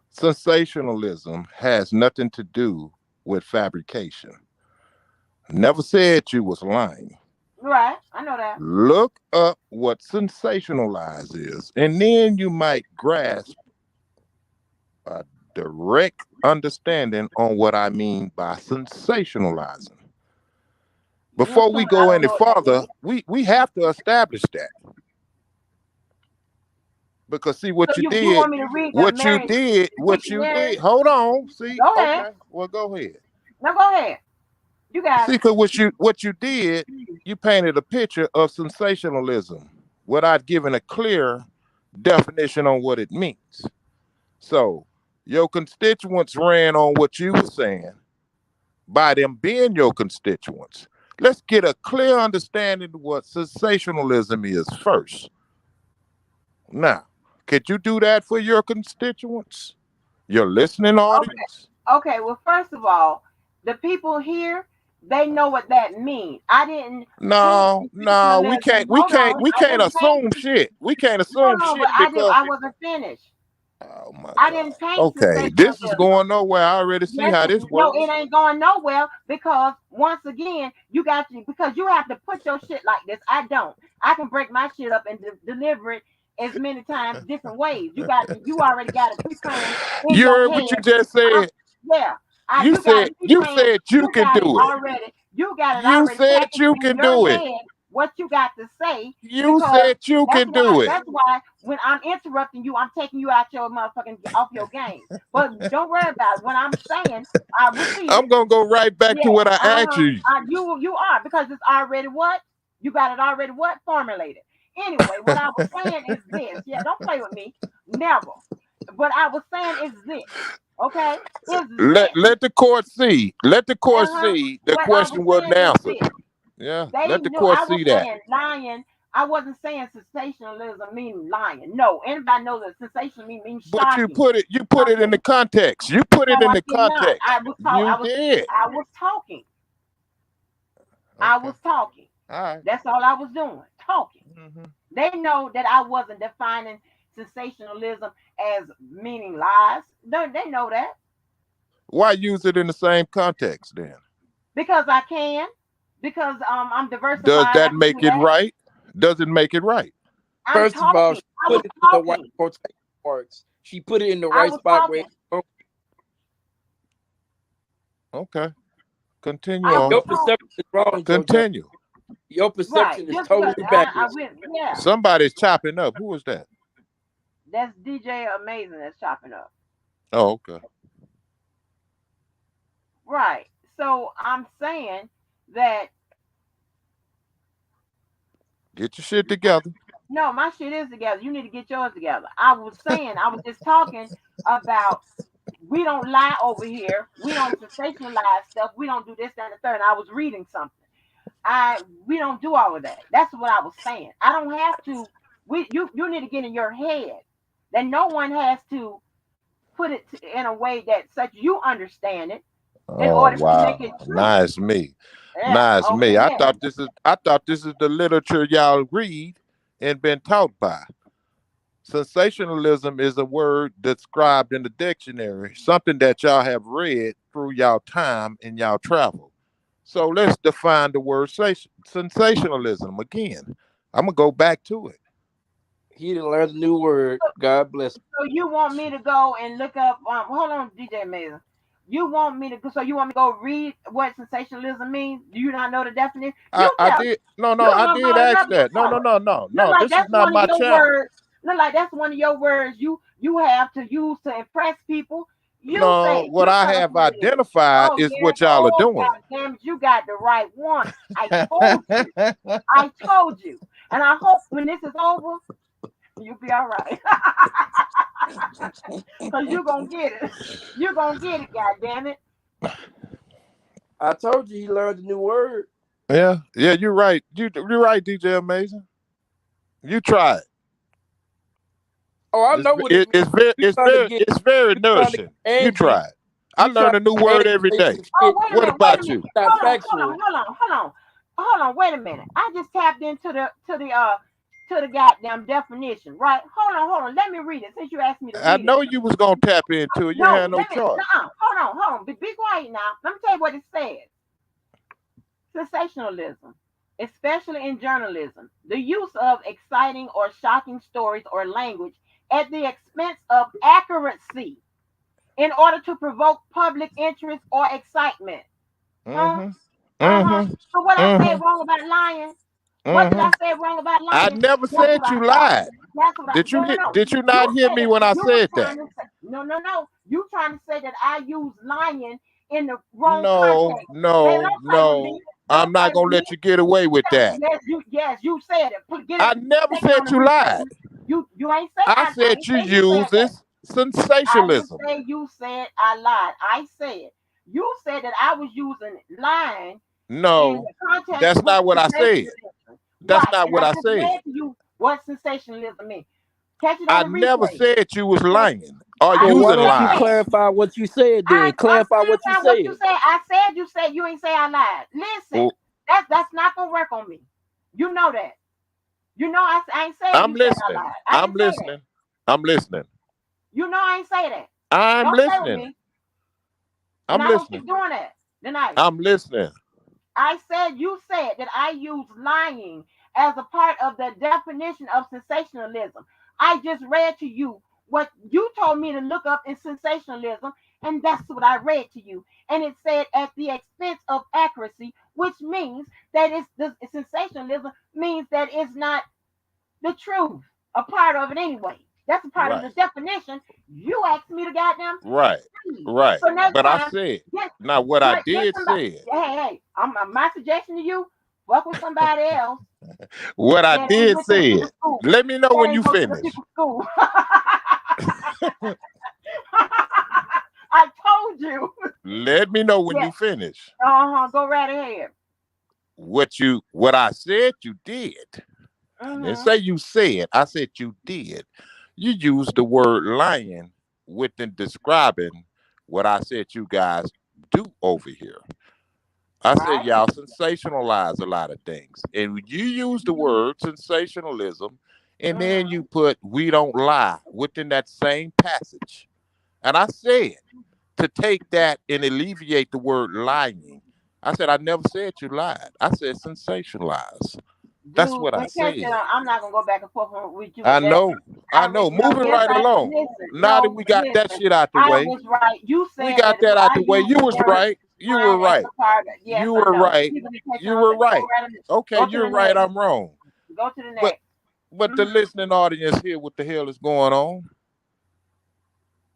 sensationalism has nothing to do with fabrication. Never said you was lying. Right, I know that. Look up what sensationalize is, and then you might grasp a direct understanding on what I mean by sensationalizing. You Before we assuming I go don't any know what that further, is. we have to establish that. Because see So what you you did, want me to read the Merriam what you dictionary? did. Hold on. See, Go ahead. okay. Well, go ahead. No, go ahead. You got See, it. because what you did, you painted a picture of sensationalism without giving a clear definition on what it means. So your constituents ran on what you were saying by them being your constituents. Let's get a clear understanding of what sensationalism is first. Now, could you do that for your constituents? Your listening Okay. audience? Okay. Well, first of all, the people here, They know what that means. I didn't paint No, no, we sensationalism. can't, we Hold can't, on, we I can't didn't paint. assume shit. We can't assume Hold on, but shit because, I wasn't finished. oh my I God. didn't paint Okay, this is sensationalism. going nowhere. I already see Yes, how this no, it works. ain't going nowhere because once again, you got to because you have to put your shit like this. I don't. I can break my shit up and deliver it as many times different ways. You already got it pre-planned in You your heard what you head. just I'm, said. yeah, You you got said, it you pre-planned. said you You can got it do it. already. You got it You already said packaged you in can your do it. head what you got to say You because said you that's can why do it. that's why when I'm interrupting you, I'm taking you out your motherfucking off your game. But don't worry about it. When I'm saying I repeat I'm it. gonna go right back to Yeah, what I asked you. you are because it's already what you got it already what formulated. Anyway, what I was saying is this. Yeah, don't play with me. Never. What I was saying is this. Okay, is Let this. let the court see. Let the court Uh-huh. see the What I was question wasn't saying is answered. this. Yeah, They let the knew court I was see that. saying lying. I wasn't saying sensationalism meaning lying. No, anybody knows that sensationalism means But shocking you put it in the something. context. You put it No, in I the did not. context. You did. I was talking. I Okay. was talking. All right. That's all I was doing. Talking. Mm-hmm. They know that I wasn't defining sensationalism as meaning lies. They know that Why use it in the same context then? because I can. Because I'm Does diversified. I that can make do it that. right? Does it make it right? I'm First of all, talking. she I put was it in the right talking. quotation marks. She put it in the I right was spot where talking. Okay. Continue I was on. your talking. perception is wrong, JoJo. Continue. Your Right. perception is Just because totally I backwards. went. Yeah. Somebody's chopping up. Who is that? That's DJ Amazing that's chopping up. Oh, okay. Right. So I'm saying that Get your shit together. no, my shit is together. You need to get yours together. I was saying, I was just talking about we don't lie over here. We don't sensationalize stuff. We don't do this, that, and the third. And I was reading something. We don't do all of that. That's what I was saying. I don't have to. You need to get in your head that no one has to put it in a way that such you understand it in Oh order to make it wow. true. Nice me. Yeah. Nice Okay. me. Yeah. I thought this is the literature y'all read and been taught by. Sensationalism is a word described in the dictionary, something that y'all have read through y'all time and y'all travel. So let's define the word sensationalism again. I'm gonna go back to it. He didn't learn a new word. God bless him. So you want me to go and look up? Hold on, DJ Mason. You want me to? So you want me to go read what sensationalism means? Do you not know the definition? You I tell me. did no no You I want to did go and ask look? that. No Tell no us. no no Look no. like This is that's not one of my your channel. words. Look like that's one of your words you have to use to impress people. You No, say what you I tell us have what it is. identified Oh is yes. what y'all are Oh God doing. damn it, you got the right one. I told you. I told you. And I hope when this is over, you'll be all right. Cause you're gonna get it. You're gonna get it, god damn it. I told you he learned a new word. Yeah, yeah, you're right. You're right, DJ Amazing. You try it. Oh, I know what it means. You trying to get it's very you trying to get nourishing. You Angie. try it. I You trying learn a new to get word Angie every say day. some Oh, shit wait a What minute, wait a about minute. you? not factual. Hold on, wait a minute. I just tapped into the goddamn definition, right? Hold on. Let me read it since you asked me to I read it. know you was gonna tap into it. You No, had no let me choice. hold on. Be quiet now. Let me tell you what it says. Sensationalism, especially in journalism, the use of exciting or shocking stories or language at the expense of accuracy in order to provoke public interest or excitement. Huh? Mm-hmm. Uh-huh. Mm-hmm. So what I said Mm-hmm. wrong about lying? What did Mm-hmm. I say wrong about I lying? never That's what said I you thought. lied. That's what I no. Did you not You hear said me that when I you were said that? trying to say no. You trying to say that I use lying in the wrong No, context. Baby, no, don't play with me. no. I'm Don't play not with gonna me. let you get away with that. Yes, you said it. Get I it. never Take it on said the you replay. lied. You ain't say I I said ain't you say you said use that. this I didn't sensationalism. say you said I lied. I said you said that I was using lying in No, the context that's with not what I said. sensationalism. That's Right. not And what I I just said. read to you what sensationalism means. Catch it on I the never replay. said you was Catch, lying or I Well, why using didn't don't say you that. lies. clarify what you said then? I Clarify what you clarify what you said. said. You said you ain't say I lied. Listen, Oh, that's not gonna work on me. You know that. You know I ain't say I'm you said I listening. lied. I I'm ain't say that. listening. I'm listening. You know I ain't say that. I'm Don't play with listening. me. You're I'm not gonna listening. keep doing that tonight. I'm listening. I said you said that I use lying as a part of the definition of sensationalism. I just read to you what you told me to look up in sensationalism, and that's what I read to you. And it said at the expense of accuracy, which means that it's the sensationalism means that it's not the truth. A part of it anyway. That's a part of the Right. definition. You asked me to goddamn Right. read. Right. So next But I time, said, get now what I get did somebody. said, Hey, my suggestion to you: fuck with somebody else what I that ain't did went to the said. people school. Let me know That when ain't you go to the finish. people school. I told you. Let me know when Yeah. you finish. Go right ahead. What I said you did. I didn't Mhm. say you said, I said you did. You used the word lying within describing what I said you guys do over here. I said Right. y'all sensationalize a lot of things. And you use the word sensationalism, and then you Mhm. put we don't lie within that same passage. And I said to take that and alleviate the word lying. I said I never said you lied. I said sensationalize. That's Dude, what I when catch it, said. I'm not gonna go back and forth with you I with that. know. I know. No, Moving yes, right I along. listen. Now that No, we got that listen. shit out the I way, was right. You we said got that that out I the way. use You the was word right. You were lying as right. a part of. Yes, You I were know. right. People be catching You on. were Go right. right. Okay, Go to you're the right. next. I'm wrong. Go to the But next. the Mm-hmm. listening audience here, what the hell is going on?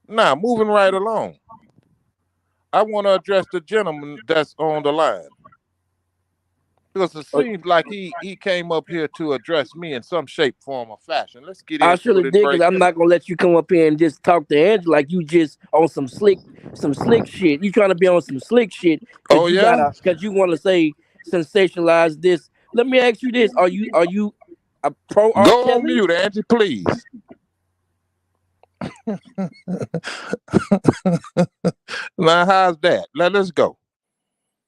Now, moving right along. I want to address the gentleman that's on the line because it Uh, seems like he came up here to address me in some shape, form, or fashion. Let's get I into surely it and did, because break I'm it not up. gonna let you come up here and just talk to Angie like you just on some slick shit. You trying to be on some slick shit Oh because yeah, because you want to say sensationalize this. Let me ask you this: Are you a pro R. go on Kelly? mute, Angie, please. Now, how's that? Let's go.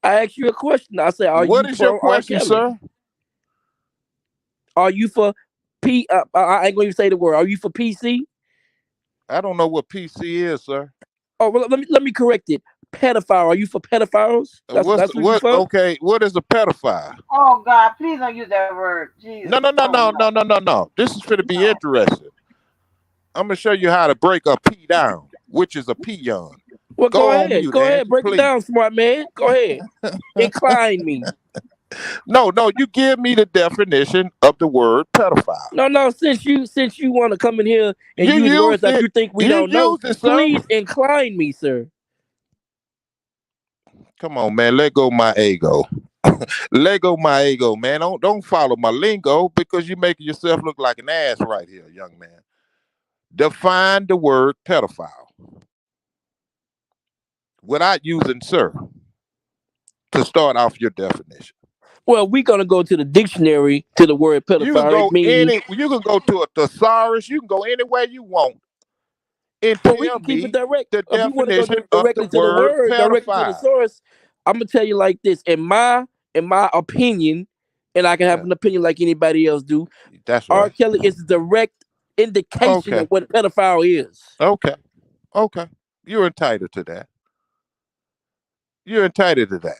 I asked you a question. I said, are What you is your pro R. question, Kelly? sir? Are you for P? I ain't gonna even say the word. Are you for PC? I don't know what PC is, sir. Oh, well, let me correct it. Pedophile. Are you for pedophiles? That's what you What? for? Okay, what is a pedophile? Oh God, please don't use that word. No, Jesus. no, no, Oh no, no, no, no, no, no. This is going to be no. interesting. I'm gonna show you how to break a P down, which is a peon. Well, go Go on ahead. mute, Go ahead. Angie, Break it please. down, smart man. Go ahead. Incline me. No, no, you give me the definition of the word pedophile. No, no. Since you want to come in here and You use words used that it. you think we You don't know, used it, sir. please incline me, sir. Come on, man. Let go my ego. Let go my ego, man. Don't follow my lingo because you're making yourself look like an ass right here, young man. Define the word pedophile without using sir to start off your definition. Well, we're gonna go to the dictionary to the word pedophile. It means, You can go to a thesaurus, you can go anywhere you want and well, we tell can keep it me direct. the If you want to go definition of the directly to the word word, directly to the pedophile. source, I'm gonna tell you like this. In my opinion, and I can have Yeah, an opinion like anybody else do. that's R. right. Kelly is a direct indication Okay. of what a pedophile is. Okay. Okay. You're entitled to that. You're entitled to that.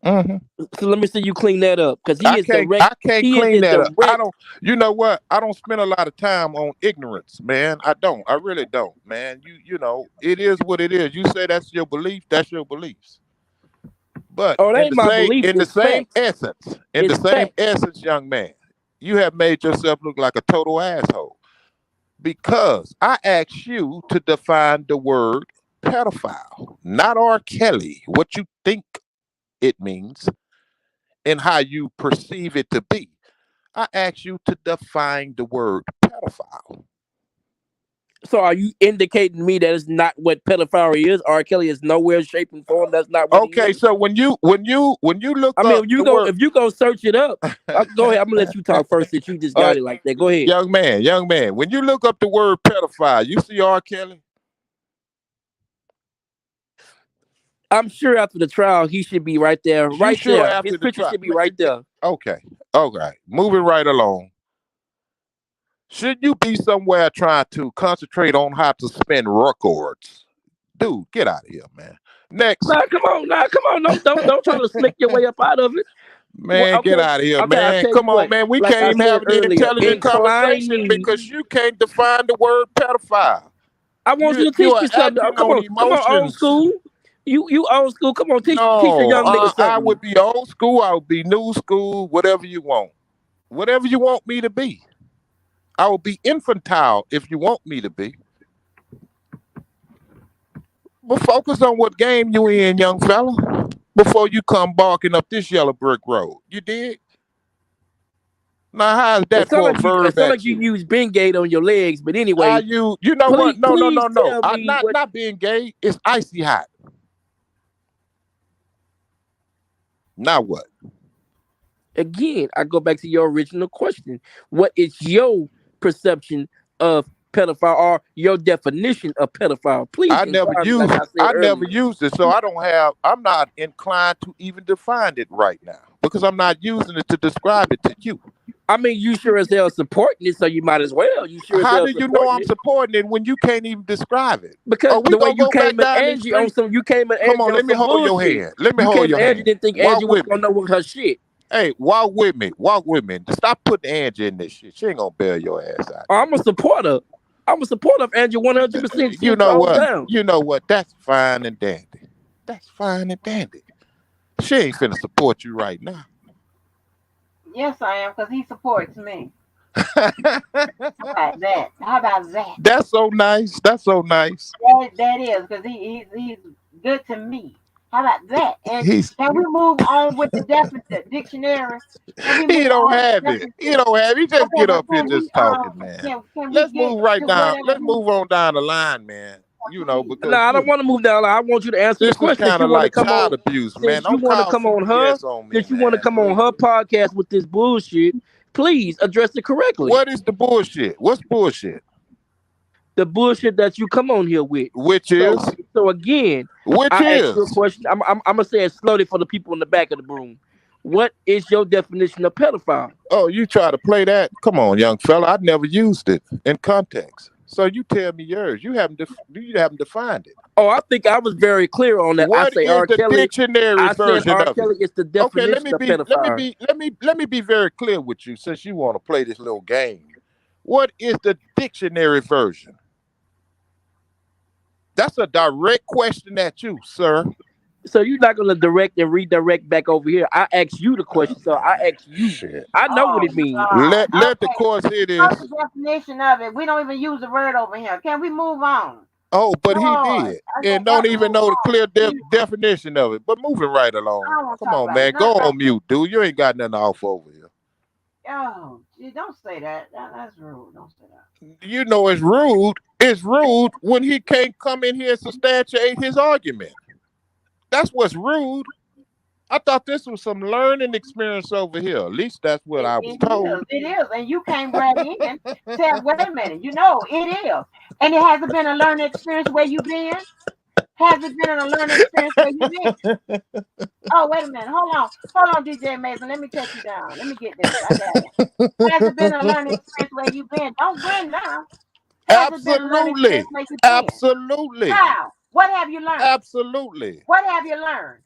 Hmm. So let me see you clean that up, because he is direct. I can't He is clean a that up. I direct. don't you know what? I don't spend a lot of time on ignorance, man. I don't. I really don't, man. You know, it is what it is. You say that's your belief, that's your beliefs. But Oh, that ain't my belief. It's facts. in the It's same facts. essence, young man, you have made yourself look like a total asshole because I asked you to define the word pedophile, not R. Kelly, what you think it means and how you perceive it to be. I asked you to define the word pedophile. So are you indicating to me that it's not what pedophilia is? R. Kelly is nowhere, shape, and form. That's not what he Okay, is. so when you look I mean, up the word, if you go search it up, go ahead. I'm gonna let you talk first since you just uh, got it like that. Go ahead. young man, when you look up the word pedophile, you see R. Kelly. I'm sure after the trial, he should be right there, You right sure there. His after the picture trial? should be right there. Okay, okay, moving right along. Should you be somewhere trying to concentrate on how to spin records? Dude, get out of here, man. Next, Nah, come on. Don't try to slick your way up out of it. Well, man, get okay, out of here, okay. I'll man. tell you Come on, what. man. We Like can't I even said have any earlier, intelligent incline conversation me. because you can't define the word pedophile. I want you to You teach are me something. Oh, acting on come on, old emotions. school. You old school. Come on, teach a No, young nigga I something. would be old school. I would be new school. Whatever you want. Whatever you want me to be. I will be infantile if you want me to be. But focus on what game you in, young fella, before you come barking up this yellow brick road. You dig? Now, how's that for a It verb sound at like you you? use Bengate on your legs. But Are anyway, you know what? No, no, no, please no. tell I'm me not what. not being gay. It's icy hot. Now what? Again, I go back to your original question. What is your perception of pedophile or your definition of pedophile? Please inquire me, like I said I never earlier. used it, so I'm not inclined to even define it right now because I'm not using it to describe it to you. I mean, you sure as hell supporting it, so you might as well. You sure as How hell do you know supporting I'm it supporting it when you can't even describe it? because Are we the way gonna you go back came at down these Angie on streets? some, you came at Come Angie on, on let me some hold your bullshit. hand. Let me You hold came at your Angie hand. didn't think Walk Angie was with gonna me. know what her shit. Hey, walk with me. Walk with me. Stop putting Angie in this shit. She ain't gonna bail your ass out. I'm a supporter. I'm a supporter of Angie 100% You 10 know toes what? down. You know what? That's fine and dandy. That's fine and dandy. She ain't finna support you right now. Yes, I am, because he supports me. How about that? How about that? That's so nice. That's so nice. That is, because he's good to me. How about that? And He's can we move on with the definition dictionary? Can we he move don't on with have the it. He definition? don't have it. He just Okay, get but up here just talking, man. can we Let's get move right to down. whatever Let's we move on down the line, man. You know, please? because Nah, I don't you want to move down. I want you to answer the this is question since kind you of want to like come child on. abuse, man. Since you Don't want to call come on her, CPS on me, since you want to man. come on Please. her podcast with this bullshit, please address it correctly. What is the bullshit? What's bullshit? The bullshit that you come on here with. Which So, is so again, which I asked you a is question. I'm gonna say it slowly for the people in the back of the room. What is your definition of pedophile? Oh, you try to play that? Come on, young fella. I never used it in context. So you tell me yours. You haven't defined it. Oh, I think I was very clear on that. I What say is R. the Kelly. dictionary I said version R. of it? Kelly is the Okay, definition of pedophile. let me be very clear with you since you want to play this little game. What is the dictionary version? That's a direct question at you, sir. So you're not gonna direct and redirect back over here. I asked you the Oh question, so I man, asked you. shit. I know what Oh it means. God. Let the Okay. course hear What's this. the definition of it? We don't even use the word over here. Can we move on? Oh, but he Lord, did, I said, and don't even move know the on. clear Jesus. definition of it. But moving right I along. don't want to Come talk on, about man. Go nothing about on mute, dude. You ain't got nothing off over here. oh, gee, don't say that. That's rude. Don't say that. You know it's rude. It's rude when he can't come in here and substantiate his argument. That's what's rude. I thought this was some learning experience over here. At least that's what I was It is. told. It is. And you came right in. Said, wait a minute. You know, it is. And it hasn't been a learning experience where you been. Has it been a learning experience where you been? Oh, wait a minute. Hold on. Hold on, DJ Mason. Let me take you down. Let me get this. I got it. Has it been a learning experience where you been? Don't grin now. Has it been a learning experience Absolutely. where you been? Absolutely. How? What have you learned? Absolutely. What have you learned?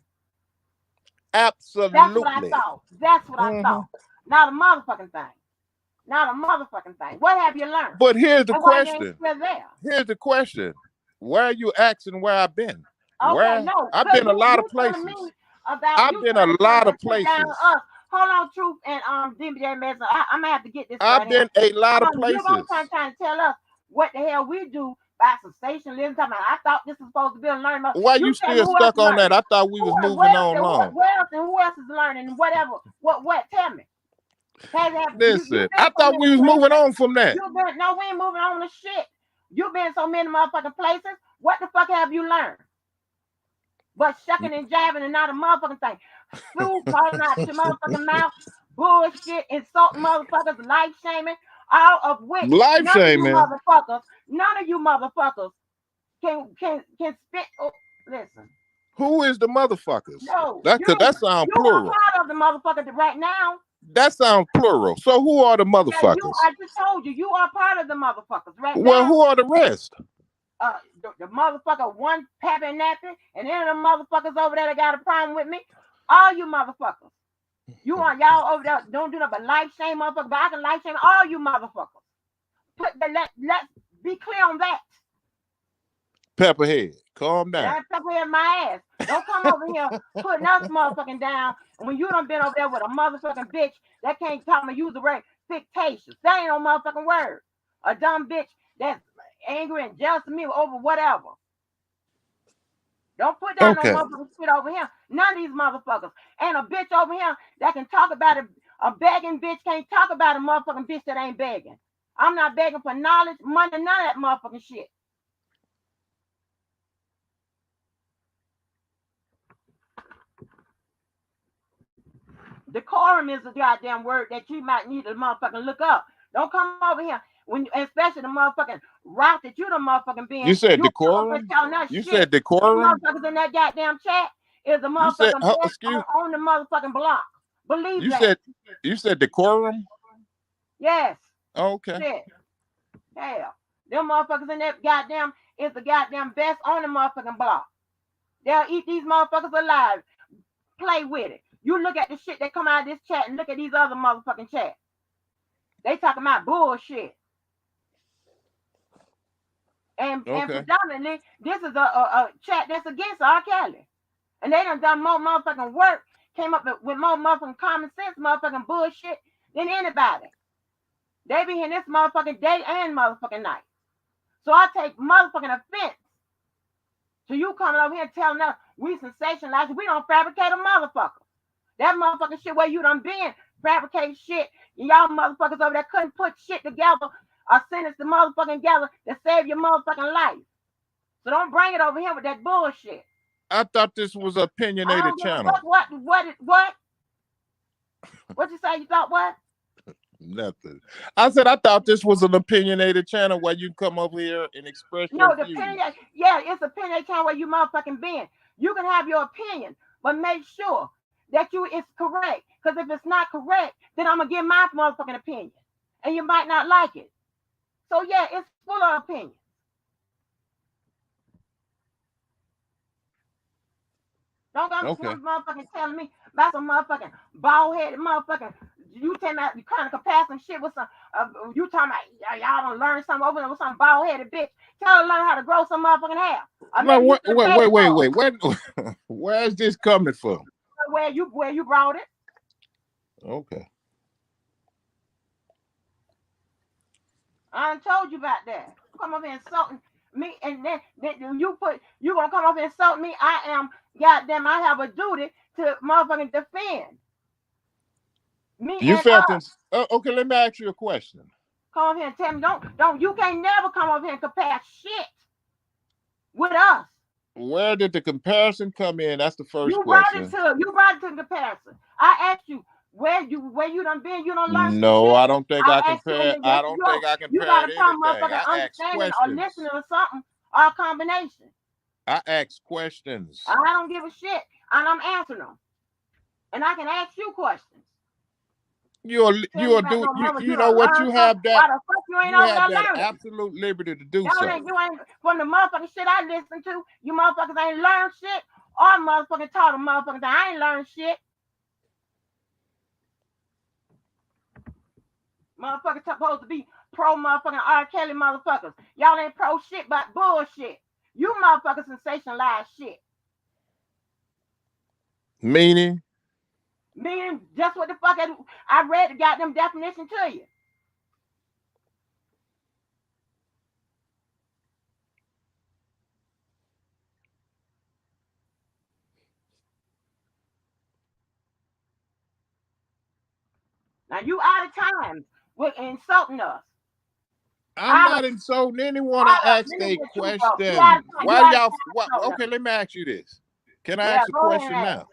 That's what I Absolutely. thought. That's what I hmm thought. Not a motherfucking thing. Not a motherfucking thing. What have you learned? But here's the And why you ain't question. still there? Here's the question. Where are you asking where I've been? Okay, Where? no, I've good. been a lot You of telling me places. about I've you been a trying to come lot of and put down places. us. Hold on, Truth and DJ Mason. I'm gonna have to get this I've right here. been a lot of You gonna places. trying to tell us what the hell we do by sensationalism? Talking about, I thought this was supposed to be a learning mode. Why You you tell me still who else stuck is on that? learning. I thought we was Where moving else on long. and who else is learning and whatever? What? Tell me. Have you Listen, been I from thought this we was place? moving on from that. You been no, we ain't moving on to shit. You been so many motherfucking places. What the fuck have you learned? But shucking and jabbing and not a motherfucking thing. Food falling out your motherfucking mouth. Bullshit, insulting motherfuckers, life shaming, all of which Life shaming. none of you motherfuckers can spit. Oh, listen. Who is the motherfuckers? No, Cause that sounds you are plural. part of the motherfucker right now. That sounds plural. So who are the Yeah, motherfuckers? I just told you are part of the motherfuckers right Well, now. who are the rest? The motherfucker one pappy nappy, and then the motherfuckers over there that got a problem with me. All you motherfuckers. Y'all over there don't do nothing but life shame motherfuckers, but I can life shame all you motherfuckers. Let's be clear on that. Pepperhead, calm down. That's pepperhead my ass. Don't come over here putting us motherfucking down when you done been over there with a motherfucking bitch that can't talk me use the word fictitious. That ain't no motherfucking word. A dumb bitch that's angry and jealous of me over whatever. Don't put down no motherfucking shit over here. None of these motherfuckers. Ain't a bitch over here that can talk about it. A begging bitch can't talk about a motherfucking bitch that ain't begging. I'm not begging for knowledge, money, none of that motherfucking shit. Decorum is a goddamn word that you might need to motherfucking look up. Don't come over here when, especially the motherfucking route that you the motherfucking being. You said decorum. You said decorum. Motherfuckers in that goddamn chat is the motherfucking best on the motherfucking block. Believe that. You said decorum. Yes. Okay. Shit. Hell, them motherfuckers in that goddamn is the goddamn best on the motherfucking block. They'll eat these motherfuckers alive. Play with it. You look at the shit that come out of this chat and look at these other motherfucking chats. They talking about bullshit. And predominantly, this is a chat that's against R. Kelly. And they done more motherfucking work, came up with more motherfucking common sense, motherfucking bullshit than anybody. They be in this motherfucking day and motherfucking night. So I take motherfucking offense to you coming over here telling us we sensationalize. We don't fabricate a motherfucker. That motherfucking shit where you done been fabricating shit, and y'all motherfuckers over there couldn't put shit together or sentence the motherfucking together to save your motherfucking life. So don't bring it over here with that bullshit. I thought this was an opinionated channel. What? What you say? You thought what? Nothing. I said I thought this was an opinionated channel where you come over here and express your views. It's opinionated channel where you motherfucking been. You can have your opinion, but make sure that it's correct. Because if it's not correct, then I'm gonna give my motherfucking opinion, and you might not like it. So yeah, it's full of opinions. Don't come some motherfucking telling me about some motherfucking bald-headed motherfucking. You tell me you kind of compare some shit with some. You talking about y'all don't learn something over there with some bald-headed bitch. Tell her to learn how to grow some motherfucking hair. No, wait. Where's this coming from? Where you brought it? Okay. I done told you about that. Come up here insulting me, and then you gonna come up here and insult me. I am goddamn. I have a duty to motherfucking defend me. You felt this? Okay, let me ask you a question. Come up here and tell me don't. You can't never come up here and compare shit with us. Where did the comparison come in? That's the first question. You brought it to the comparison. I asked you where you done been. You don't learn. No, I don't think I compare. I don't think I compare anything. You gotta come motherfucking understanding or listening or something or a combination. I ask questions. I don't give a shit, and I'm answering them. And I can ask you questions. You know what? You have that. Why the fuck you ain't over there learning? Absolute liberty to do so. You ain't from the motherfucking shit I listen to. You motherfuckers ain't learned shit. Or motherfucking taught them motherfuckers that I ain't learned shit. Motherfuckers supposed to be pro motherfucking R. Kelly motherfuckers. Y'all ain't pro shit but bullshit. You motherfuckers sensationalize shit. Meaning just what the fuck I read the goddamn definition to you. Now you out of time with insulting us. I'm not insulting anyone. I asked a question. Why y'all? What? Okay, let me ask you this. Can I ask a question now?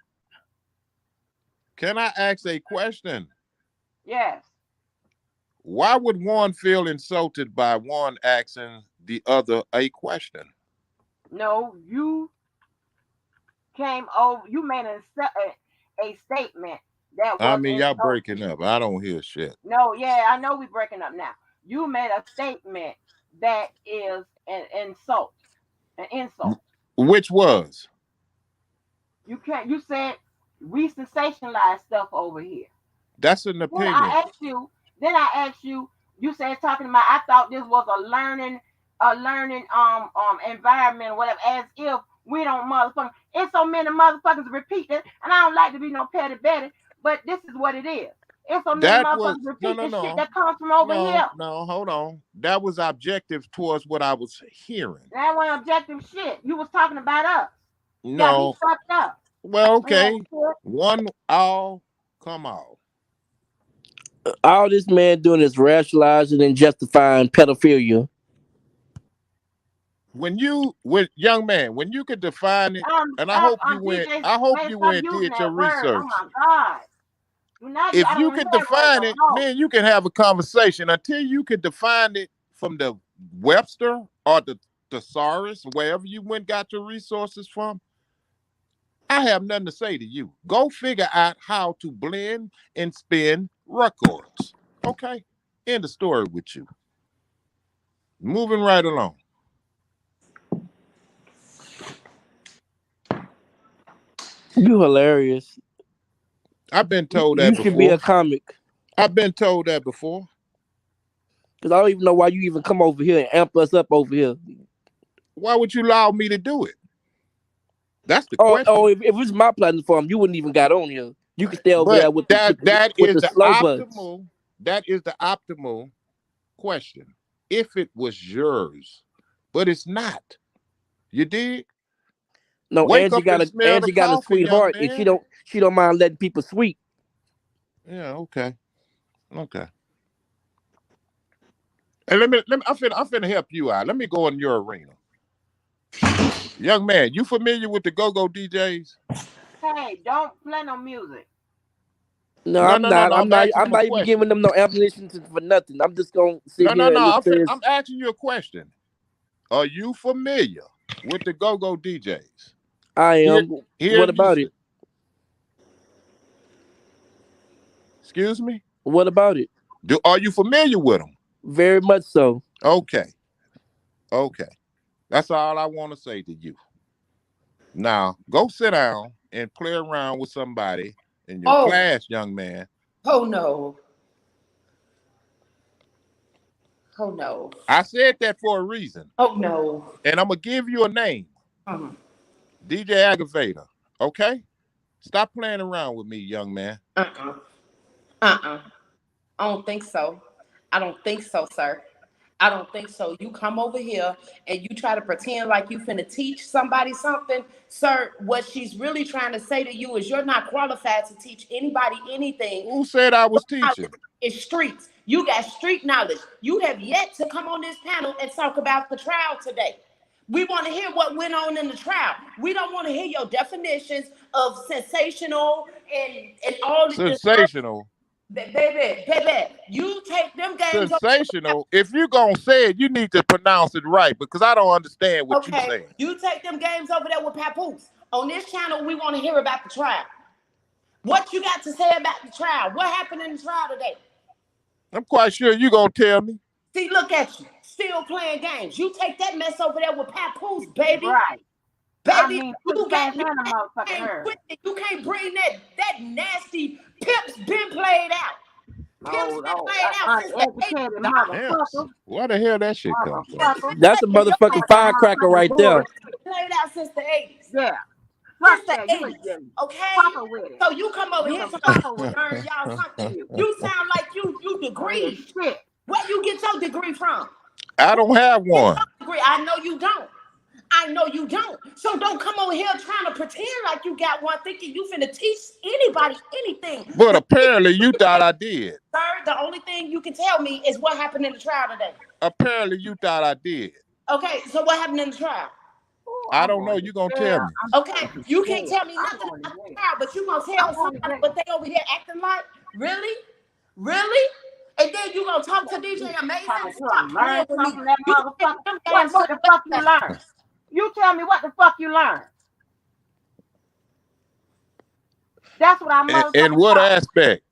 Can I ask a question? Yes. Why would one feel insulted by one asking the other a question? No, you came over. You made a statement that I was mean, y'all breaking insulting. up. I don't hear shit. No, yeah, I know we breaking up now. You made a statement that is an insult. An insult. Which was? You can't. You said we sensationalize stuff over here. That's an Then opinion. I asked you. Then I asked you. You said talking about. I thought this was a learning environment, or whatever. As if we don't motherfucker. It's so many motherfuckers repeat it, and I don't like to be no petty Betty, but this is what it is. It's so many That was motherfuckers no, repeat no, the shit no, that comes from over no, here. no. Hold on. That was objective towards what I was hearing. That wasn't objective shit. You was talking about us. Got me No. fucked up. Well, Man, okay. One all come on. All this man doing is rationalizing and justifying pedophilia. When young man, when you could define it, and DJ, I hope man, you stop went using did your that word. Oh research. my God. If I don't you want to could hear that word define no it, more. man, you can have a conversation. Until you could define it from the Webster or the thesaurus, wherever you went got your resources from, I have nothing to say to you. Go figure out how to blend and spin records. Okay? End the story with you. Moving right along. You hilarious. I've been told You that should be a before. comic. I've been told that before. Because I don't even know why you even come over here and amp us up over here. Why would you allow me to do it? That's the Oh, question. if it's my platform, you wouldn't even got on here. You can stay over there But with that with is the the slow butts. optimal. That is the optimal question. If it was yours, but it's not. You dig? No, Wake up and smell the Angie got a coffee, young sweetheart, and man. she don't mind letting people sweet. Yeah, okay. Okay. And let me I'm finna help you out. Let me go in your arena. Young man, you familiar with the go-go DJs? Hey, don't play no music. No, No, I'm no, no, not. no. I'm asking I'm them a not even question. giving them no ammunition for nothing. I'm just gonna sit No, no, here and no. listen to this. I'm asking you a question. Are you familiar with the go-go DJs? I Here, am. here What in about Houston. it? Excuse me? What about it? Are you familiar with them? Very much so. Okay. Okay. That's all I want to say to you. Now, go sit down and play around with somebody in your class, young man. Oh no. Oh no. I said that for a reason. Oh no. And I'm going to give you a name. DJ Aggravator. Okay? Stop playing around with me, young man. I don't think so. I don't think so, sir. I don't think so. You come over here and you try to pretend like you finna teach somebody something. Sir, what she's really trying to say to you is you're not qualified to teach anybody anything. Who said I was teaching? It's streets. You got street knowledge. You have yet to come on this panel and talk about the trial today. We want to hear what went on in the trial. We don't want to hear your definitions of sensational and all this. Sensational. Baby, you take them games. Sensational. If you're going to say it, you need to pronounce it right because I don't understand what you're saying. You take them games over there with Papoose. On this channel, we want to hear about the trial. What you got to say about the trial? What happened in the trial today? I'm quite sure you're going to tell me. See, look at you. Still playing games. You take that mess over there with Papoose, baby. Right. Baby, I mean, you can't bring that nasty Pip's been played out. Pimps been played out since the 80s. Where the hell that shit come from? That's a motherfucking firecracker right there. Played out since the 80s. Yeah. Since the 80s. Okay? So you come over here to learn y'all something. You sound like you degree. Where you get your degree from? I don't have one. I know you don't. I know you don't. So don't come over here trying to pretend like you got one, thinking you finna teach anybody anything. But apparently you thought I did. Sir, the only thing you can tell me is what happened in the trial today. Apparently, you thought I did. Okay, so what happened in the trial? I don't know. You gonna tell me? Okay, you can't tell me nothing about the trial, but you gonna tell somebody what they over here acting like? Really? Really? And then you gonna talk to DJ Amazing? Stop playing with me. That motherfucker. And what the fuck you learned? You tell me what the fuck you learned. That's what I'm motherfucking In what aspect?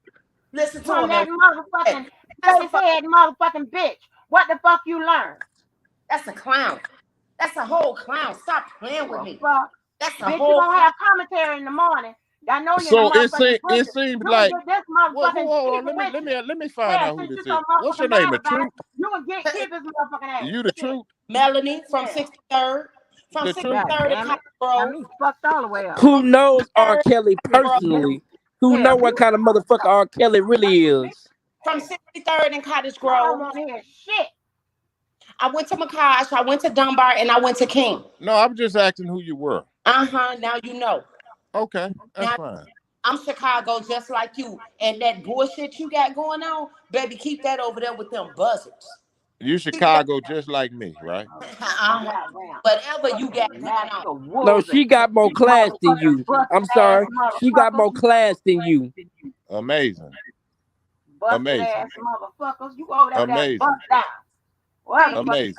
Listen to from him, that man. motherfucking face head motherfucking bitch. What the fuck you learned? That's a clown. That's a whole clown. Stop playing with me. Fuck. That's a Bitch, whole. you gonna have commentary in the morning. I know you. So it seems like. This motherfucking Hold on. Let me find out who this is. What's your name? The Truth? You can get keep his motherfucking ass. You the Truth? Melanie from 63rd. From 63rd and Cottage Grove. Fucked all the way up. Who knows R. Kelly personally? Who know what kind of motherfucker R. Kelly really is? From 63rd and Cottage I Grove. don't want to hear shit. I went to Makash, I went to Dunbar, and I went to King. No, I'm just asking who you were. Now you know. Okay, that's fine. I'm Chicago just like you. And that bullshit you got going on, baby, keep that over there with them buzzards. You Chicago just like me, right? Whatever you got going on. No, she got more class than you. I'm sorry. She got more class than you. Amazing. Amazing. Ass motherfuckers. You over there amazing. Bust down. What amazing.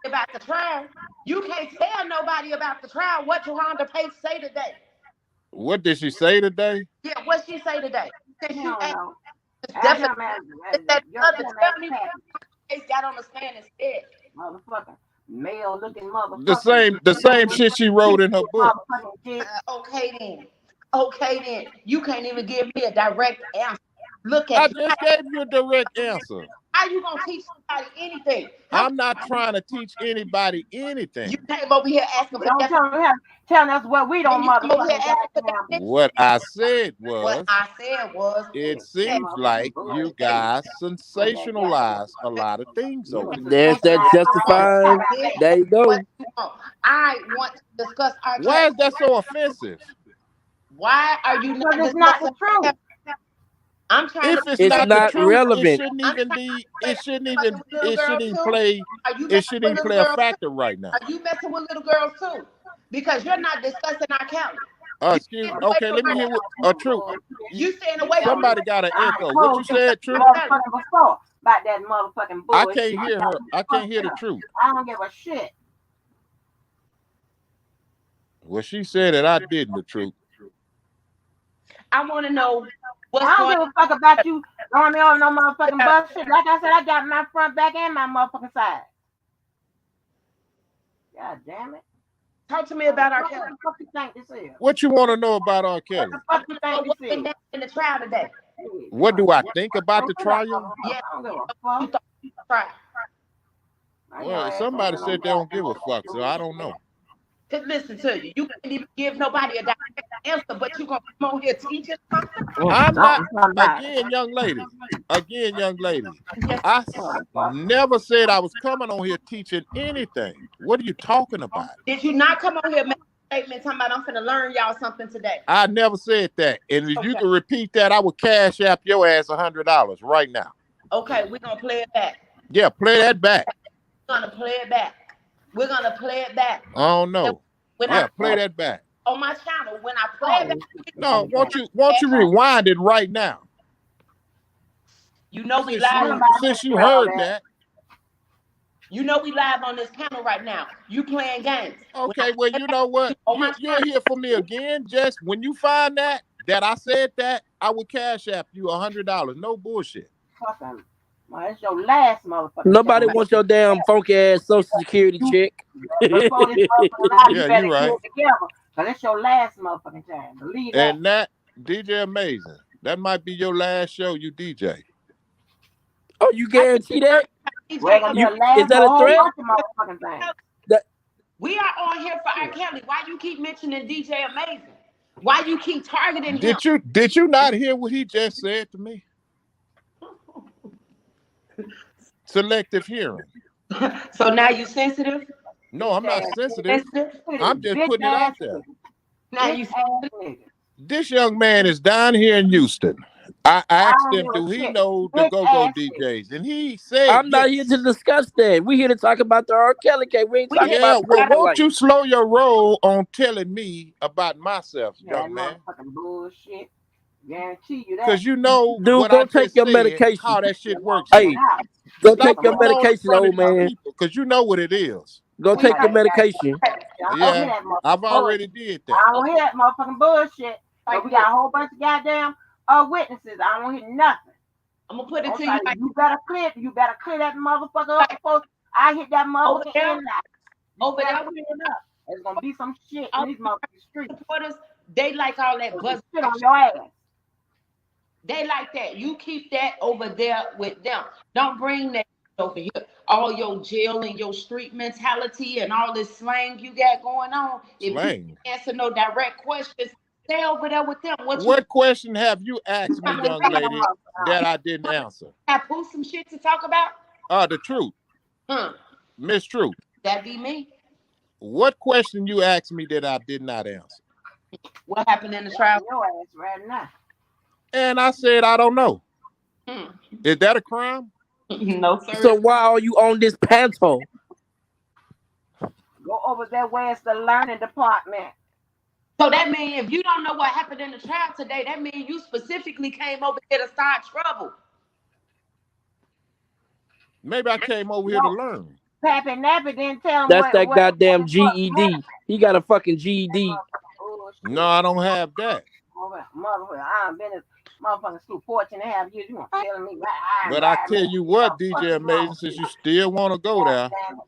About the trial. You can't tell nobody about the trial. What Geronda Pace say today? What did she say today? Yeah, what she say today? You got on the stand instead. Motherfucker. Male looking motherfucker. The same shit she wrote in her book. Okay then. You can't even give me a direct answer. Look at I just gave you a direct answer. How you gonna teach somebody anything? I'm not trying to teach anybody anything. You came over here asking for telling us what we don't motherfucking. What I said was, it seems like you guys sensationalize a lot of things over there. There's that justified. There you go. I want to discuss our. Why is that so offensive? Why are you not? It's not the truth. I'm trying. If it's not truth, relevant, it shouldn't even play a factor right now. Are you messing with little girls too? Because you're not discussing our calendar. Excuse me. Okay, let me hear what Truth. You saying away. Somebody got an echo. What you said, Truth? About that motherfucking bullshit. I can't hear her. I can't hear the truth. I don't give a shit. Well, she said that I didn't. The truth. I want to know. I don't give a fuck about you throwing me over no motherfucking bus shit. Like I said, I got my front, back, and my motherfucking side. God damn it. Talk to me about R. Kelly. What the fuck you think this is? What you want to know about R. Kelly? What the fuck you think this is? In the trial today. What do I think about the trial? Yeah. I don't give a fuck. Well, somebody said they don't give a fuck, so I don't know. To listen to you. You can't even give nobody a direct answer, but you gonna come on here teaching something? I'm not. Again, young lady. I never said I was coming on here teaching anything. What are you talking about? Did you not come on here making a statement talking about I'm finna learn y'all something today? I never said that. And if you can repeat that, I would cash app your ass $100 right now. Okay, we're gonna play it back. Yeah, play that back. We're gonna play it back. We're gonna play it back. I don't know. Play that back. On my channel, when I play it back. No, won't you rewind it right now? You know we live. Since you heard that. You know we live on this panel right now. You playing games. Okay, well, you know what? You're here for me again. Just when you find that I said that, I will cash app you $100. No bullshit. Fucking. Well, it's your last motherfucker. Nobody wants your damn funky ass Social Security check. Yeah, you're right. But it's your last motherfucking time. Believe that. And that DJ Amazing. That might be your last show you DJ. Oh, you guarantee that? Is that a threat? We are on here for R. Kelly. Why you keep mentioning DJ Amazing? Why you keep targeting him? Did you not hear what he just said to me? Selective hearing. So now you sensitive? No, I'm not sensitive. I'm just putting it out there. Now you sensitive? This young man is down here in Houston. I I asked don't him, give do a he shit. know the Bitch go-go ass nigga. DJs? And he said I'm not here to yes. discuss that. We here to talk about the R. Kelly case. We ain't We talking had Yeah, about well, personal won't life. you slow your roll on telling me about myself, That young man? motherfucking bullshit. Guarantee you that. Because you know Dude, what I go take just your said, medication. how that That shit works motherfucking here. Hey, house. go Bitch, Stop take I'm your putting ready on in medication, front of old these man. people, because you know what it is. Go we take your like that. medication. I don't hear Yeah, that I've motherfucking bullshit. already did I that. don't hear that motherfucking bullshit. But we got a whole bunch of goddamn witnesses. I don't hear nothing. I'm gonna put it I'm to you sorry, like you better clear that motherfucker up before I hit that over motherfucker there, in there. You over better there, clear it up. There's gonna be some shit in all these motherfucking streets. supporters, they like all that There's some buzz. shit on your ass. They like that. You keep that over there with them. Don't bring that over here. All your jail and your street mentality and all this slang you got going on. If you Slang. can't answer no direct questions, stay over there with them. What you What question have you asked me, I ain't young taking no lady, motherfucker out. that I didn't answer? have put some shit to talk about? The truth, Hmm. Miss Truth. That be me. What question you asked me that I did not answer? What happened in the trial? Watching your ass right now. And I said, I don't know. Hmm. Is that a crime? No, sir. So why are you on this panel? Go over there where it's the learning department. So that means if you don't know what happened in the trial today, that means you specifically came over here to start trouble. Maybe I came over here to No, learn. Pappy Nappy didn't tell him That's what that what goddamn happened. GED. He got a fucking That GED. motherfucking No, bullshit. I don't have that. Motherfucker, I've been in motherfucking school 14.5 years. You want telling me my But I environment? tell you What what, the fuck DJ is wrong Amazing, with since you? you still want to go God there, damn it.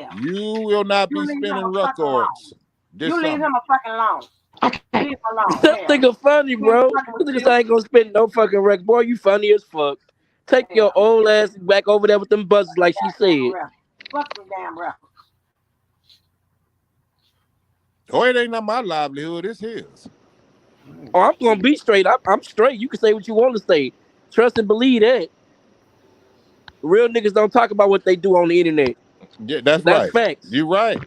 Hell. you will not You be leave him spinning a fucking alone. records this You leave summer. him a fucking alone. Leave him alone. That Hell. nigga funny, He ain't bro. fucking This with nigga you. say ain't gonna spend no fucking record. Boy, you funny as fuck. Take your Hell. old ass back over there with them buzzers like she Goddamn said. record. Fuck them damn records. Oh, it ain't not my livelihood, it's his. Oh, I'm gonna be straight. I'm straight. You can say what you want to say. Trust and believe that. Real niggas don't talk about what they do on the internet. Yeah, that's That's right. facts. You right.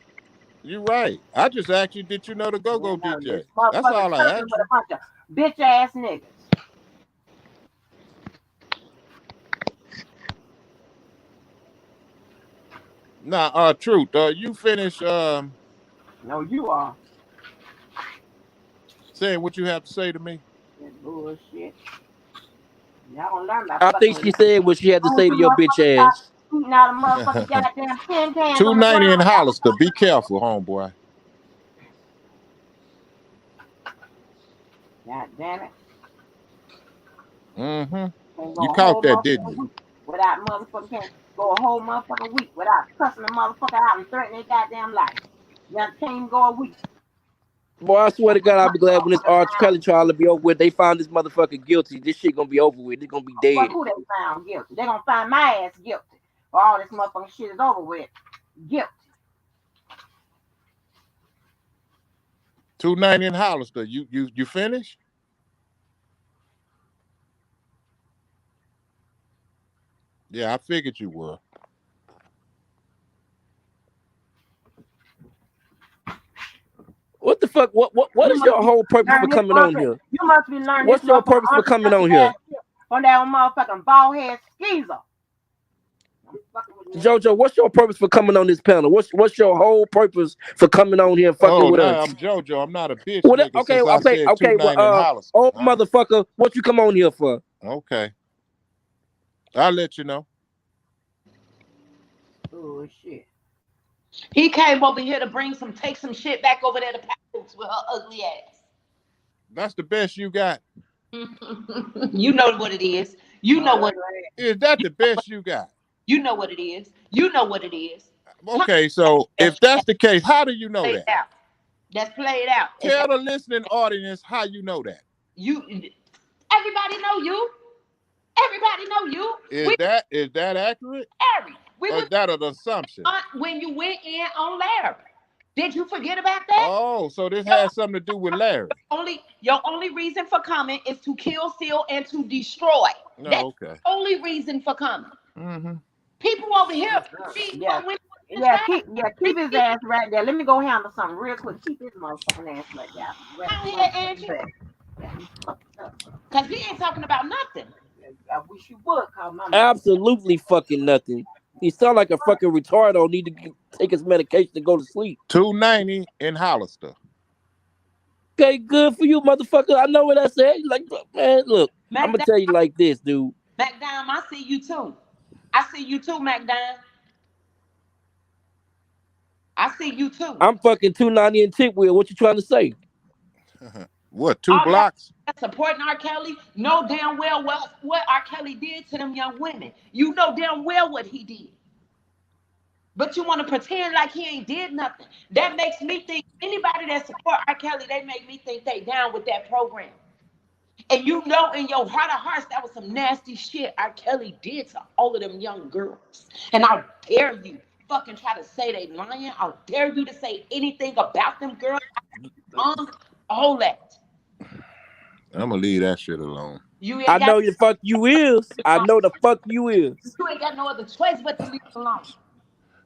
You right. I just asked you, did you know the Yeah, go-go no, this DJ? That's motherfucker all I chirping asked with a you. bunch of bitch ass niggas. Now, Truth, you finish No, you are. saying what you have to say to me? That bullshit. Y'all gonna learn about I fucking think with she me. said what she had to Only say to two your bitch motherfuckers start ass. shooting out a motherfucking goddamn tin cans on the 290 in ground. Hollister. Be careful, homeboy. God damn it. Mm-hmm. Can't You go a caught whole that, didn't motherfucking you? week without motherfucking can't go a whole motherfucking week without cussing a motherfucker out and threatening their goddamn life. You can't even go a week. Boy, I swear to God, I'll be glad when this Motherfuckers R. down. Kelly trial will be over with. They found this motherfucker guilty. This shit gonna be over with. It's gonna be Fuck dead. who they found guilty. They gonna find my ass guilty. Or all this motherfucking shit is over with. Guilty. 290 in Hollister. You finished? Yeah, I figured you were. What the fuck? What You is must your be whole purpose for learning this coming on motherfucker. here? You must be learning this What's your motherfucker purpose for coming on unproductive here? ass shit from that motherfucking bald head skeezer. I'm fucking with me. Jojo, what's your purpose for coming on this panel? What's your whole purpose for coming on here and fucking Oh, with no, us? I'm JoJo. I'm not a bitch Well, nigga okay, since I okay, said okay. Well, 290 in Hollister. old Huh? motherfucker, what you come on here for? Okay. I'll let you know. Oh shit. He came over here to take some shit back over there to Papoose with her ugly ass. That's the best you got. You know what it is. You know what Is that the best you got? you know what it is. You know what it is. Okay, so if that's the case, how do you know Played that? out. That's played out. Tell the listening audience how you know that. You everybody know you. Everybody know you. Is We that accurate? Larry. We Or is was that an assumption? when you went in on Larry. Did you forget about that? Oh, so this has something to do with Larry. Your only reason for coming is to kill, steal, and to destroy. That's No, okay. the only reason for coming. Mm-hmm. People over here, Yeah. when Keep his ass right there. Let me go handle something real quick. Keep his motherfucking ass right there. down Right, here, Angie. motherfucking back. Yeah, he fucked up. Cause he ain't talking about nothing. I wish you would call my man. Absolutely fucking nothing. He sound like a fucking retard. Need to take his medication to go to sleep. $2.90 in Hollister. Okay, good for you, motherfucker. I know what I said. Like, man, look, I'm gonna tell you like this, dude. MacDime, I see you too. I see you too, MacDime. I see you too. I'm fucking 290 in Titwheel. What you trying to say? What, 2 blocks? Supporting R. Kelly, know damn well what R. Kelly did to them young women. You know damn well what he did. But you want to pretend like he ain't did nothing. That makes me think anybody that support R. Kelly, they make me think they down with that program. And you know in your heart of hearts that was some nasty shit R. Kelly did to all of them young girls. And how dare you fucking try to say they lying? How dare you to say anything about them girls? All that. I'm gonna leave that shit alone. I know the fuck you is. I know the fuck you is. You ain't got no other choice but to leave it alone.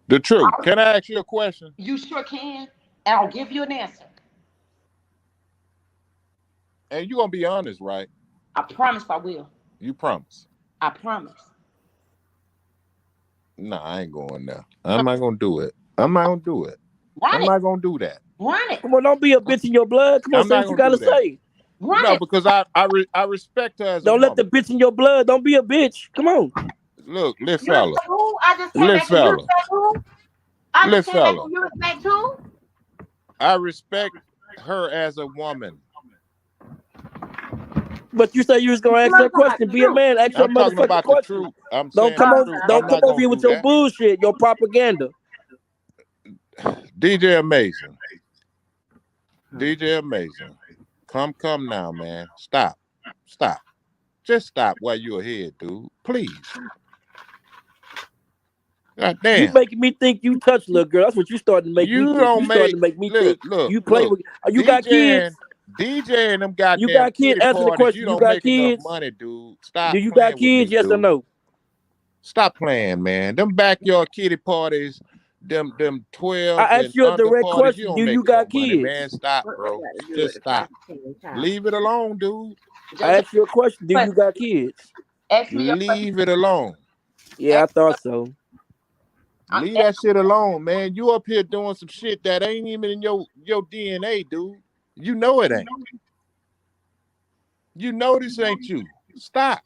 The truth. Can I ask you a question? You sure can. And I'll give you an answer. And you gonna be honest, right? I promise I will. You promise? I promise. Nah, I ain't going there. I'm not gonna do it. I'm not gonna do it. Run I'm it. not gonna do that. Run it. Come on, don't be a bitch in your blood. Come on, say what you gotta say. Run no, it. because I respect her as don't a let woman. the bitch in your blood. Don't be a bitch. Come on. Look, little fella. I just came back and you respect who? I just came back and you respect who? I respect her as a woman. But you say you was gonna ask that question. Be a man. Ask your motherfucking question. Don't come over here with your bullshit, your propaganda. DJ Amazing. DJ Amazing. Come now, man. Stop. Just stop while you're ahead, dude. Please. God damn. You making me think you touch little girl. That's what you starting to make me think. You starting to make me think. You play with. You got kids. DJ and them goddamn. You got kids. Answer the question. You got kids. Money, dude. Stop. Do you got kids? Yes or no? Stop playing, man. Them backyard kitty parties. Them 12. I asked you a direct question. Do you got kids? Money, man. Stop, bro. Just stop. Leave it alone, dude. I asked you a question. Do you got kids? Leave it alone. Yeah, I thought so. Leave that shit alone, man. You up here doing some shit that ain't even in your DNA, dude. You know it ain't. You know this ain't you. Stop.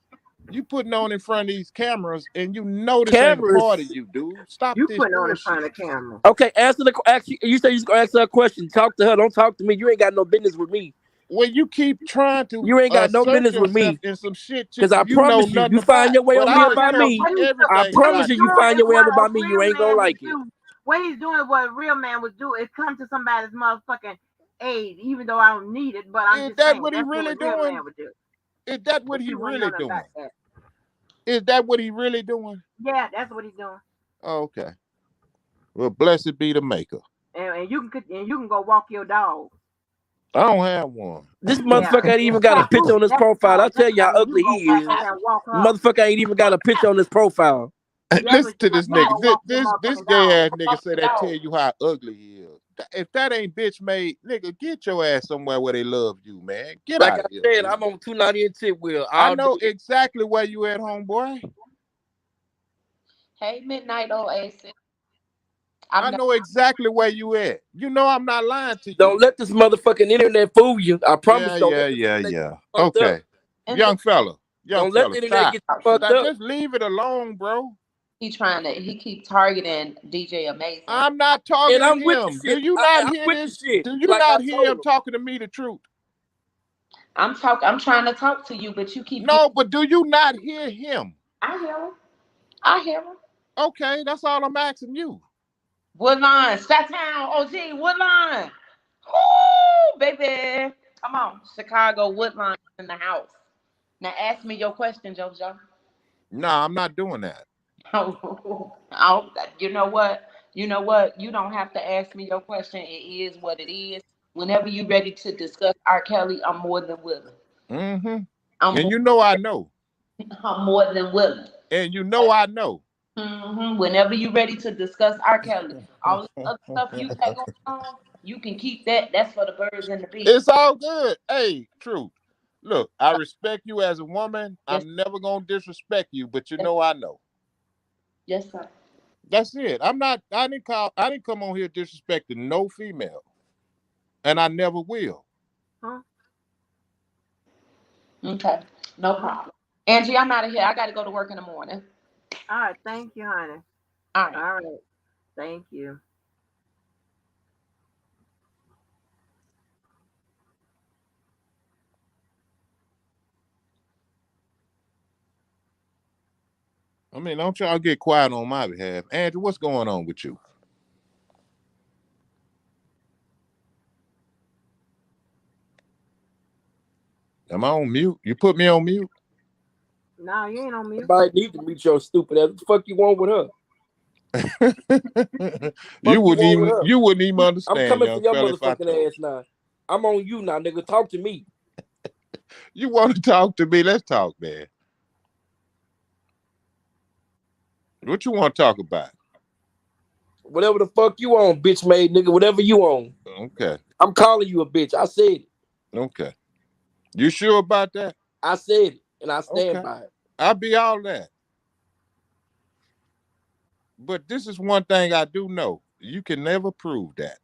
You putting on in front of these cameras, and you know this ain't a part of you, dude. Stop. You this putting on in bullshit. front of the camera. Okay, answer the question. You say you gonna ask her a question. Talk to her. Don't talk to me. You ain't got no business with me. When you keep trying to, you ain't got no business with me. In some shit, because I promise you find your way over here by me. I promise you find your way over by me. You ain't gonna like it. What he's doing, what a real man would do, is come to somebody's motherfucking aid, even though I don't need it. But I'm just saying, what he really doing? Is that what he really doing? Is that what he really doing? Yeah, that's what he's doing. Oh, okay. Well, blessed be the maker. And you can go walk your dog. I don't have one. This motherfucker ain't even got a picture on his profile. I'll tell you how ugly he is. Motherfucker ain't even got a picture on his profile. Listen to this nigga. This gay ass nigga say that tell you how ugly he is. If that ain't bitch made, nigga, get your ass somewhere where they love you, man. Get out of here. Like I said, I'm on 290 and Titwheel. I know exactly where you at, homeboy. Hey, Midnight Oasis. I know exactly where you at. You know I'm not lying to you. Don't let this motherfucking internet fool you. I promise. Yeah. Okay, young fella. Don't let the internet get fucked up. Just leave it alone, bro. He keep targeting DJ Amazing. I'm not talking to him. Do you not hear this? Do you not hear him talking to me the truth? I'm trying to talk to you, but you keep. No, but do you not hear him? I hear him. Okay, that's all I'm asking you. Woodline, Staten OG, Woodline. Ooh, baby. Come on, Chicago Woodline in the house. Now ask me your question, JoJo. Nah, I'm not doing that. Oh, you know what? You don't have to ask me your question. It is what it is. Whenever you're ready to discuss R. Kelly, I'm more than willing. Mm-hmm. And you know I know. I'm more than willing. And you know I know. Mm-hmm. Whenever you're ready to discuss R. Kelly, all this other stuff you got going on, you can keep that. That's for the birds and the bees. It's all good. Hey, true. Look, I respect you as a woman. Yes, I'm never gonna disrespect you, but you yes, know I know. yes, sir. That's it. I'm not. I didn't come on here disrespecting no female, and I never will. Huh? Okay, no Huh? problem. Angie, I'm out of here. I got to go to work in the morning. All right. Thank you, honey. All right. All right. Thank you. I mean, don't y'all get quiet on my behalf, Andrew. What's going on with you? Am I on mute? You put me on mute. No, you ain't on mute. Everybody need to meet your stupid ass. What the fuck you want with her? you Fuck you wouldn't want with even her? you wouldn't even I'm understand, coming for young your fella, if I motherfucking told ass now. I'm on you now, nigga. Talk to me. you. You want to talk to me? Let's talk, man. What you want to talk about? Whatever the fuck you on, bitch made nigga. Whatever you on. Okay, I'm calling you a bitch. I said it. okay. You sure about that? I said it, and I stand Okay, by it. I'll be all that. But this is one thing I do know: you can never prove that.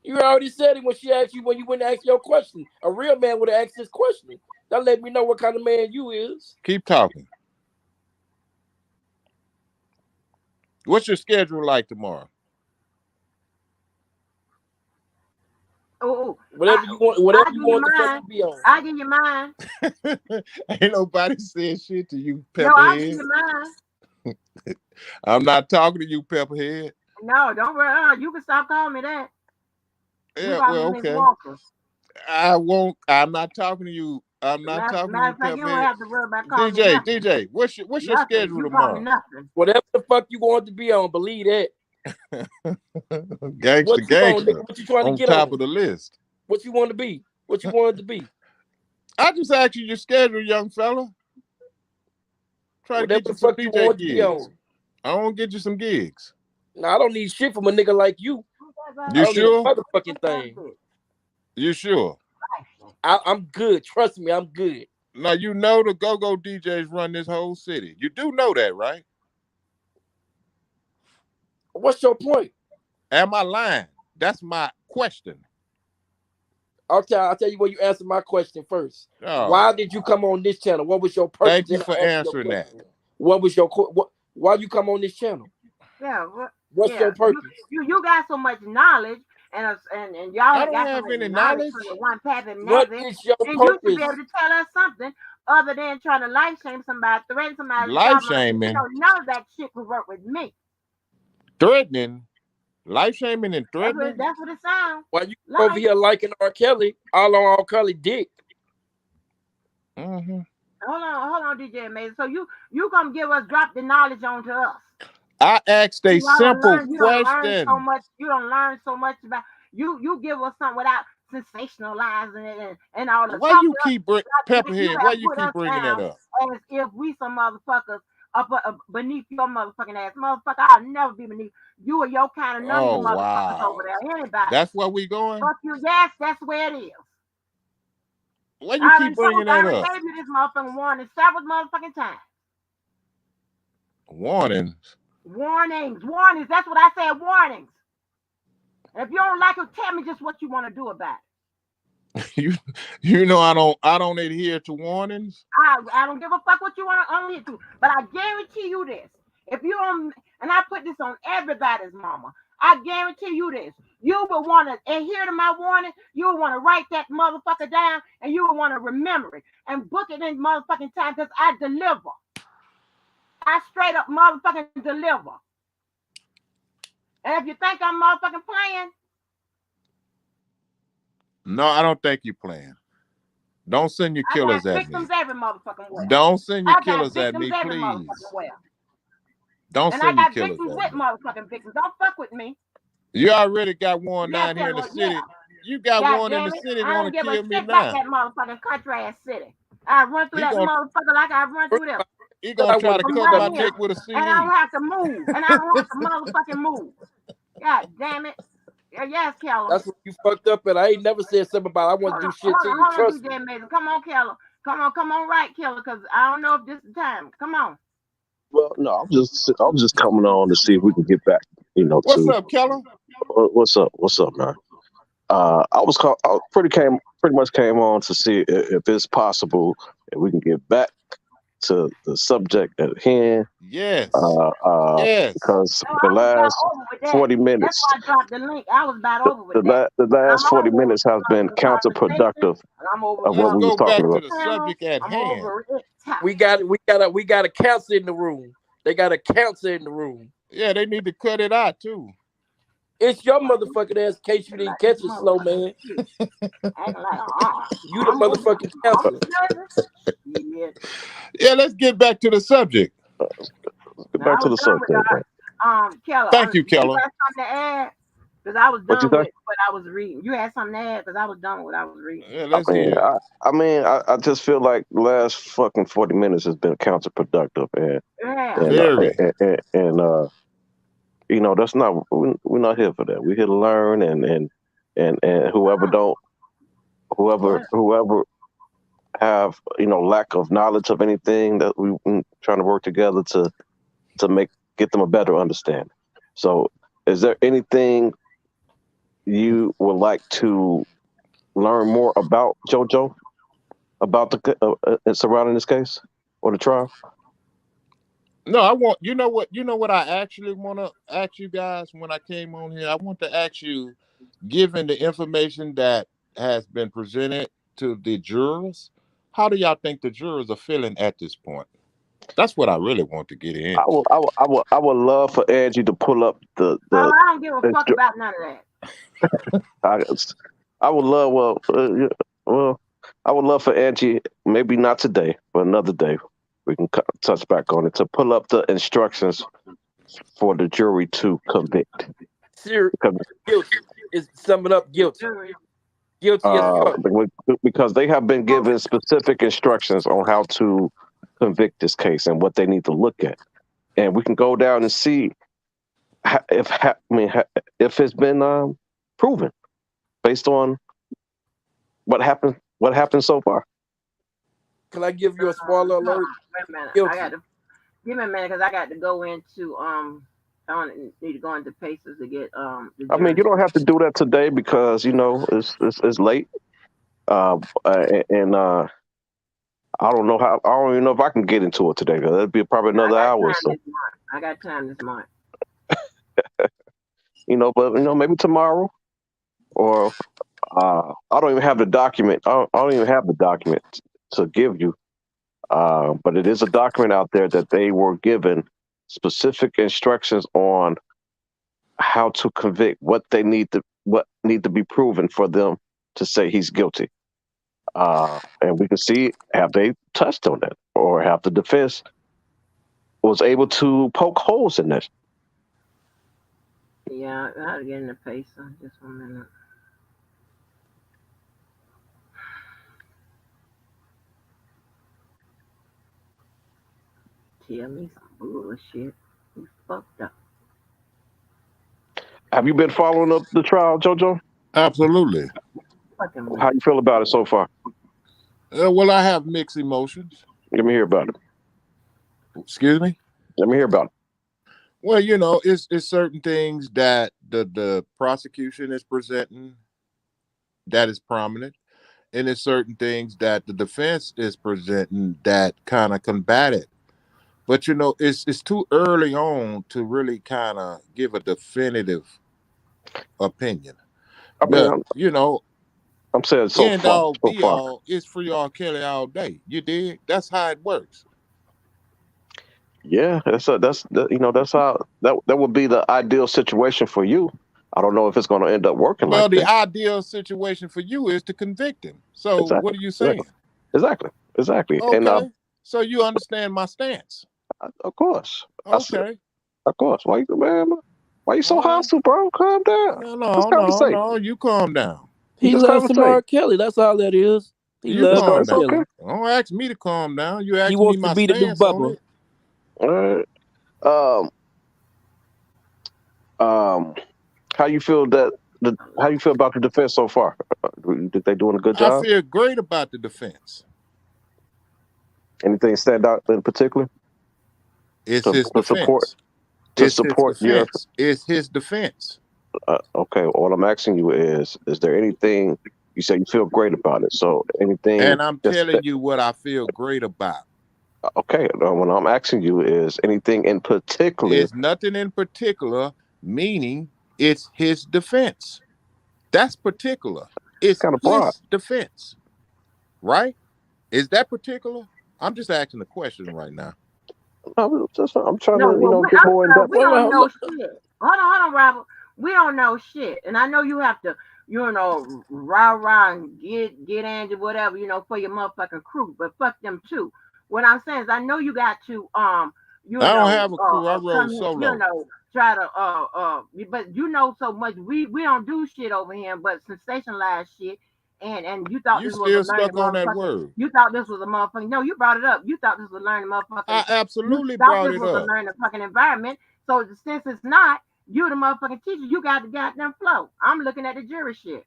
You already said it when she asked you when you went to ask your question. A real man would have asked this question. That let me know what kind of man you is. Keep talking. What's your schedule like tomorrow? Oh, Whatever you want, whatever I you give you want the fuck mine. to be on. I give you mine. Ain't nobody said shit to you, No, I give Pepperhead. you mine. I'm not talking to you, Pepperhead. No, don't worry. You can stop calling me that. You Yeah, call me well, Miss okay. Walker. I won't. I'm not talking to you. I'm not talking to Matter you, of fact, you don't Pepperhead. have to worry about calling me DJ, nothing. DJ, what's your Nothing. schedule You call me tomorrow? nothing. Whatever the fuck you want to be on, believe that. Gangster, What you on, gangster, nigga? What you trying to on get top on? of the list. What you want to be? What you wanted to be? I just asked you your schedule, young fella. Try to Whatever get the you some fuck you DJ want to be gigs. on. I want to get you some gigs. Now I don't need shit from a nigga like you. I You don't need a sure? motherfucking thing. You sure? I'm good. Trust me, I'm good. Now you know the go-go DJs run this whole city. You do know that, right? What's your point? Am I lying? That's my question. I'll tell you what you answer my question first. Oh, Why did you come on this channel? What was your thank purpose? you And for I answer your answering that. question. What was your why you come on this channel? Yeah, What's yeah. your purpose? You got so much knowledge, and y'all I ain't don't got so have much any knowledge knowledge. for the one pappy What nappy. is your And you should be able purpose? to tell us something other than trying to life shame somebody, threaten somebody's Life job. shaming, None of that shit would work with me. threatening, life shaming, and threatening. That's what it sounds Why you over like. here liking R. Kelly? All on R. Kelly dick. Hmm. Hold on, DJ Mason. So you gonna give us drop the knowledge onto us? I asked a Y'all don't simple learn. You don't learn so question. much. You don't learn so much about you. You give us something without sensationalizing it and all the Why talk you to us keep like you Pepperhead? Why have you put keep us bringing that down up? as if we some motherfuckers up beneath your motherfucking ass. Motherfucker, I'll never be beneath you or your kind of none of you Oh motherfuckers over wow, there. Anybody. that's where we going. Fuck you. Yes, that's where it is. Why you keep bringing I that already up? gave you this motherfucking warning several motherfucking times. Warnings. Warnings. That's what I said. Warnings. And if you don't like it, tell me just what you want to do about it. you you know I don't adhere to warnings. I don't give a fuck what you want to only do. But I guarantee you this. If you don't, and I put this on everybody's mama, I guarantee you this. You will want to adhere to my warning. You will want to write that motherfucker down and you will want to remember it and book it in motherfucking time because I deliver. I straight up motherfucking deliver. And if you think I'm motherfucking playing, No, I don't think you're playing. Don't send your I got killers at me. victims every motherfucking way. Don't send your I got killers at victims me, every motherfucking please. way. Don't And I send your got killers victims at with me. motherfucking victims. Don't fuck with me. You already got one Yes, down here in the hell yeah. city. You got God one in damn the it. city I want don't to give a kill me shit about now. that motherfucking country ass city. I run through He that gonna motherfucker like I run First through them. of all, he said gonna I try want to to From be cut right my here. neck with a And I don't CD. have to move. And I don't have to motherfucking move. God damn it. Yes, Keller. That's what you fucked up, and I ain't never said something about I want to do shit to you. Hold on, Trust me. DJ Mason. Come on, Keller. Come on, right, Keller, because I don't know if this is the time. Come on. Well, no, I'm just coming on to see if we can get back, What's to up, Keller? what's up, man. I pretty much came on to see if it's possible if we can get back to the subject at hand. Yes. Yes. Because No, the I was about last over with that. 40 That's minutes, why I dropped the link. I was about over with that. the last I'm 40 over minutes has been the conversation, counterproductive and I'm over of what Let's we was go talking back to about. the panel. subject at I'm hand. over it. We got a counselor in the room. They got a counselor in the room. Yeah, they need to cut it out too. It's your motherfucking ass. In case you didn't catch it, slow man. Acting like, You the I'm over. motherfucking counselor. Yeah. Yeah, let's get back to the subject. Let's get Now, I back to was the done with subject, man. Keller. Thank you, Did you Keller. have something to add? Because I was What you done say? with what I was reading. You had something to add because I was done with what I was reading. Yeah, I let's mean, hear it. I just feel like the last fucking 40 minutes has been counterproductive, and Yeah. and Very. that's not we're not here for that. We're here to learn, and whoever have lack of knowledge of anything that we trying to work together to get them a better understanding. So, is there anything you would like to learn more about, JoJo, about surrounding this case or the trial? No, I want you know what I actually want to ask you guys when I came on here. I want to ask you, given the information that has been presented to the jurors, how do y'all think the jurors are feeling at this point? That's what I really want to get I into. would, I would, I would, I would love for Angie to pull up Oh, I don't give a fuck instru- about none of that. I, I would love well, I would love for Angie, maybe not today, but another day, we can touch back on it, to pull up the instructions for the jury to convict. Sir, Because, guilty. Is sum it up guilty. Guilty as uh, fuck. because they have been given specific instructions on how to convict this case and what they need to look at, and we can go down and see if it's been proven based on what happened so far. Can I give you a spoiler Hold on. alert? Wait a minute. I Guilty. got to give me a minute because I got to go into I need to go into Paces to get the I mean, jury. you don't have to do that today because it's late, and I don't know how. I don't even know if I can get into it today. Because that'd be probably I another got hour or time so. this month. I got time this month. But maybe tomorrow, or I don't even have the document. I don't even have the document to give you. But it is a document out there that they were given specific instructions on how to convict, what need to be proven for them to say he's guilty. And we can see, have they touched on that, or have the defense was able to poke holes in this. Yeah, I got to get in the Pacer. Just 1 minute. Tell me some bullshit. You fucked up. Have you been following up the trial, JoJo? Absolutely. Fucking How me. you feel about it so far? Well, I have mixed emotions. Let me hear about it. Excuse me. Let me hear about it. Well, it's certain things that the prosecution is presenting that is prominent, and it's certain things that the defense is presenting that kind of combat it. But it's too early on to really kind of give a definitive opinion. I mean, But I'm saying so end far, all so be far. all is free R. Kelly all day. You dig? That's how it works. Yeah, that's how that would be the ideal situation for you. I don't know if it's going to end up working Well, like the that. ideal situation for you is to convict him. So what Exactly, are you exactly, saying? exactly. And Okay. So you understand my stance. of course, Okay. of course. Why you, man? Why you so All right. hostile, bro? Calm down. No, Just no, no, conversate. no. You calm down. He Just loves some conversate. R. Kelly. That's all that is. He You loves R. calm It's down. okay. Kelly. Don't ask me to calm down. You He ask me wants to my be the new stance on Bubba. it. All right. Um, how you feel that how you feel about the defense so far? You think they doing a good I job? feel great about the defense. Anything stand out in particular It's to, his to support defense. to It's his support your? defense. It's his defense. Okay, what I'm asking you is there anything you say you feel great about it? So anything And I'm just telling you what I feel great about. okay. What I'm asking you is anything in particular. It's nothing in particular, meaning it's his defense. That's particular. It's Kind of broad. his defense, right? Is that particular? I'm just asking the question right now. I'm trying No, to well, get more in depth. we don't know Look, shit. Hold on, Robert. We don't know shit, and I know you have to, rah and get Angie, whatever, for your motherfucking crew. But fuck them too. What I'm saying is, I know you got to, I don't have a crew. I roll come here, solo. try to, but so much. We don't do shit over here, but sensationalize shit. And you thought You this was a still learning stuck on that motherfucker. word. You thought this was a motherfucking. No, you brought it up. You thought this was a learning I motherfucking. You absolutely thought brought this it was a up. learning fucking environment. So since it's not, you the motherfucking teacher. You got the goddamn flow. I'm looking at the jury shit.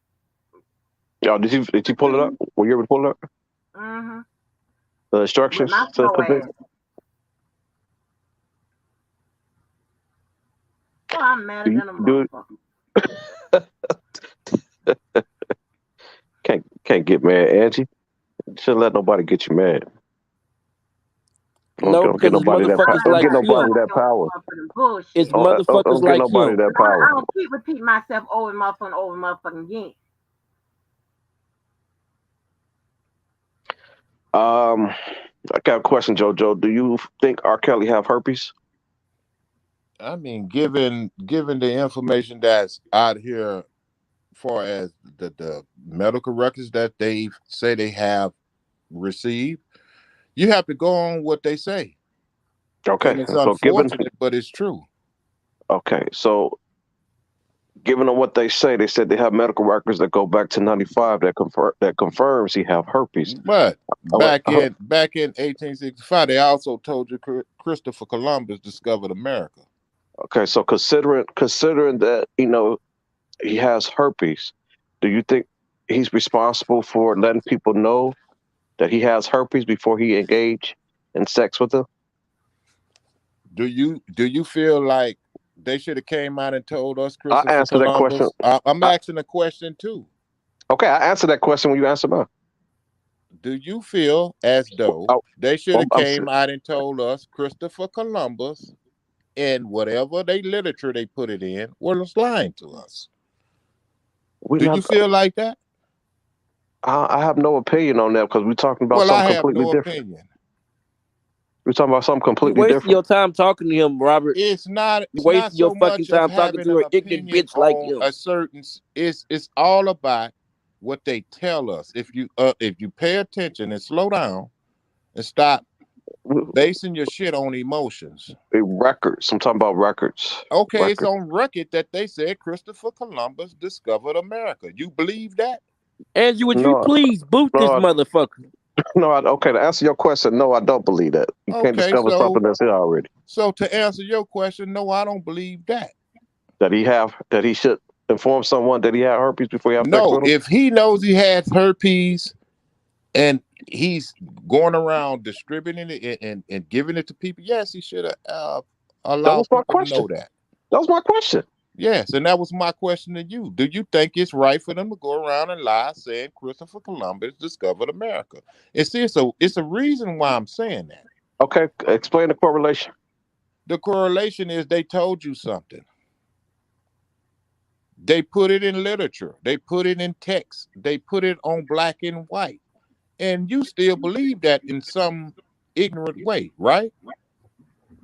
Yo, did you pull it up? Were you able to pull it up? Mm-hmm. The With instructions my to slow convict? ass. Oh, I'm madder Do you than a do motherfucker. can't get mad, Angie. Shouldn't let nobody get you mad. no, Don't get because it's nobody that. motherfuckers Don't I get like gotta nobody stop him. that your power. motherfucking It's bullshit. motherfuckers Don't get like nobody him. that I power. don't keep repeating myself over motherfucking again. Um, I got a question, JoJo. Do you think R. Kelly have herpes? I mean, given the information that's out here, far as the medical records that they say they have received, you have to go on what they say, Okay, and it's so unfortunate, but it's true. so given on what they said they have medical records that go back to '95 that confirms he have herpes. But I want- back in 1865, they also told you Christopher Columbus discovered America. Okay, so considering that he has herpes, do you think he's responsible for letting people know that he has herpes before he engage in sex with them? Do you feel like they should have came out and told us I Christopher answer that question. Columbus? I'm I, asking a question too. okay, I answer that question when you answer mine. Do you feel as though I, they should have I'm came out and told us Christopher Columbus and whatever they literature they put it in was lying to us? we Do you not. feel like that? I have no opinion on that because we're talking about Well, something I have completely no different. opinion. We're talking about something You completely wasting different. your time talking to him, Robert. It's not You it's not wasting your so fucking much of time talking having to an an ignorant opinion bitch like on him. a certain it's all about what they tell us. If you pay attention and slow down and stop basing your shit on emotions. Records. I'm talking about records. Okay, it's Records. on record that they said Christopher Columbus discovered America. You believe that? Angie, would you No, please boot this no, motherfucker? no. Okay, to answer your question, no, I don't believe that. You can't Okay, discover something so that's here already. so to answer your question, no, I don't believe that. That he should inform someone that he had herpes before he have sex No, with him. if he knows he has herpes and he's going around distributing it and giving it to people, yes, he should have That allowed was my people to question. know that. That was my question. Yes, and that was my question to you. Do you think it's right for them to go around and lie saying Christopher Columbus discovered America? And see, it's a reason why I'm saying that. Okay, explain the correlation. The correlation is they told you something. They put it in literature. They put it in text. They put it on black and white. And you still believe that in some ignorant way, right?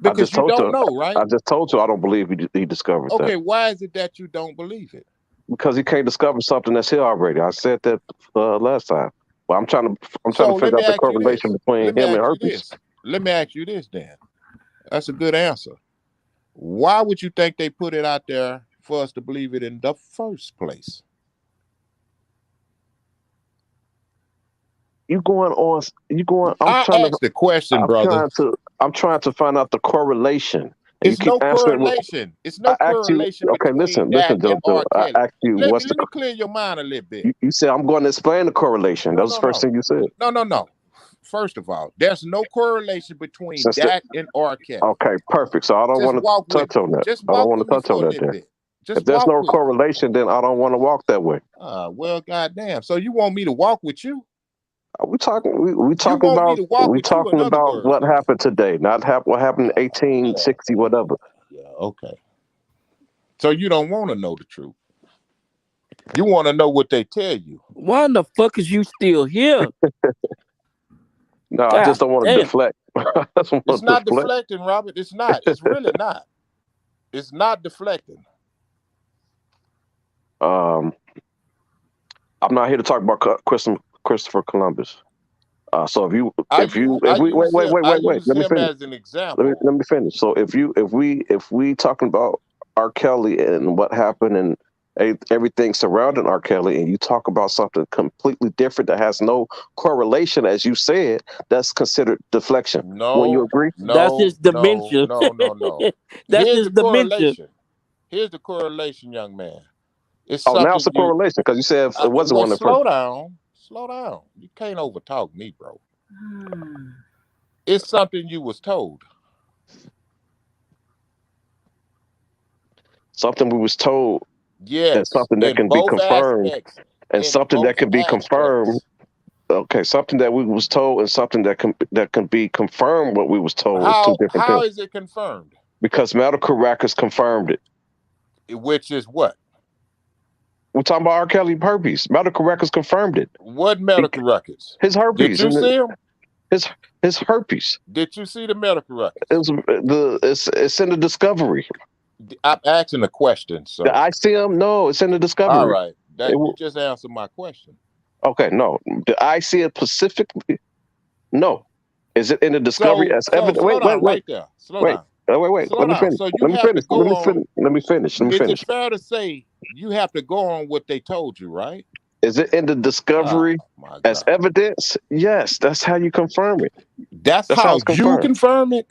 I Because just you told don't you. know, right? I just told you I don't believe he discovered that Okay, why is it that you don't believe it? because he can't discover something that's here already. I said that last time. Well, I'm trying to So let figure me out the ask you correlation this. Let between me him and ask you herpes. this. Let me ask you this then. That's a good answer. Why would you think they put it out there for us to believe it in the first place? You going on? You going? I asked the question, I'm brother. trying to. I'm trying to find out the correlation and you It's keep no answering with. correlation. It's I no asked you. correlation Okay, between listen, that and JoJo. R. I Kelly. asked you Let what's me the. let me clear your mind a little bit. You said I'm going to explain the correlation. That No, was the no, first no. thing you said. No. First of all, there's no correlation between Since the, that and R. Kelly. okay, perfect. So I don't Just want to walk with touch me. on that. Just I don't walk want with to me touch for on a that little then. bit. If Just there's walk no with me. correlation, then I don't want to walk that way. Well, goddamn. So you want me to walk with you? We talking. We You talking want me about. to walk We with you? In talking other about words, what then. happened today, not what happened in 1860, whatever. Yeah. Okay. So you don't want to know the truth. You want to know what they tell you. Why in the fuck is you still here? No, I God just don't want to damn. deflect. I just want It's to not deflect. deflecting, Robert. It's not. It's really not. It's not deflecting. I'm not here to talk about Christopher Columbus. So if I if use you I if we use him. I wait, use let me him finish. as an example. Let me finish. So if we talking about R. Kelly and what happened and everything surrounding R. Kelly, and you talk about something completely different that has no correlation, as you said, that's considered deflection. When you No, agree? That's no, his no, dementia. no, no, no. That's Here's his the dementia. correlation. Here's the correlation, young man. It's Oh, now it's something a you. correlation because you said it wasn't Well, one at first. slow down. Slow down. You can't overtalk me, bro. Hmm. It's something you was told. Something we was told, and Yes, something that in can be both confirmed, aspects. and In something that both can be confirmed. aspects. Okay, something that we was told and something that can be confirmed. What we was told is two different How things is it confirmed? because medical records confirmed it. Which is what? We're talking about R. Kelly herpes. Medical records confirmed it. What He, medical records? his Did herpes you and see him? his his herpes. Did you see the medical records? It's in the discovery. I'm asking a question, The sir. ICM, no, it's in the All discovery. right, It that you just answered my question. okay, no, the ICM specifically, no. Is it in the discovery as So evidence? slow Wait, wait, down wait, right there. Slow wait, down. wait. Slow Let me down. finish. So you Let me have to finish. go on. Let me finish. Let me Is it finish. fair to say you have to go on what they told you, right? Is it in the Oh discovery my as God. evidence? Yes, that's how you confirm it. That's That's how how it's you confirmed. confirm it?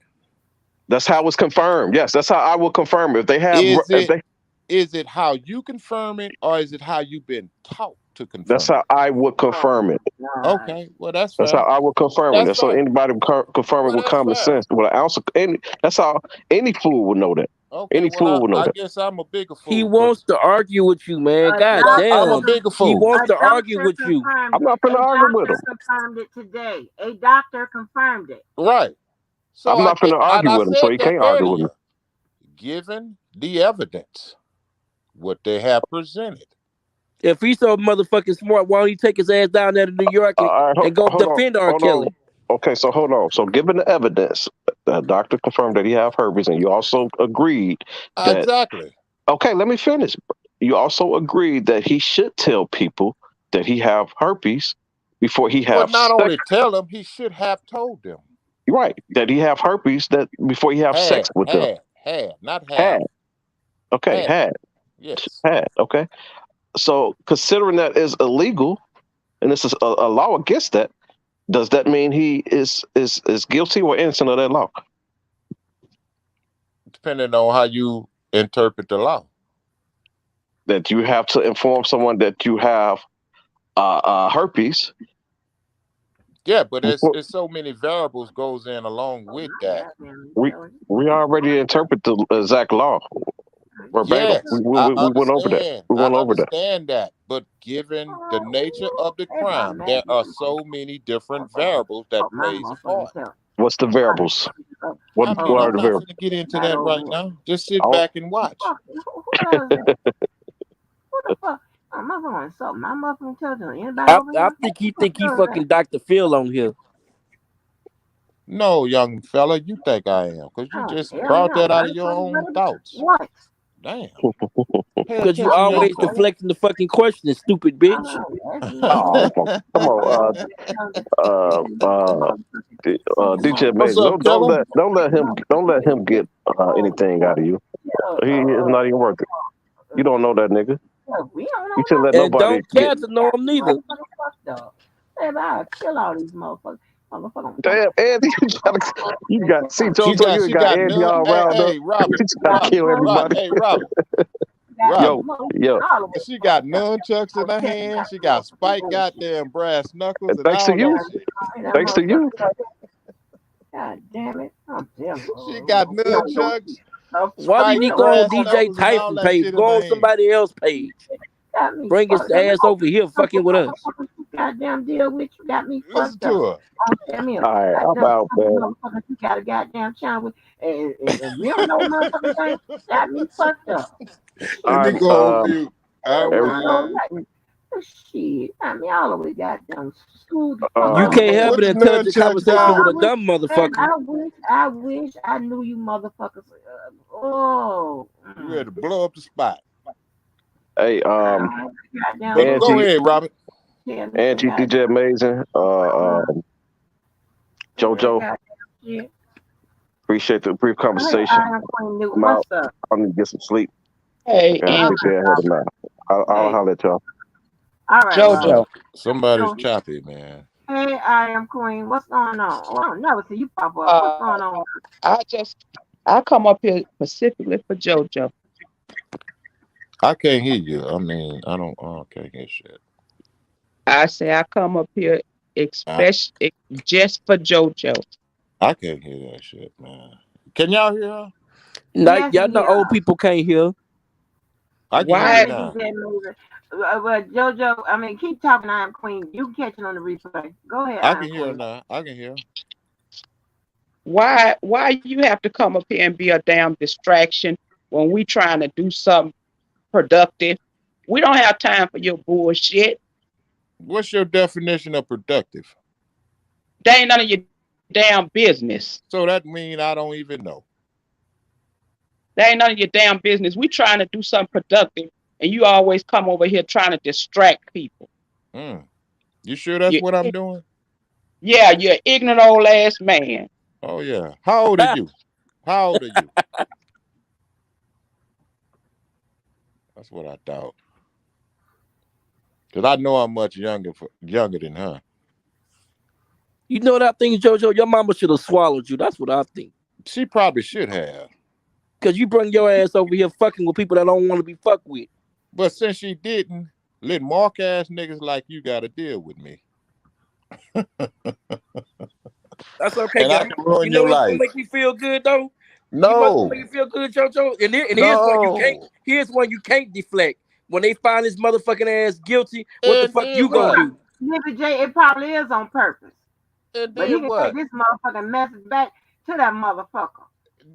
That's how it's confirmed. Yes, that's how I will confirm it. Is If it they, is it how you confirm it or is it how you've been taught to that's confirm how it? I would Oh confirm it. my God. Okay, well that's That's how fair. I would confirm it. That's That's so fair. anybody would confirm it Well with that's common fair. sense. With an ounce of any, that's how any fool would know that. Okay, Any well fool would know I that. guess I'm a bigger He fool wants because to argue with you, man. A God I'm a damn. bigger He fool. wants to argue with you. I'm not finna A argue with doctor him. confirmed it today. A doctor confirmed it. Right. So I'm not finna and argue I with him, so said he that can't argue with me. earlier. Given the evidence, what they have presented. If he's so motherfucking smart, why don't he take his ass down there to New York All right, and go hold on, defend R. hold on. Kelly? Okay, so hold on. So, given the evidence, the doctor confirmed that he have herpes, and you also agreed that. Exactly. Okay, let me finish. You also agreed that he should tell people that he have herpes before he Well, have not sex. only tell them, he should have told them. Right, that he have herpes that before he have sex with them. Not Had. have, Okay, had. had. Yes. Had. Okay. So, considering that is illegal, and this is a law against that, does that mean he is guilty or innocent of that law? Depending on how you interpret the law. That you have to inform someone that you have herpes. Yeah, but Before, it's so many variables goes in along Oh, with my that. goddamn we intelligence. we already interpret the exact law verbatim. Yes, I We went over that. understand. We I went over that. understand that. But given the nature of the They about crime, mad there at are me. so many different variables that Oh, my plays a motherfucking part. tail. What's the variables? I Oh, mean, What are I'm the not variables? going to get into not that over right here. now. Just sit Oh, back and watch. Fuck, who the hell is that? Who the fuck? Oh, my phone. So, my motherfucking intelligence. Anybody over I here? think he fucking Dr. Phil on here. No, young fella, you think I am because you Oh, just hell brought no. that out Why of the your fuck is own that? thoughts. What? Damn. Pay Cause you attention, young always fella. deflecting the fucking questions, stupid bitch. Oh, that's oh, me. come on, DJ What's Major. up, killer? Don't let him get anything out of you. He is not even worth it. You don't know that nigga. We don't You know should let And nobody don't get. care to know him neither. nothing. Fuck dog. Baby, I'll kill all these motherfuckers. Motherfucker. Damn, Andy, you got see, JoJo, you She got got Andy none. all Hey, riled up. hey, Robert, He's trying to kill everybody. Hey, Robert, Yo, yo, She got nunchucks in her hand. She got spiked goddamn brass knuckles and thanks to all you. that shit. Thanks to you. God damn it. I'm damn. She got nunchucks, Why would spiked he go on brass DJ knuckles, and all Tyson that page? shit in Go her on hand. somebody else's page. Got me Bring his fucked. ass over here fucking with us. Goddamn deal with you. Got me Listen fucked up. to her. Tell me a All right, I'm goddamn out, man. motherfucker. You got a goddamn channel with, and you don't know motherfucking thing. Got me fucked up. All Let me right, go on mute. I every, will. Shit. I mean, all the way goddamn school the fuck You um, out. can't have Put an the intelligent nunchucks conversation with down. a dumb Man, motherfucker. I wish I knew you motherfuckers. Oh. You ready to blow up the spot. hey, Goddamn. Go Angie, ahead, Robert. Angie, DJ Amazing, JoJo, appreciate the brief conversation. I'm out. What's up? I need to get some sleep. Hey, Yeah, Angie, take care ahead of now. I'll holler at y'all. All right, JoJo. Somebody's choppy, man. Hey, I am Queen. What's going on? Oh, I don't never see you pop up. What's going on? I come up here specifically for JoJo. I can't hear you. I mean, I can't hear shit. I say I come up here especially just for JoJo. I can't hear that shit, man. Can y'all hear her? Like, y'all know old people can't hear. I can hear you now. But JoJo, I mean, keep talking. I am Queen. You can catch it on the replay. Go ahead. I can hear her now. I can hear her. Why you have to come up here and be a damn distraction when we trying to do something productive? We don't have time for your bullshit. What's your definition of productive? That ain't none of your damn business. So that means I don't even know. That ain't none of your damn business. We trying to do something productive, and you always come over here trying to distract people. You sure that's what I'm doing? Yeah, you're an ignorant old ass man. Oh yeah. How old are you? How old are you? That's what I thought. Because I know I'm much younger than her. You know what I think, JoJo? Your mama should have swallowed you. That's what I think. She probably should have. Because you bring your ass over here fucking with people that don't want to be fucked with. But since she didn't, let mark ass niggas like you got to deal with me. That's okay. And I can ruin you know your what's life. gonna make me feel good though? No. You must make you feel good, JoJo. And here's one you can't deflect. When they find this motherfucking ass guilty, what the fuck you gonna do? Nigga J, it probably is on purpose. And but he can take this motherfucking message back to that motherfucker.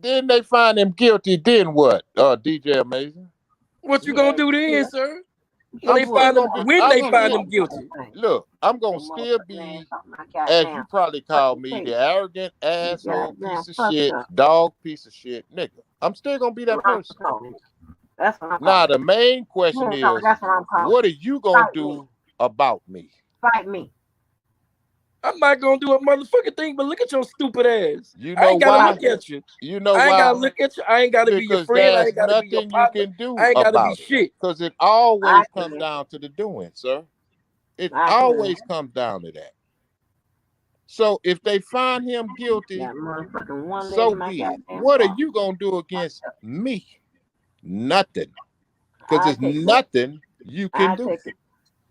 Then they find him guilty. Then what? DJ Amazing. What you gonna do then, sir? When they find him guilty. Look, I'm gonna still be, as you probably call me, the arrogant asshole piece of shit, dog piece of shit nigga. I'm still gonna be that person. That's what I'm now the main question is, what are you gonna do about me? Fight me. I'm not gonna do a motherfucking thing, but look at your stupid ass. You know I ain't gotta why? look at you. You know I ain't why? gotta look at you. I ain't gotta be your friend. I ain't gotta be your partner. You can do I ain't gotta about be shit. Because it always comes down to the doing, sir. It always comes down to that. So if they find him guilty, so be it. What are you gonna do against me? Nothing. Because there's nothing you can do.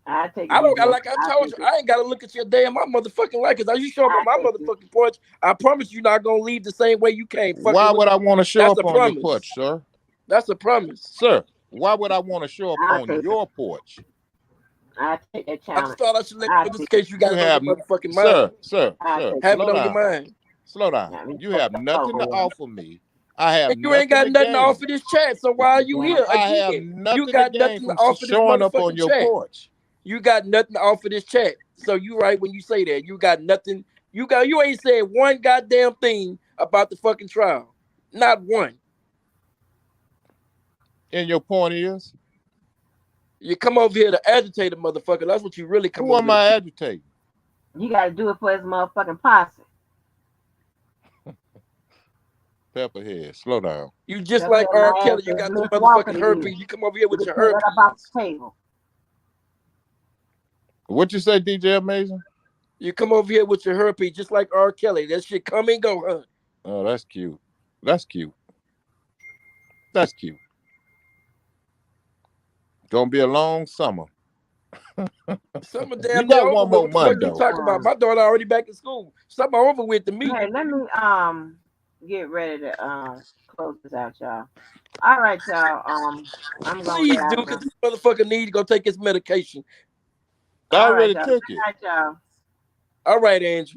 I don't got, like I told you, I ain't gotta look at your day in my motherfucking life. Because you show up on my motherfucking porch, I promise you're not gonna leave the same way you came. Why would I want to show up on your porch, sir? That's a promise, sir. Why would I want to show up on your porch? I take that challenge. I just thought I should let you know this case you got it on your motherfucking mind. Sir, have it on your mind. Slow down. You have nothing to offer me. I have. And you ain't got nothing to offer this chat. So why are you here? I have nothing. You got nothing to offer this showing up on your porch. You got nothing to offer this chat. So you right when you say that. You got nothing. You ain't said one goddamn thing about the fucking trial. Not one. And your point is? You come over here to agitate a motherfucker. That's what you really come over here. Who am I agitating? You gotta do it for his motherfucking posse. Pepperhead, slow down. You just like R. Kelly. You got the motherfucking herpes. You come over here with your herpes. About the table. What you say, DJ Amazing? You come over here with your herpes just like R. Kelly. That shit come and go, huh? Oh, that's cute. That's cute. That's cute. Gonna be a long summer. Summer You damn near got over one with. more What the Let fuck month me you though. talking about? My daughter already back in school. Summer over with to me. hey, let me get ready to close this out, y'all. All right, y'all. I'm gonna get Please do, out of because here. this motherfucker need to go take his medication. I All right, already y'all. took Good it. night, y'all. All right, Angie.